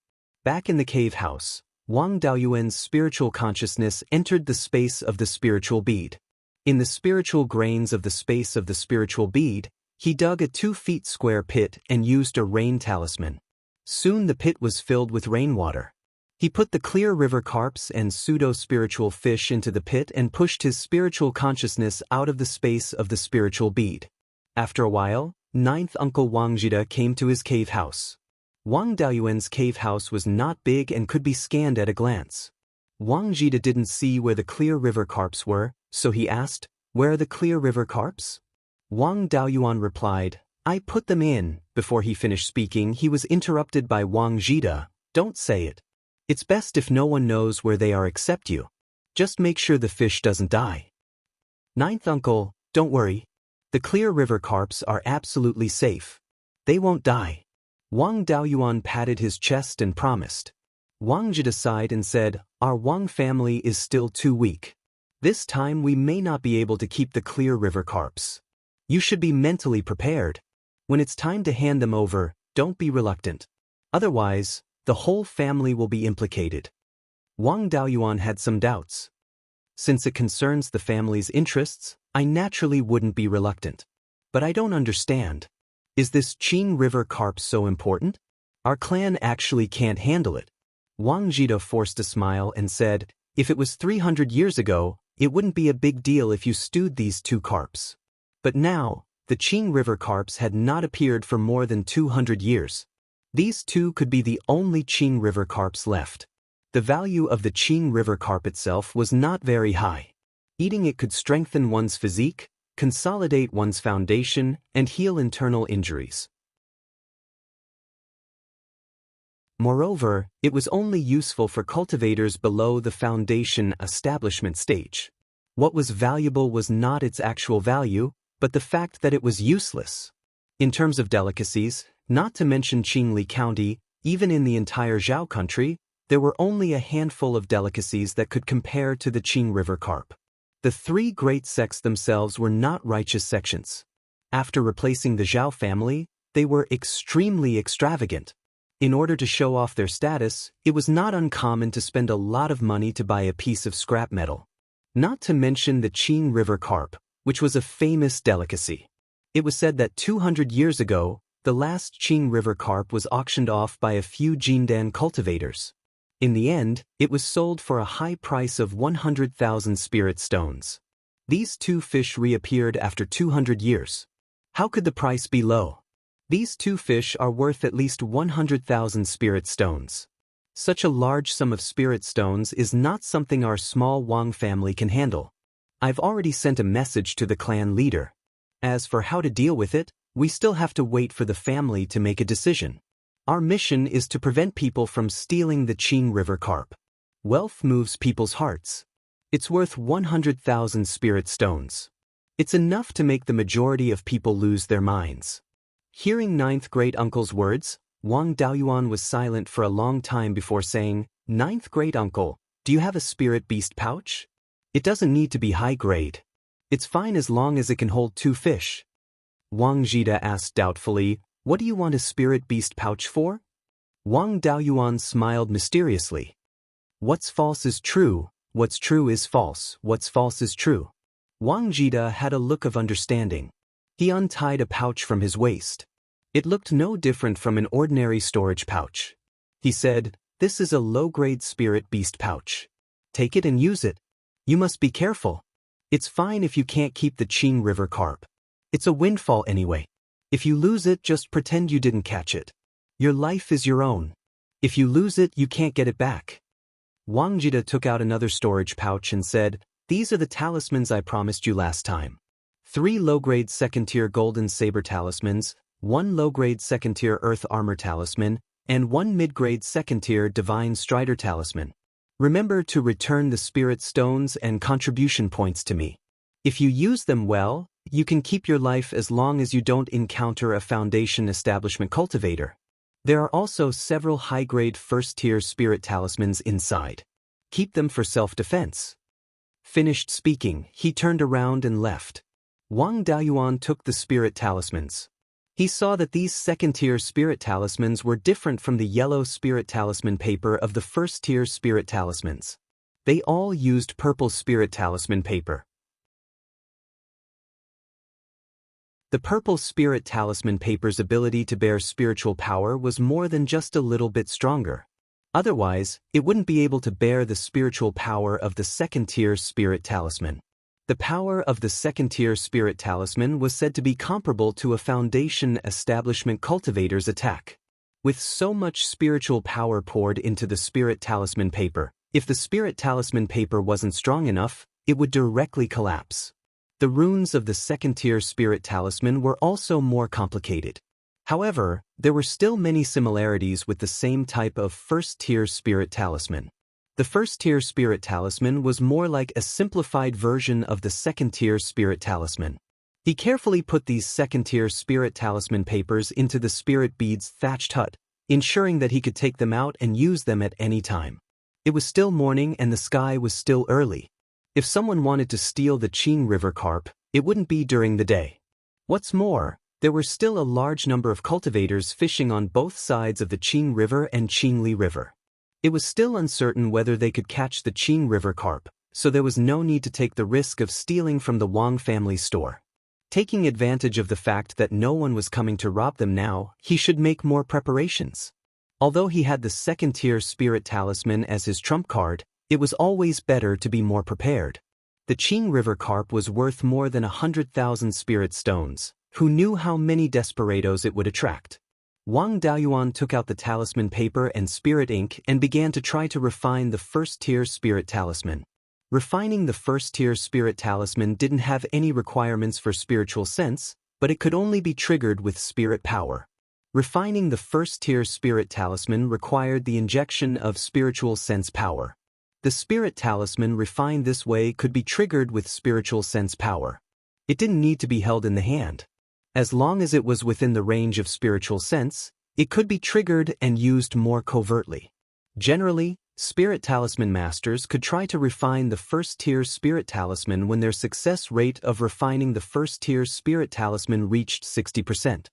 Back in the cave house, Wang Daoyuan's spiritual consciousness entered the space of the spiritual bead. In the spiritual grains of the space of the spiritual bead, he dug a 2 feet square pit and used a rain talisman. Soon the pit was filled with rainwater. He put the clear river carps and pseudo-spiritual fish into the pit and pushed his spiritual consciousness out of the space of the spiritual bead. After a while, 9th Uncle Wang Jida came to his cave house. Wang Daoyuan's cave house was not big and could be scanned at a glance. Wang Jida didn't see where the clear river carps were, so he asked, "Where are the clear river carps?" Wang Daoyuan replied, "I put them in." Before he finished speaking, he was interrupted by Wang Jida. "Don't say it. It's best if no one knows where they are except you. Just make sure the fish doesn't die." "Ninth uncle, don't worry. The clear river carps are absolutely safe. They won't die. Wang Daoyuan patted his chest and promised. Wang Jida sighed and said, our Wang family is still too weak. This time we may not be able to keep the clear river carps. You should be mentally prepared. When it's time to hand them over, don't be reluctant. Otherwise, the whole family will be implicated. Wang Daoyuan had some doubts. Since it concerns the family's interests, I naturally wouldn't be reluctant. But I don't understand. Is this Qing River carp so important? Our clan actually can't handle it. Wang Jida forced a smile and said, if it was 300 years ago, it wouldn't be a big deal if you stewed these two carps. But now, the Qing River carps had not appeared for more than 200 years. These two could be the only Qing River carps left. The value of the Qing River carp itself was not very high. Eating it could strengthen one's physique, consolidate one's foundation, and heal internal injuries. Moreover, it was only useful for cultivators below the foundation establishment stage. What was valuable was not its actual value, but the fact that it was useless. In terms of delicacies, not to mention Qingli County, even in the entire Zhao country, there were only a handful of delicacies that could compare to the Qing River carp. The three great sects themselves were not righteous sections. After replacing the Zhao family, they were extremely extravagant. In order to show off their status, it was not uncommon to spend a lot of money to buy a piece of scrap metal. Not to mention the Qing River carp, which was a famous delicacy. It was said that 200 years ago, the last Qing River carp was auctioned off by a few Jindan cultivators. In the end, it was sold for a high price of 100,000 spirit stones. These two fish reappeared after 200 years. How could the price be low? These two fish are worth at least 100,000 spirit stones. Such a large sum of spirit stones is not something our small Wang family can handle. I've already sent a message to the clan leader. As for how to deal with it, we still have to wait for the family to make a decision. Our mission is to prevent people from stealing the Qing River carp. Wealth moves people's hearts. It's worth 100,000 spirit stones. It's enough to make the majority of people lose their minds. Hearing ninth great-uncle's words, Wang Daoyuan was silent for a long time before saying, ninth great-uncle, do you have a spirit beast pouch? It doesn't need to be high-grade. It's fine as long as it can hold two fish. Wang Jida asked doubtfully, what do you want a spirit beast pouch for? Wang Daoyuan smiled mysteriously. What's false is true, what's true is false, what's false is true. Wang Jida had a look of understanding. He untied a pouch from his waist. It looked no different from an ordinary storage pouch. He said, this is a low-grade spirit beast pouch. Take it and use it. You must be careful. It's fine if you can't keep the Qing River carp. It's a windfall anyway. If you lose it, just pretend you didn't catch it. Your life is your own. If you lose it, you can't get it back. Wang Jida took out another storage pouch and said, these are the talismans I promised you last time. 3 low-grade second-tier golden saber talismans, 1 low-grade second-tier earth armor talisman, and 1 mid-grade second-tier divine strider talisman. Remember to return the spirit stones and contribution points to me. If you use them well, you can keep your life as long as you don't encounter a foundation establishment cultivator. There are also several high-grade first-tier spirit talismans inside. Keep them for self-defense. Finished speaking, he turned around and left. Wang Daoyuan took the spirit talismans. He saw that these second-tier spirit talismans were different from the yellow spirit talisman paper of the first-tier spirit talismans. They all used purple spirit talisman paper. The purple spirit talisman paper's ability to bear spiritual power was more than just a little bit stronger. Otherwise, it wouldn't be able to bear the spiritual power of the second-tier spirit talisman. The power of the second-tier spirit talisman was said to be comparable to a foundation establishment cultivator's attack. With so much spiritual power poured into the spirit talisman paper, if the spirit talisman paper wasn't strong enough, it would directly collapse. The runes of the second-tier spirit talisman were also more complicated. However, there were still many similarities with the same type of first-tier spirit talisman. The first-tier spirit talisman was more like a simplified version of the second-tier spirit talisman. He carefully put these second-tier spirit talisman papers into the spirit bead's thatched hut, ensuring that he could take them out and use them at any time. It was still morning and the sky was still early. If someone wanted to steal the Qing River carp, it wouldn't be during the day. What's more, there were still a large number of cultivators fishing on both sides of the Qing River and Qingli River. It was still uncertain whether they could catch the Qing River carp, so there was no need to take the risk of stealing from the Wang family store. Taking advantage of the fact that no one was coming to rob them now, he should make more preparations. Although he had the second-tier spirit talisman as his trump card, it was always better to be more prepared. The Qing River carp was worth more than 100,000 spirit stones. Who knew how many desperados it would attract? Wang Daoyuan took out the talisman paper and spirit ink and began to try to refine the first-tier spirit talisman. Refining the first-tier spirit talisman didn't have any requirements for spiritual sense, but it could only be triggered with spirit power. Refining the first-tier spirit talisman required the injection of spiritual sense power. The spirit talisman refined this way could be triggered with spiritual sense power. It didn't need to be held in the hand. As long as it was within the range of spiritual sense, it could be triggered and used more covertly. Generally, spirit talisman masters could try to refine the first-tier spirit talisman when their success rate of refining the first-tier spirit talisman reached 60%.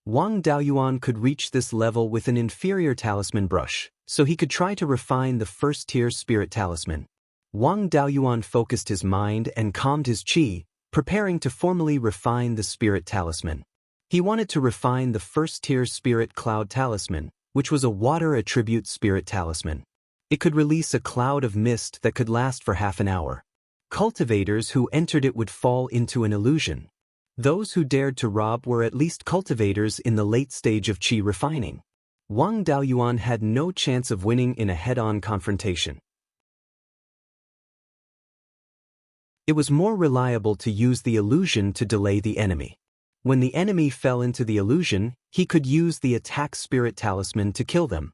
Wang Daoyuan could reach this level with an inferior talisman brush, so he could try to refine the first-tier spirit talisman. Wang Daoyuan focused his mind and calmed his qi, preparing to formally refine the spirit talisman. He wanted to refine the first-tier spirit cloud talisman, which was a water attribute spirit talisman. It could release a cloud of mist that could last for half an hour. Cultivators who entered it would fall into an illusion. Those who dared to rob were at least cultivators in the late stage of qi refining. Wang Daoyuan had no chance of winning in a head-on confrontation. It was more reliable to use the illusion to delay the enemy. When the enemy fell into the illusion, he could use the attack spirit talisman to kill them.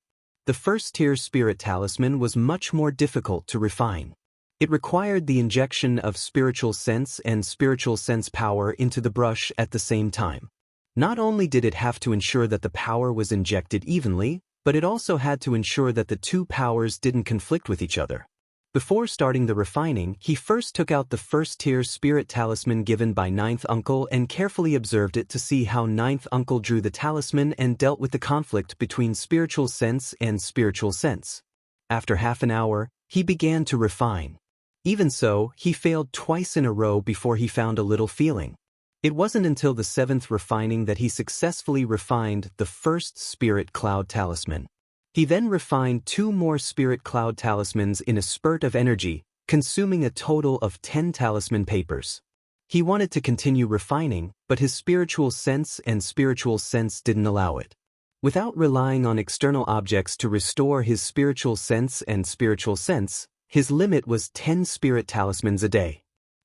The first-tier spirit talisman was much more difficult to refine. It required the injection of spiritual sense and spiritual sense power into the brush at the same time. Not only did it have to ensure that the power was injected evenly, but it also had to ensure that the two powers didn't conflict with each other. Before starting the refining, he first took out the first-tier spirit talisman given by Ninth Uncle and carefully observed it to see how Ninth Uncle drew the talisman and dealt with the conflict between spiritual sense and spiritual sense. After half an hour, he began to refine. Even so, he failed twice in a row before he found a little feeling. It wasn't until the seventh refining that he successfully refined the first spirit cloud talisman. He then refined 2 more spirit cloud talismans in a spurt of energy, consuming a total of 10 talisman papers. He wanted to continue refining, but his spiritual sense and spiritual sense didn't allow it. Without relying on external objects to restore his spiritual sense and spiritual sense, his limit was 10 spirit talismans a day.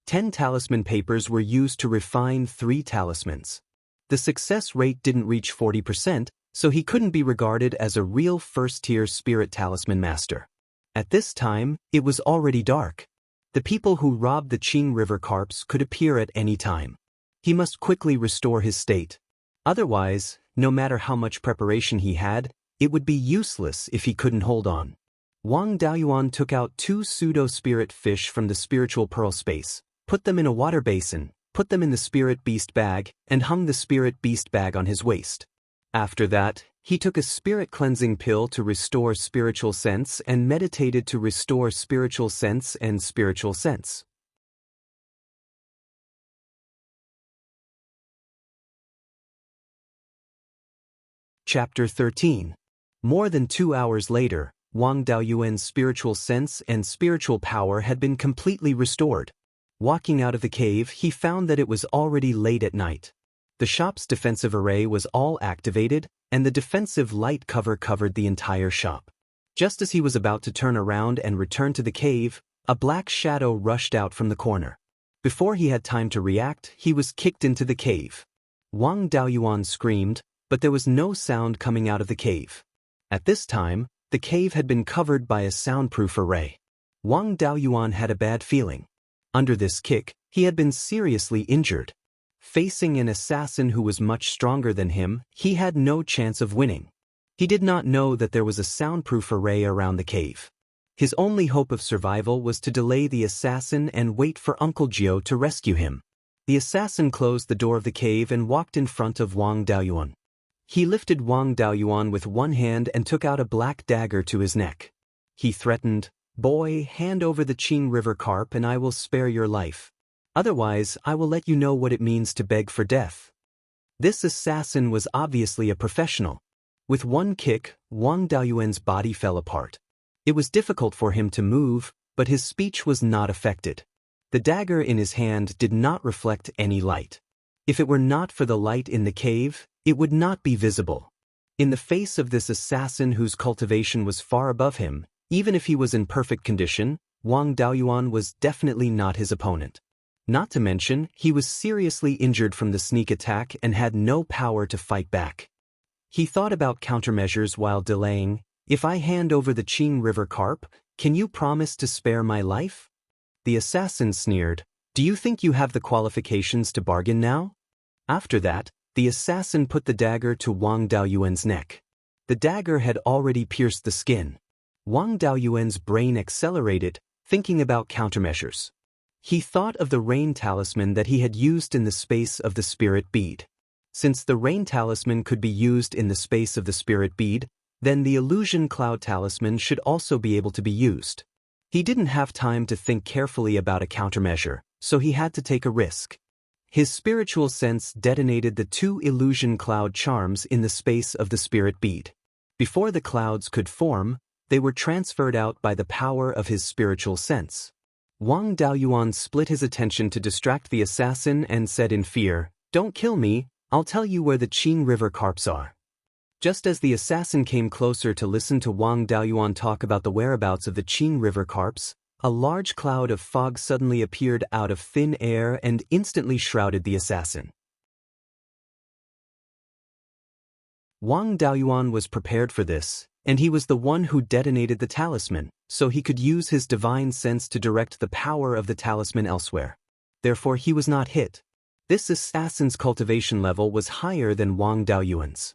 10 talisman papers were used to refine 3 talismans. The success rate didn't reach 40%, so he couldn't be regarded as a real first-tier spirit talisman master. At this time, it was already dark. The people who robbed the Qing River carps could appear at any time. He must quickly restore his state. Otherwise, no matter how much preparation he had, it would be useless if he couldn't hold on. Wang Daoyuan took out 2 pseudo-spirit fish from the spiritual pearl space, put them in a water basin, put them in the spirit beast bag, and hung the spirit beast bag on his waist. After that, he took a spirit cleansing pill to restore spiritual sense and meditated to restore spiritual sense and spiritual sense. Chapter 13. More than 2 hours later, Wang Daoyuan's spiritual sense and spiritual power had been completely restored. Walking out of the cave, he found that it was already late at night. The shop's defensive array was all activated, and the defensive light cover covered the entire shop. Just as he was about to turn around and return to the cave, a black shadow rushed out from the corner. Before he had time to react, he was kicked into the cave. Wang Daoyuan screamed, but there was no sound coming out of the cave. At this time, the cave had been covered by a soundproof array. Wang Daoyuan had a bad feeling. Under this kick, he had been seriously injured. Facing an assassin who was much stronger than him, he had no chance of winning. He did not know that there was a soundproof array around the cave. His only hope of survival was to delay the assassin and wait for Uncle Jiao to rescue him. The assassin closed the door of the cave and walked in front of Wang Daoyuan. He lifted Wang Daoyuan with one hand and took out a black dagger to his neck. He threatened, "Boy, hand over the Qing River carp and I will spare your life. Otherwise, I will let you know what it means to beg for death." This assassin was obviously a professional. With one kick, Wang Daoyuan's body fell apart. It was difficult for him to move, but his speech was not affected. The dagger in his hand did not reflect any light. If it were not for the light in the cave, it would not be visible. In the face of this assassin whose cultivation was far above him, even if he was in perfect condition, Wang Daoyuan was definitely not his opponent. Not to mention, he was seriously injured from the sneak attack and had no power to fight back. He thought about countermeasures while delaying. "If I hand over the Qing River carp, can you promise to spare my life?" The assassin sneered, "Do you think you have the qualifications to bargain now?" After that, the assassin put the dagger to Wang Daoyuan's neck. The dagger had already pierced the skin. Wang Daoyuan's brain accelerated, thinking about countermeasures. He thought of the rain talisman that he had used in the space of the spirit bead. Since the rain talisman could be used in the space of the spirit bead, then the illusion cloud talisman should also be able to be used. He didn't have time to think carefully about a countermeasure, so he had to take a risk. His spiritual sense detonated the two illusion cloud charms in the space of the spirit bead. Before the clouds could form, they were transferred out by the power of his spiritual sense. Wang Daoyuan split his attention to distract the assassin and said in fear, "Don't kill me, I'll tell you where the Qing River carps are." Just as the assassin came closer to listen to Wang Daoyuan talk about the whereabouts of the Qing River carps, a large cloud of fog suddenly appeared out of thin air and instantly shrouded the assassin. Wang Daoyuan was prepared for this, and he was the one who detonated the talisman, so he could use his divine sense to direct the power of the talisman elsewhere. Therefore he was not hit. This assassin's cultivation level was higher than Wang Daoyuan's.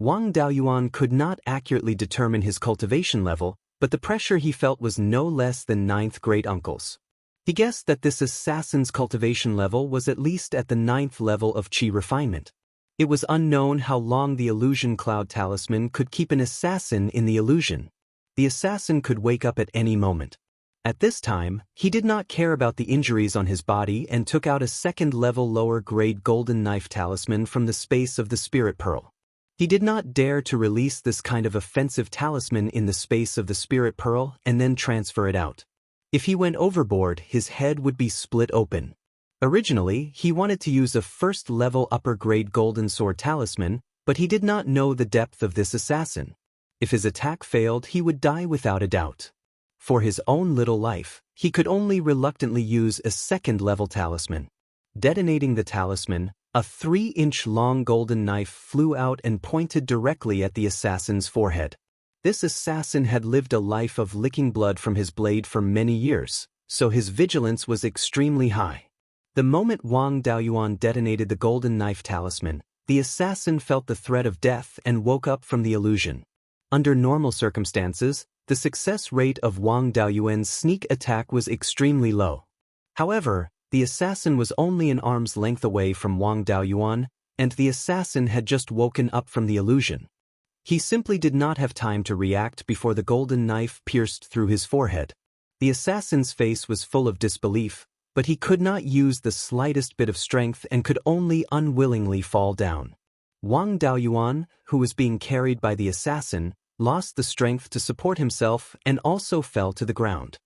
Wang Daoyuan could not accurately determine his cultivation level, but the pressure he felt was no less than 9th grade uncle's. He guessed that this assassin's cultivation level was at least at the 9th level of qi refinement. It was unknown how long the illusion cloud talisman could keep an assassin in the illusion. The assassin could wake up at any moment. At this time, he did not care about the injuries on his body and took out a 2nd level lower grade golden knife talisman from the space of the spirit pearl. He did not dare to release this kind of offensive talisman in the space of the spirit pearl and then transfer it out. If he went overboard, his head would be split open. Originally, he wanted to use a 1st level upper grade golden sword talisman, but he did not know the depth of this assassin. If his attack failed, he would die without a doubt. For his own little life, he could only reluctantly use a 2nd level talisman. Detonating the talisman, a 3-inch long golden knife flew out and pointed directly at the assassin's forehead. This assassin had lived a life of licking blood from his blade for many years, so his vigilance was extremely high. The moment Wang Daoyuan detonated the golden knife talisman, the assassin felt the threat of death and woke up from the illusion. Under normal circumstances, the success rate of Wang Daoyuan's sneak attack was extremely low. However, the assassin was only an arm's length away from Wang Daoyuan, and the assassin had just woken up from the illusion. He simply did not have time to react before the golden knife pierced through his forehead. The assassin's face was full of disbelief, but he could not use the slightest bit of strength and could only unwillingly fall down. Wang Daoyuan, who was being carried by the assassin, lost the strength to support himself and also fell to the ground.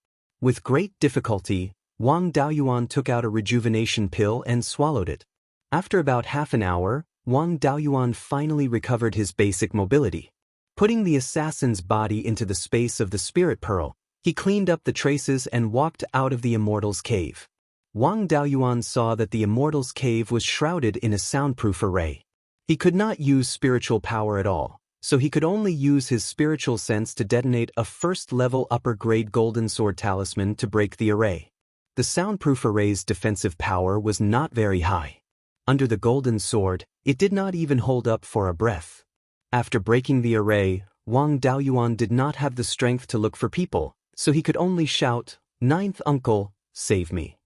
With great difficulty, Wang Daoyuan took out a rejuvenation pill and swallowed it. After about half an hour, Wang Daoyuan finally recovered his basic mobility. Putting the assassin's body into the space of the spirit pearl, he cleaned up the traces and walked out of the Immortal's cave. Wang Daoyuan saw that the Immortal's cave was shrouded in a soundproof array. He could not use spiritual power at all, so he could only use his spiritual sense to detonate a 1st level upper grade golden sword talisman to break the array. The soundproof array's defensive power was not very high. Under the golden sword, it did not even hold up for a breath. After breaking the array, Wang Daoyuan did not have the strength to look for people, so he could only shout, "Ninth uncle, save me."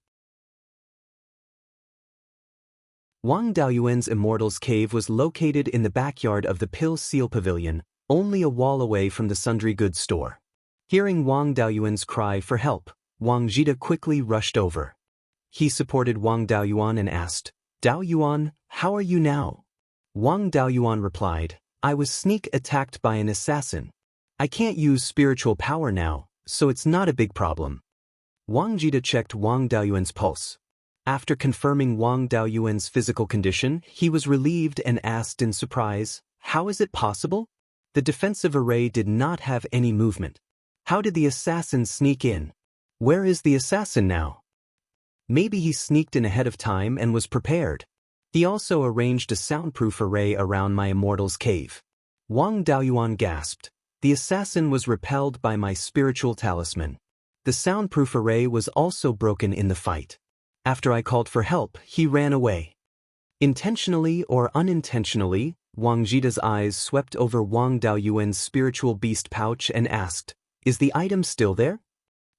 Wang Daoyuan's Immortal's cave was located in the backyard of the Pill Seal Pavilion, only a wall away from the sundry goods store. Hearing Wang Daoyuan's cry for help, Wang Jida quickly rushed over. He supported Wang Daoyuan and asked, "Daoyuan, how are you now?" Wang Daoyuan replied, "I was sneak attacked by an assassin. I can't use spiritual power now, so it's not a big problem." Wang Jida checked Wang Daoyuan's pulse. After confirming Wang Daoyuan's physical condition, he was relieved and asked in surprise, "How is it possible? The defensive array did not have any movement. How did the assassin sneak in? Where is the assassin now? Maybe he sneaked in ahead of time and was prepared. He also arranged a soundproof array around my Immortal's cave." Wang Daoyuan gasped. "The assassin was repelled by my spiritual talisman. The soundproof array was also broken in the fight. After I called for help, he ran away." Intentionally or unintentionally, Wang Jida's eyes swept over Wang Daoyuan's spiritual beast pouch and asked, "Is the item still there?"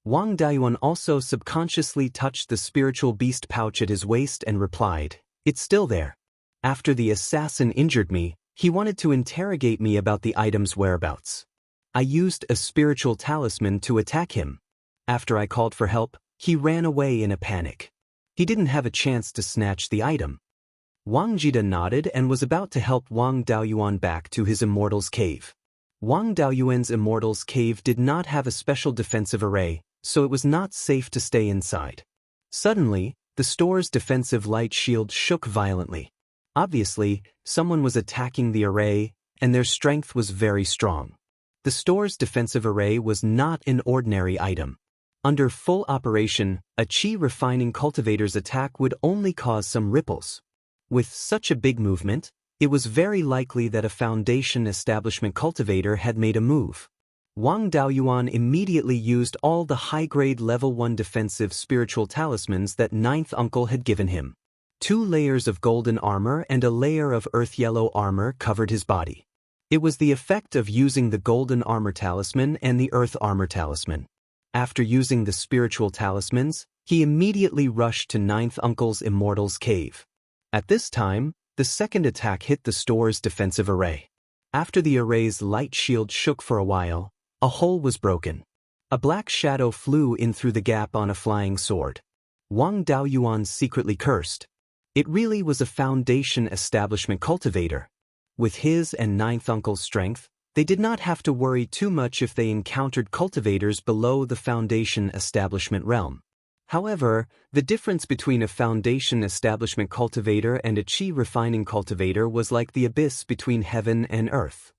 Wang Daoyuan also subconsciously touched the spiritual beast pouch at his waist and replied, "It's still there. After the assassin injured me, he wanted to interrogate me about the item's whereabouts. I used a spiritual talisman to attack him. After I called for help, he ran away in a panic. He didn't have a chance to snatch the item." Wang Jida nodded and was about to help Wang Daoyuan back to his Immortal's cave. Wang Daoyuan's Immortal's cave did not have a special defensive array, so it was not safe to stay inside. Suddenly, the store's defensive light shield shook violently. Obviously, someone was attacking the array, and their strength was very strong. The store's defensive array was not an ordinary item. Under full operation, a chi refining cultivator's attack would only cause some ripples. With such a big movement, it was very likely that a foundation establishment cultivator had made a move. Wang Daoyuan immediately used all the high-grade level 1 defensive spiritual talismans that Ninth Uncle had given him. 2 layers of golden armor and a layer of earth yellow armor covered his body. It was the effect of using the golden armor talisman and the earth armor talisman. After using the spiritual talismans, he immediately rushed to Ninth Uncle's Immortal's cave. At this time, the second attack hit the store's defensive array. After the array's light shield shook for a while, a hole was broken. A black shadow flew in through the gap on a flying sword. Wang Daoyuan secretly cursed. It really was a foundation establishment cultivator. With his and Ninth Uncle's strength, they did not have to worry too much if they encountered cultivators below the foundation establishment realm. However, the difference between a foundation establishment cultivator and a chi refining cultivator was like the abyss between heaven and earth.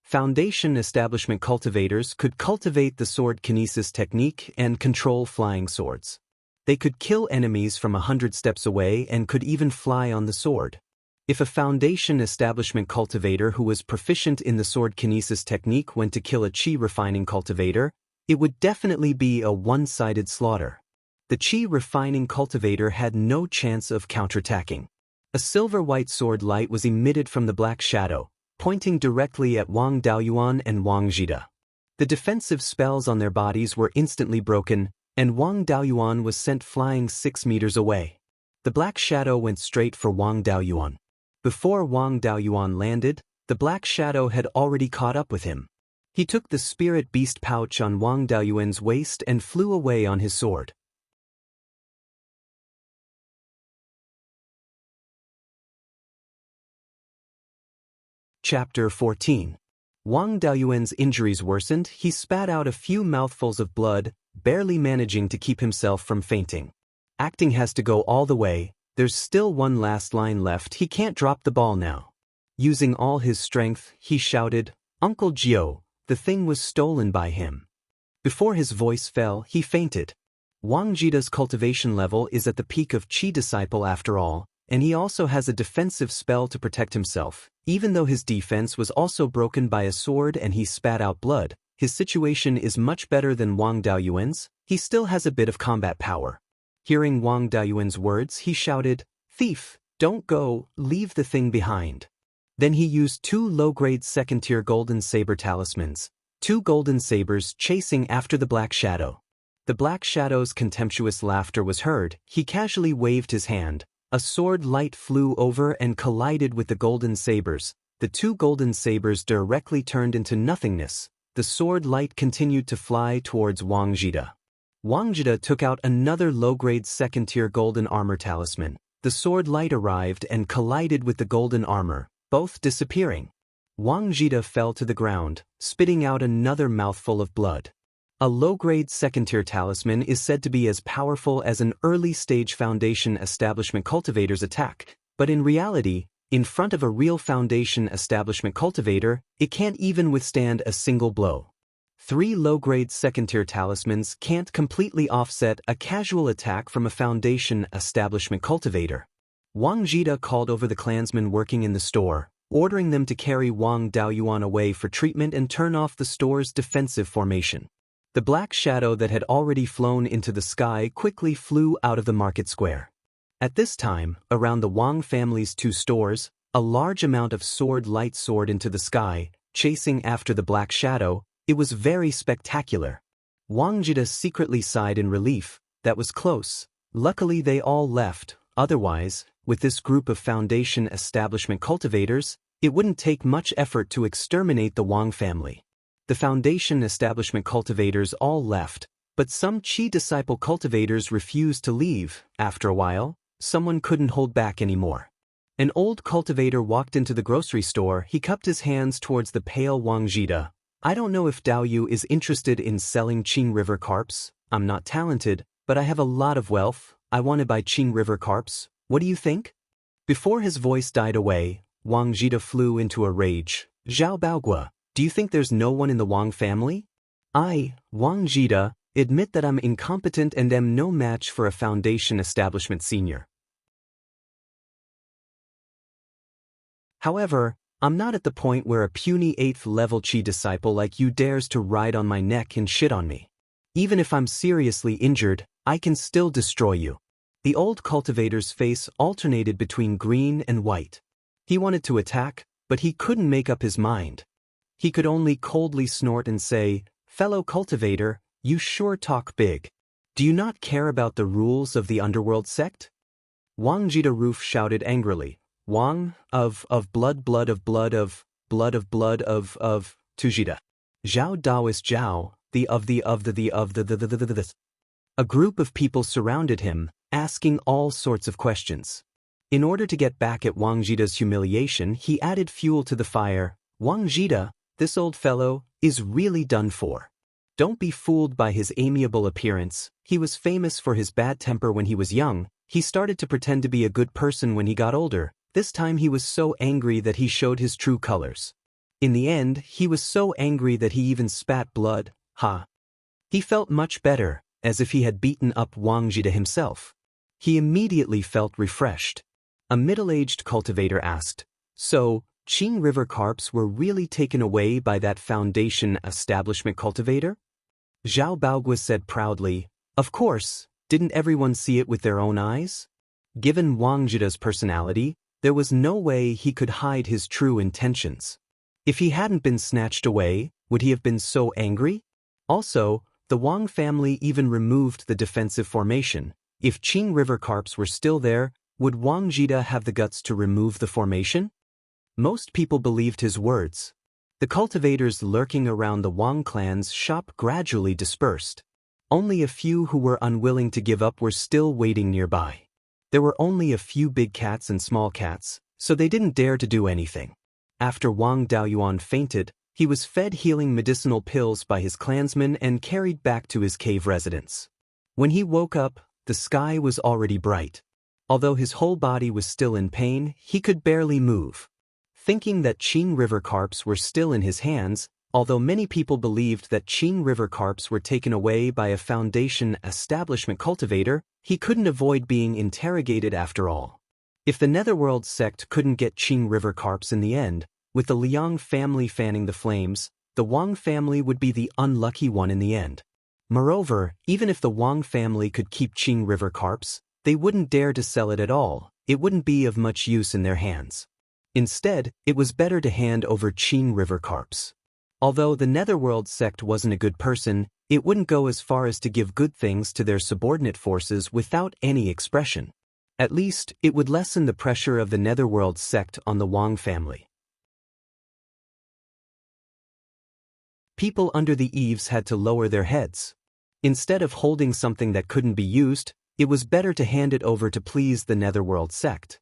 Foundation establishment cultivators could cultivate the sword kinesis technique and control flying swords. They could kill enemies from 100 steps away and could even fly on the sword. If a foundation establishment cultivator who was proficient in the sword kinesis technique went to kill a chi refining cultivator, it would definitely be a one-sided slaughter. The chi refining cultivator had no chance of counterattacking. A silver-white sword light was emitted from the black shadow, pointing directly at Wang Daoyuan and Wang Jida. The defensive spells on their bodies were instantly broken, and Wang Daoyuan was sent flying 6 meters away. The black shadow went straight for Wang Daoyuan. Before Wang Daoyuan landed, the black shadow had already caught up with him. He took the spirit beast pouch on Wang Daoyuan's waist and flew away on his sword. Chapter 14. Wang Daoyuan's injuries worsened. He spat out a few mouthfuls of blood, barely managing to keep himself from fainting. Acting has to go all the way. There's still one last line left. He can't drop the ball now. Using all his strength, he shouted, "Uncle Jio, the thing was stolen by him." Before his voice fell, he fainted. Wang Jida's cultivation level is at the peak of Chi Disciple after all, and he also has a defensive spell to protect himself. Even though his defense was also broken by a sword and he spat out blood, his situation is much better than Wang Daoyuan's. He still has a bit of combat power. Hearing Wang Daoyuan's words, he shouted, "Thief, don't go, leave the thing behind." Then he used 2 low-grade second-tier golden saber talismans, 2 golden sabers chasing after the black shadow. The black shadow's contemptuous laughter was heard. He casually waved his hand. A sword light flew over and collided with the golden sabers. The 2 golden sabers directly turned into nothingness. The sword light continued to fly towards Wang Jida. Wang Jida took out another low-grade second-tier golden armor talisman. The sword light arrived and collided with the golden armor, both disappearing. Wang Jida fell to the ground, spitting out another mouthful of blood. A low-grade second-tier talisman is said to be as powerful as an early-stage Foundation Establishment Cultivator's attack, but in reality, in front of a real Foundation Establishment Cultivator, it can't even withstand a single blow. 3 low-grade second-tier talismans can't completely offset a casual attack from a Foundation Establishment Cultivator. Wang Jida called over the clansmen working in the store, ordering them to carry Wang Daoyuan away for treatment and turn off the store's defensive formation. The black shadow that had already flown into the sky quickly flew out of the market square. At this time, around the Wang family's 2 stores, a large amount of sword light soared into the sky, chasing after the black shadow. It was very spectacular. Wang Jida secretly sighed in relief. That was close. Luckily they all left. Otherwise, with this group of Foundation Establishment Cultivators, it wouldn't take much effort to exterminate the Wang family. The Foundation Establishment Cultivators all left, but some Qi disciple cultivators refused to leave. After a while, someone couldn't hold back anymore. An old cultivator walked into the grocery store. He cupped his hands towards the pale Wang Jida. "I don't know if Daoyu is interested in selling Qing River carps. I'm not talented, but I have a lot of wealth. I want to buy Qing River carps. What do you think?" Before his voice died away, Wang Jida flew into a rage. "Zhao Baogua, do you think there's no one in the Wang family? I, Wang Jida, admit that I'm incompetent and am no match for a Foundation Establishment senior. However, I'm not at the point where a puny 8th-level Qi disciple like you dares to ride on my neck and shit on me. Even if I'm seriously injured, I can still destroy you." The old cultivator's face alternated between green and white. He wanted to attack, but he couldn't make up his mind. He could only coldly snort and say, "Fellow cultivator, you sure talk big. Do you not care about the rules of the underworld sect?" Wang Jida Roof shouted angrily, "Wang, of blood of, Tujida. Zhao Daoist Zhao, the. A group of people surrounded him, asking all sorts of questions. In order to get back at Wang Jida's humiliation, he added fuel to the fire. "Wang Jida, this old fellow, is really done for. Don't be fooled by his amiable appearance. He was famous for his bad temper when he was young. He started to pretend to be a good person when he got older. This time he was so angry that he showed his true colors. In the end, he was so angry that he even spat blood. Ha! He felt much better, as if he had beaten up Wang Jida himself. He immediately felt refreshed. A middle-aged cultivator asked, "So, Qing River carps were really taken away by that Foundation Establishment Cultivator?" Zhao Baogua said proudly, "Of course, didn't everyone see it with their own eyes?" Given Wang Jida's personality, there was no way he could hide his true intentions. If he hadn't been snatched away, would he have been so angry? Also, the Wang family even removed the defensive formation. If Qing River carps were still there, would Wang Jida have the guts to remove the formation? Most people believed his words. The cultivators lurking around the Wang clan's shop gradually dispersed. Only a few who were unwilling to give up were still waiting nearby. There were only a few big cats and small cats, so they didn't dare to do anything. After Wang Daoyuan fainted, he was fed healing medicinal pills by his clansmen and carried back to his cave residence. When he woke up, the sky was already bright. Although his whole body was still in pain, he could barely move. Thinking that Qing River carps were still in his hands, although many people believed that Qing River carps were taken away by a Foundation Establishment Cultivator, he couldn't avoid being interrogated after all. If the Netherworld sect couldn't get Qing River carps in the end, with the Liang family fanning the flames, the Wang family would be the unlucky one in the end. Moreover, even if the Wang family could keep Qing River carps, they wouldn't dare to sell it at all. It wouldn't be of much use in their hands. Instead, it was better to hand over Qing River carps. Although the Netherworld sect wasn't a good person, it wouldn't go as far as to give good things to their subordinate forces without any expression. At least, it would lessen the pressure of the Netherworld sect on the Wang family. People under the eaves had to lower their heads. Instead of holding something that couldn't be used, it was better to hand it over to please the Netherworld sect.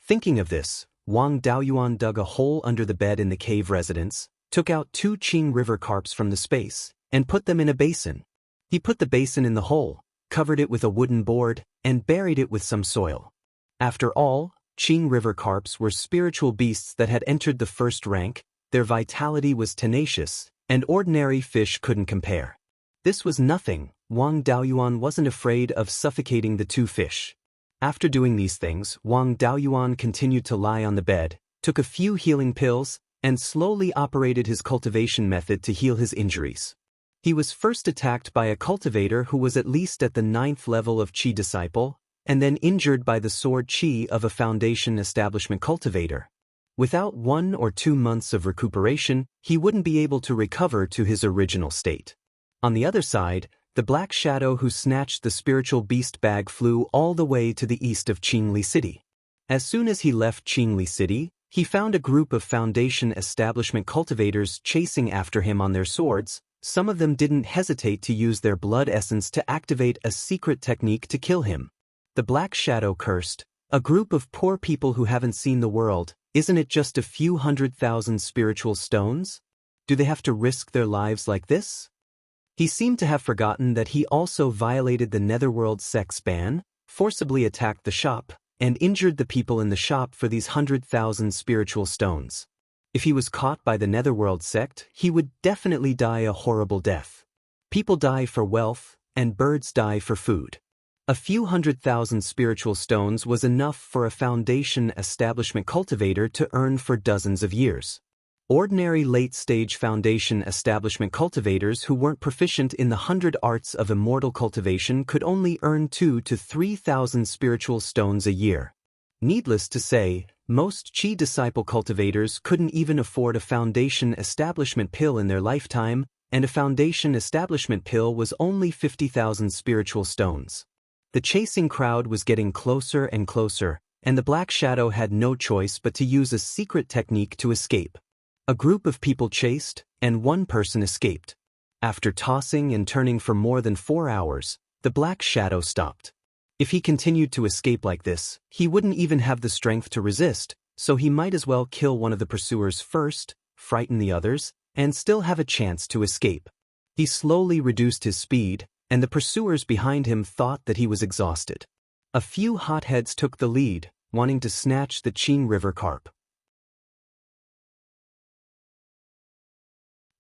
Thinking of this, Wang Daoyuan dug a hole under the bed in the cave residence, took out 2 Qing River carps from the space, and put them in a basin. He put the basin in the hole, covered it with a wooden board, and buried it with some soil. After all, Qing River carps were spiritual beasts that had entered the first rank, their vitality was tenacious, and ordinary fish couldn't compare. This was nothing. Wang Daoyuan wasn't afraid of suffocating the 2 fish. After doing these things, Wang Daoyuan continued to lie on the bed, took a few healing pills, and slowly operated his cultivation method to heal his injuries. He was first attacked by a cultivator who was at least at the 9th level of Qi disciple, and then injured by the sword Qi of a foundation establishment cultivator. Without 1 or 2 months of recuperation, he wouldn't be able to recover to his original state. On the other side, the black shadow who snatched the spiritual beast bag flew all the way to the east of Qingli City. As soon as he left Qingli City, he found a group of foundation establishment cultivators chasing after him on their swords. Some of them didn't hesitate to use their blood essence to activate a secret technique to kill him. The black shadow cursed, "A group of poor people who haven't seen the world, isn't it just a few 100,000 spiritual stones? Do they have to risk their lives like this?" He seemed to have forgotten that he also violated the Netherworld sect's ban, forcibly attacked the shop, and injured the people in the shop for these 100,000 spiritual stones. If he was caught by the Netherworld sect, he would definitely die a horrible death. People die for wealth, and birds die for food. A few 100,000 spiritual stones was enough for a foundation establishment cultivator to earn for dozens of years. Ordinary late-stage foundation establishment cultivators who weren't proficient in the 100 arts of immortal cultivation could only earn 2,000 to 3,000 spiritual stones a year. Needless to say, most Qi disciple cultivators couldn't even afford a foundation establishment pill in their lifetime, and a foundation establishment pill was only 50,000 spiritual stones. The chasing crowd was getting closer and closer, and the Black Shadow had no choice but to use a secret technique to escape. A group of people chased, and one person escaped. After tossing and turning for more than 4 hours, the Black Shadow stopped. If he continued to escape like this, he wouldn't even have the strength to resist, so he might as well kill one of the pursuers first, frighten the others, and still have a chance to escape. He slowly reduced his speed, and the pursuers behind him thought that he was exhausted. A few hotheads took the lead, wanting to snatch the Qing River carp.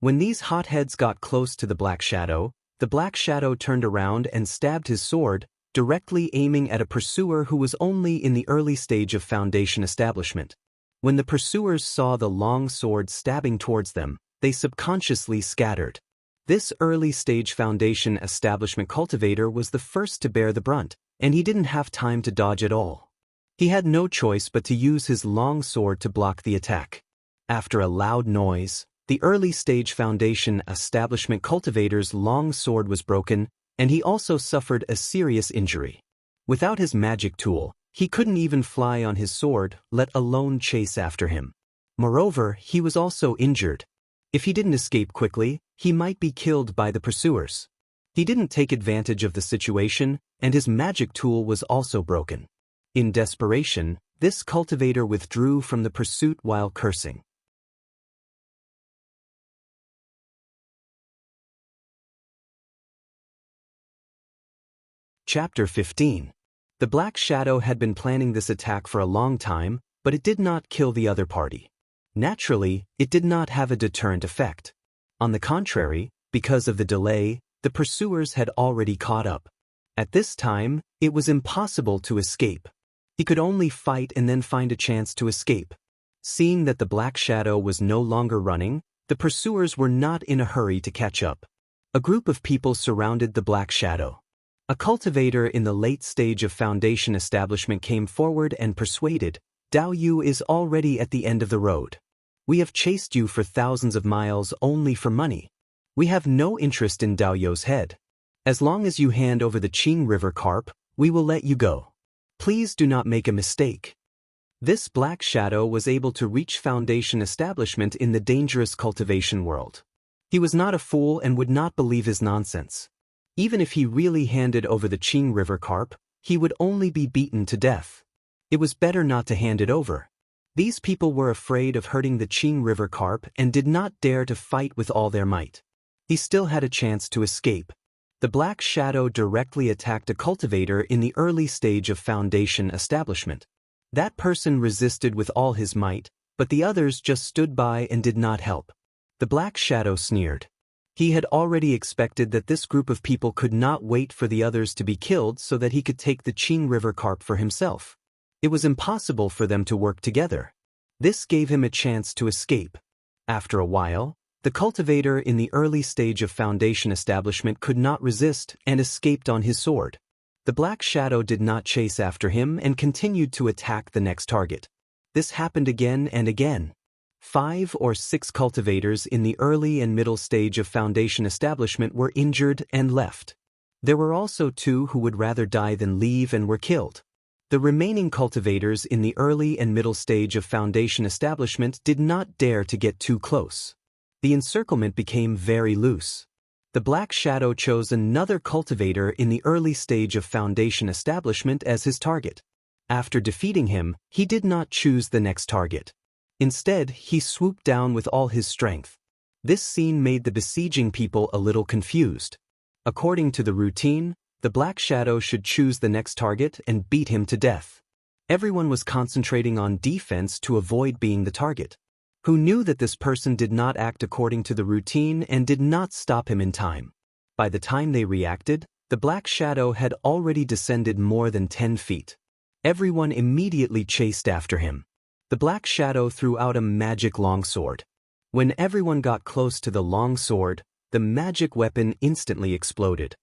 When these hotheads got close to the Black Shadow turned around and stabbed his sword, directly aiming at a pursuer who was only in the early stage of foundation establishment. When the pursuers saw the long sword stabbing towards them, they subconsciously scattered. This early-stage foundation establishment cultivator was the first to bear the brunt, and he didn't have time to dodge at all. He had no choice but to use his long sword to block the attack. After a loud noise, the early-stage foundation establishment cultivator's long sword was broken, and he also suffered a serious injury. Without his magic tool, he couldn't even fly on his sword, let alone chase after him. Moreover, he was also injured. If he didn't escape quickly, he might be killed by the pursuers. He didn't take advantage of the situation, and his magic tool was also broken. In desperation, this cultivator withdrew from the pursuit while cursing. Chapter 15. The Black Shadow had been planning this attack for a long time, but it did not kill the other party. Naturally, it did not have a deterrent effect. On the contrary, because of the delay, the pursuers had already caught up. At this time, it was impossible to escape. He could only fight and then find a chance to escape. Seeing that the Black Shadow was no longer running, the pursuers were not in a hurry to catch up. A group of people surrounded the Black Shadow. A cultivator in the late stage of foundation establishment came forward and persuaded, "Dao Yu is already at the end of the road. We have chased you for thousands of miles only for money. We have no interest in Dao Yu's head. As long as you hand over the Qing River carp, we will let you go. Please do not make a mistake." This Black Shadow was able to reach foundation establishment in the dangerous cultivation world. He was not a fool and would not believe his nonsense. Even if he really handed over the Qing River carp, he would only be beaten to death. It was better not to hand it over. These people were afraid of hurting the Qing River carp and did not dare to fight with all their might. He still had a chance to escape. The Black Shadow directly attacked a cultivator in the early stage of foundation establishment. That person resisted with all his might, but the others just stood by and did not help. The Black Shadow sneered. He had already expected that this group of people could not wait for the others to be killed so that he could take the Qing River carp for himself. It was impossible for them to work together. This gave him a chance to escape. After a while, the cultivator in the early stage of foundation establishment could not resist and escaped on his sword. The Black Shadow did not chase after him and continued to attack the next target. This happened again and again. 5 or 6 cultivators in the early and middle stage of foundation establishment were injured and left. There were also 2 who would rather die than leave and were killed. The remaining cultivators in the early and middle stage of foundation establishment did not dare to get too close. The encirclement became very loose. The Black Shadow chose another cultivator in the early stage of foundation establishment as his target. After defeating him, he did not choose the next target. Instead, he swooped down with all his strength. This scene made the besieging people a little confused. According to the routine, the Black Shadow should choose the next target and beat him to death. Everyone was concentrating on defense to avoid being the target. Who knew that this person did not act according to the routine and did not stop him in time. By the time they reacted, the Black Shadow had already descended more than 10 feet. Everyone immediately chased after him. The Black Shadow threw out a magic longsword. When everyone got close to the longsword, the magic weapon instantly exploded.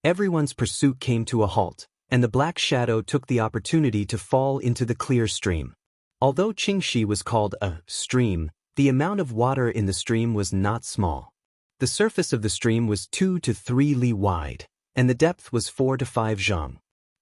Everyone's pursuit came to a halt, and the Black Shadow took the opportunity to fall into the clear stream. Although Qingxi was called a stream, the amount of water in the stream was not small. The surface of the stream was 2 to 3 li wide, and the depth was 4 to 5 zhang.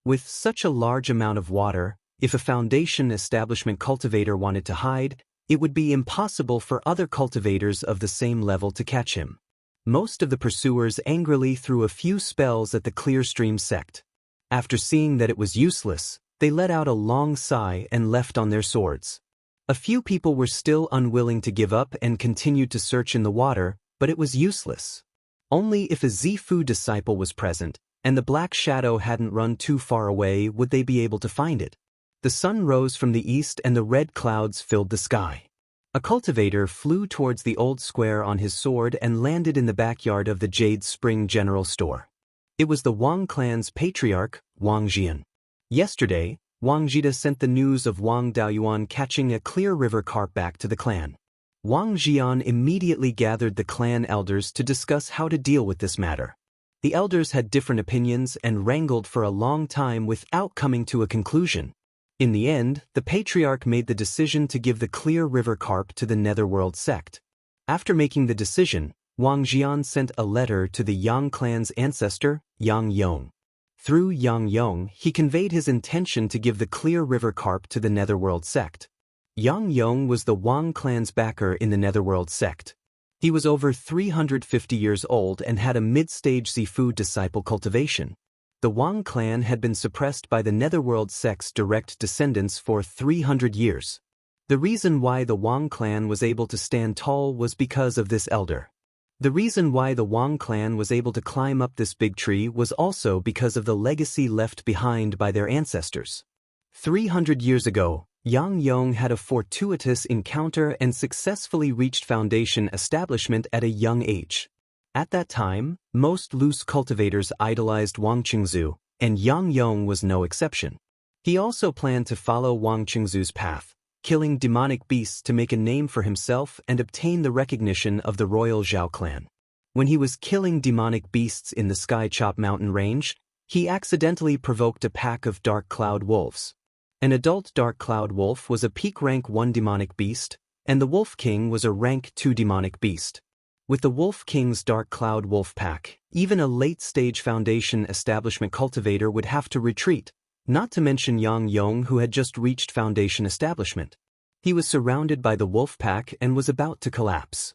With such a large amount of water, if a foundation establishment cultivator wanted to hide, it would be impossible for other cultivators of the same level to catch him. Most of the pursuers angrily threw a few spells at the clear stream sect. After seeing that it was useless, they let out a long sigh and left on their swords. A few people were still unwilling to give up and continued to search in the water, but it was useless. Only if a Zifu disciple was present, and the Black Shadow hadn't run too far away, would they be able to find it. The sun rose from the east and the red clouds filled the sky. A cultivator flew towards the old square on his sword and landed in the backyard of the Jade Spring General Store. It was the Wang clan's patriarch, Wang Jian. Yesterday, Wang Jida sent the news of Wang Daoyuan catching a clear river carp back to the clan. Wang Jian immediately gathered the clan elders to discuss how to deal with this matter. The elders had different opinions and wrangled for a long time without coming to a conclusion. In the end, the patriarch made the decision to give the clear river carp to the Netherworld sect. After making the decision, Wang Jian sent a letter to the Yang clan's ancestor, Yang Yong. Through Yang Yong, he conveyed his intention to give the clear river carp to the Netherworld sect. Yang Yong was the Wang clan's backer in the Netherworld sect. He was over 350 years old and had a mid-stage Zifu disciple cultivation. The Wang clan had been suppressed by the Netherworld sect's direct descendants for 300 years. The reason why the Wang clan was able to stand tall was because of this elder. The reason why the Wang clan was able to climb up this big tree was also because of the legacy left behind by their ancestors. 300 years ago, Yang Yong had a fortuitous encounter and successfully reached foundation establishment at a young age. At that time, most loose cultivators idolized Wang Qingzu, and Yang Yong was no exception. He also planned to follow Wang Qingzu's path, killing demonic beasts to make a name for himself and obtain the recognition of the royal Zhao clan. When he was killing demonic beasts in the Sky Chop mountain range, he accidentally provoked a pack of dark cloud wolves. An adult dark cloud wolf was a peak rank 1 demonic beast, and the Wolf King was a rank 2 demonic beast. With the Wolf King's dark cloud wolf pack, even a late-stage Foundation establishment cultivator would have to retreat, not to mention Yang Yong, who had just reached Foundation establishment. He was surrounded by the wolf pack and was about to collapse.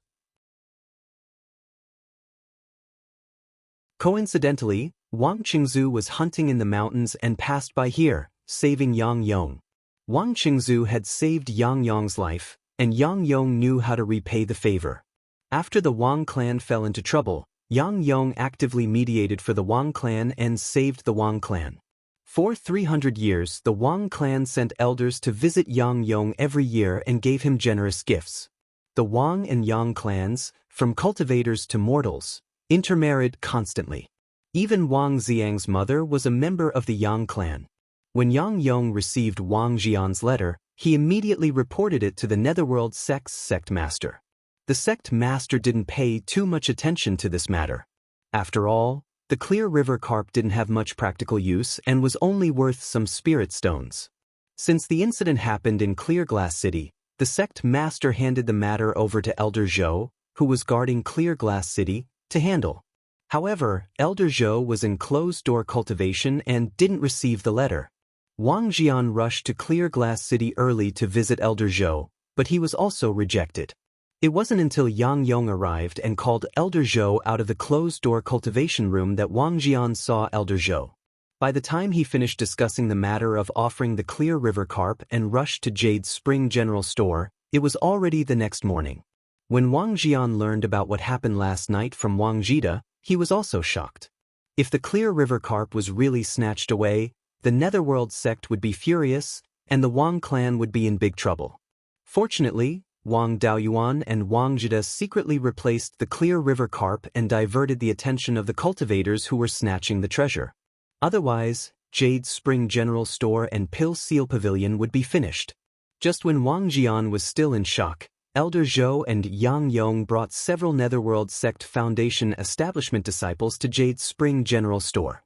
Coincidentally, Wang Qingzu was hunting in the mountains and passed by here, saving Yang Yong. Wang Qingzu had saved Yang Yong's life, and Yang Yong knew how to repay the favor. After the Wang clan fell into trouble, Yang Yong actively mediated for the Wang clan and saved the Wang clan. For 300 years, the Wang clan sent elders to visit Yang Yong every year and gave him generous gifts. The Wang and Yang clans, from cultivators to mortals, intermarried constantly. Even Wang Xiang's mother was a member of the Yang clan. When Yang Yong received Wang Jian's letter, he immediately reported it to the Netherworld sect's sect master. The sect master didn't pay too much attention to this matter. After all, the Clear River Carp didn't have much practical use and was only worth some spirit stones. Since the incident happened in Clear Glass City, the sect master handed the matter over to Elder Zhou, who was guarding Clear Glass City, to handle. However, Elder Zhou was in closed-door cultivation and didn't receive the letter. Wang Jian rushed to Clear Glass City early to visit Elder Zhou, but he was also rejected. It wasn't until Yang Yong arrived and called Elder Zhou out of the closed-door cultivation room that Wang Jian saw Elder Zhou. By the time he finished discussing the matter of offering the Clear River Carp and rushed to Jade Spring General Store, it was already the next morning. When Wang Jian learned about what happened last night from Wang Jida, he was also shocked. If the Clear River Carp was really snatched away, the Netherworld sect would be furious, and the Wang clan would be in big trouble. Fortunately, Wang Daoyuan and Wang Jida secretly replaced the Clear River Carp and diverted the attention of the cultivators who were snatching the treasure. Otherwise, Jade Spring General Store and Pill Seal Pavilion would be finished. Just when Wang Jian was still in shock, Elder Zhou and Yang Yong brought several Netherworld Sect Foundation establishment disciples to Jade Spring General Store.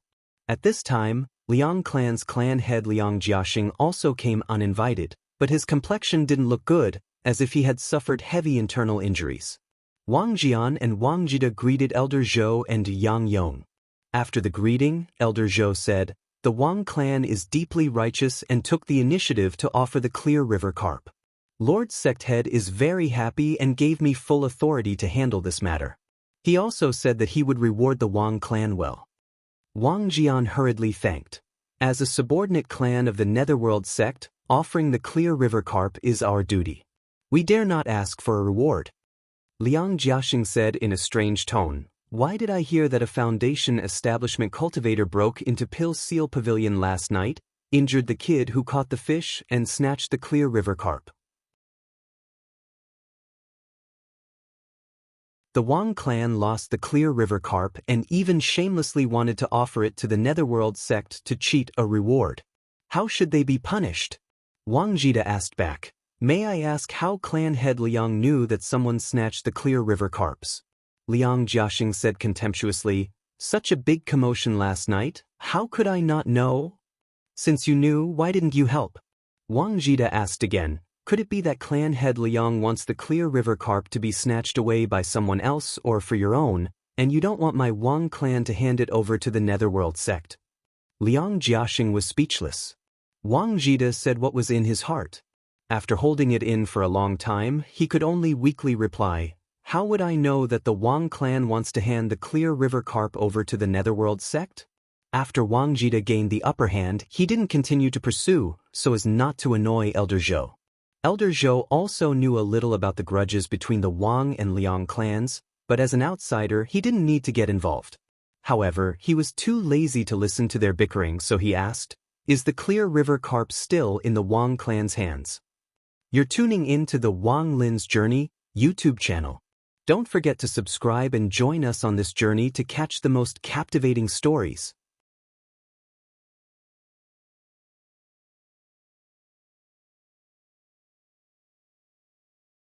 At this time, Liang clan's clan head Liang Jiaxing also came uninvited, but his complexion didn't look good, as if he had suffered heavy internal injuries. Wang Jian and Wang Jida greeted Elder Zhou and Yang Yong. After the greeting, Elder Zhou said, "The Wang clan is deeply righteous and took the initiative to offer the Clear River Carp. Lord Sect Head is very happy and gave me full authority to handle this matter. He also said that he would reward the Wang clan well." Wang Jian hurriedly thanked. "As a subordinate clan of the Netherworld sect, offering the Clear River Carp is our duty. We dare not ask for a reward." Liang Jiaxing said in a strange tone, "Why did I hear that a Foundation establishment cultivator broke into Pill Seal Pavilion last night, injured the kid who caught the fish, and snatched the Clear River Carp?" The Wang clan lost the Clear River Carp and even shamelessly wanted to offer it to the Netherworld sect to cheat a reward. How should they be punished? Wang Jida asked back, "May I ask how clan head Liang knew that someone snatched the Clear River Carps?" Liang Jiaxing said contemptuously, "Such a big commotion last night, how could I not know?" "Since you knew, why didn't you help?" Wang Jida asked again, "Could it be that clan head Liang wants the Clear River Carp to be snatched away by someone else or for your own, and you don't want my Wang clan to hand it over to the Netherworld sect?" Liang Jiaxing was speechless. Wang Jida said what was in his heart. After holding it in for a long time, he could only weakly reply, "How would I know that the Wang clan wants to hand the Clear River Carp over to the Netherworld sect?" After Wang Jida gained the upper hand, he didn't continue to pursue, so as not to annoy Elder Zhou. Elder Zhou also knew a little about the grudges between the Wang and Liang clans, but as an outsider he didn't need to get involved. However, he was too lazy to listen to their bickering, so he asked, "Is the Clear River Carp still in the Wang clan's hands?" You're tuning in to the Wang Lin's Journey YouTube channel. Don't forget to subscribe and join us on this journey to catch the most captivating stories.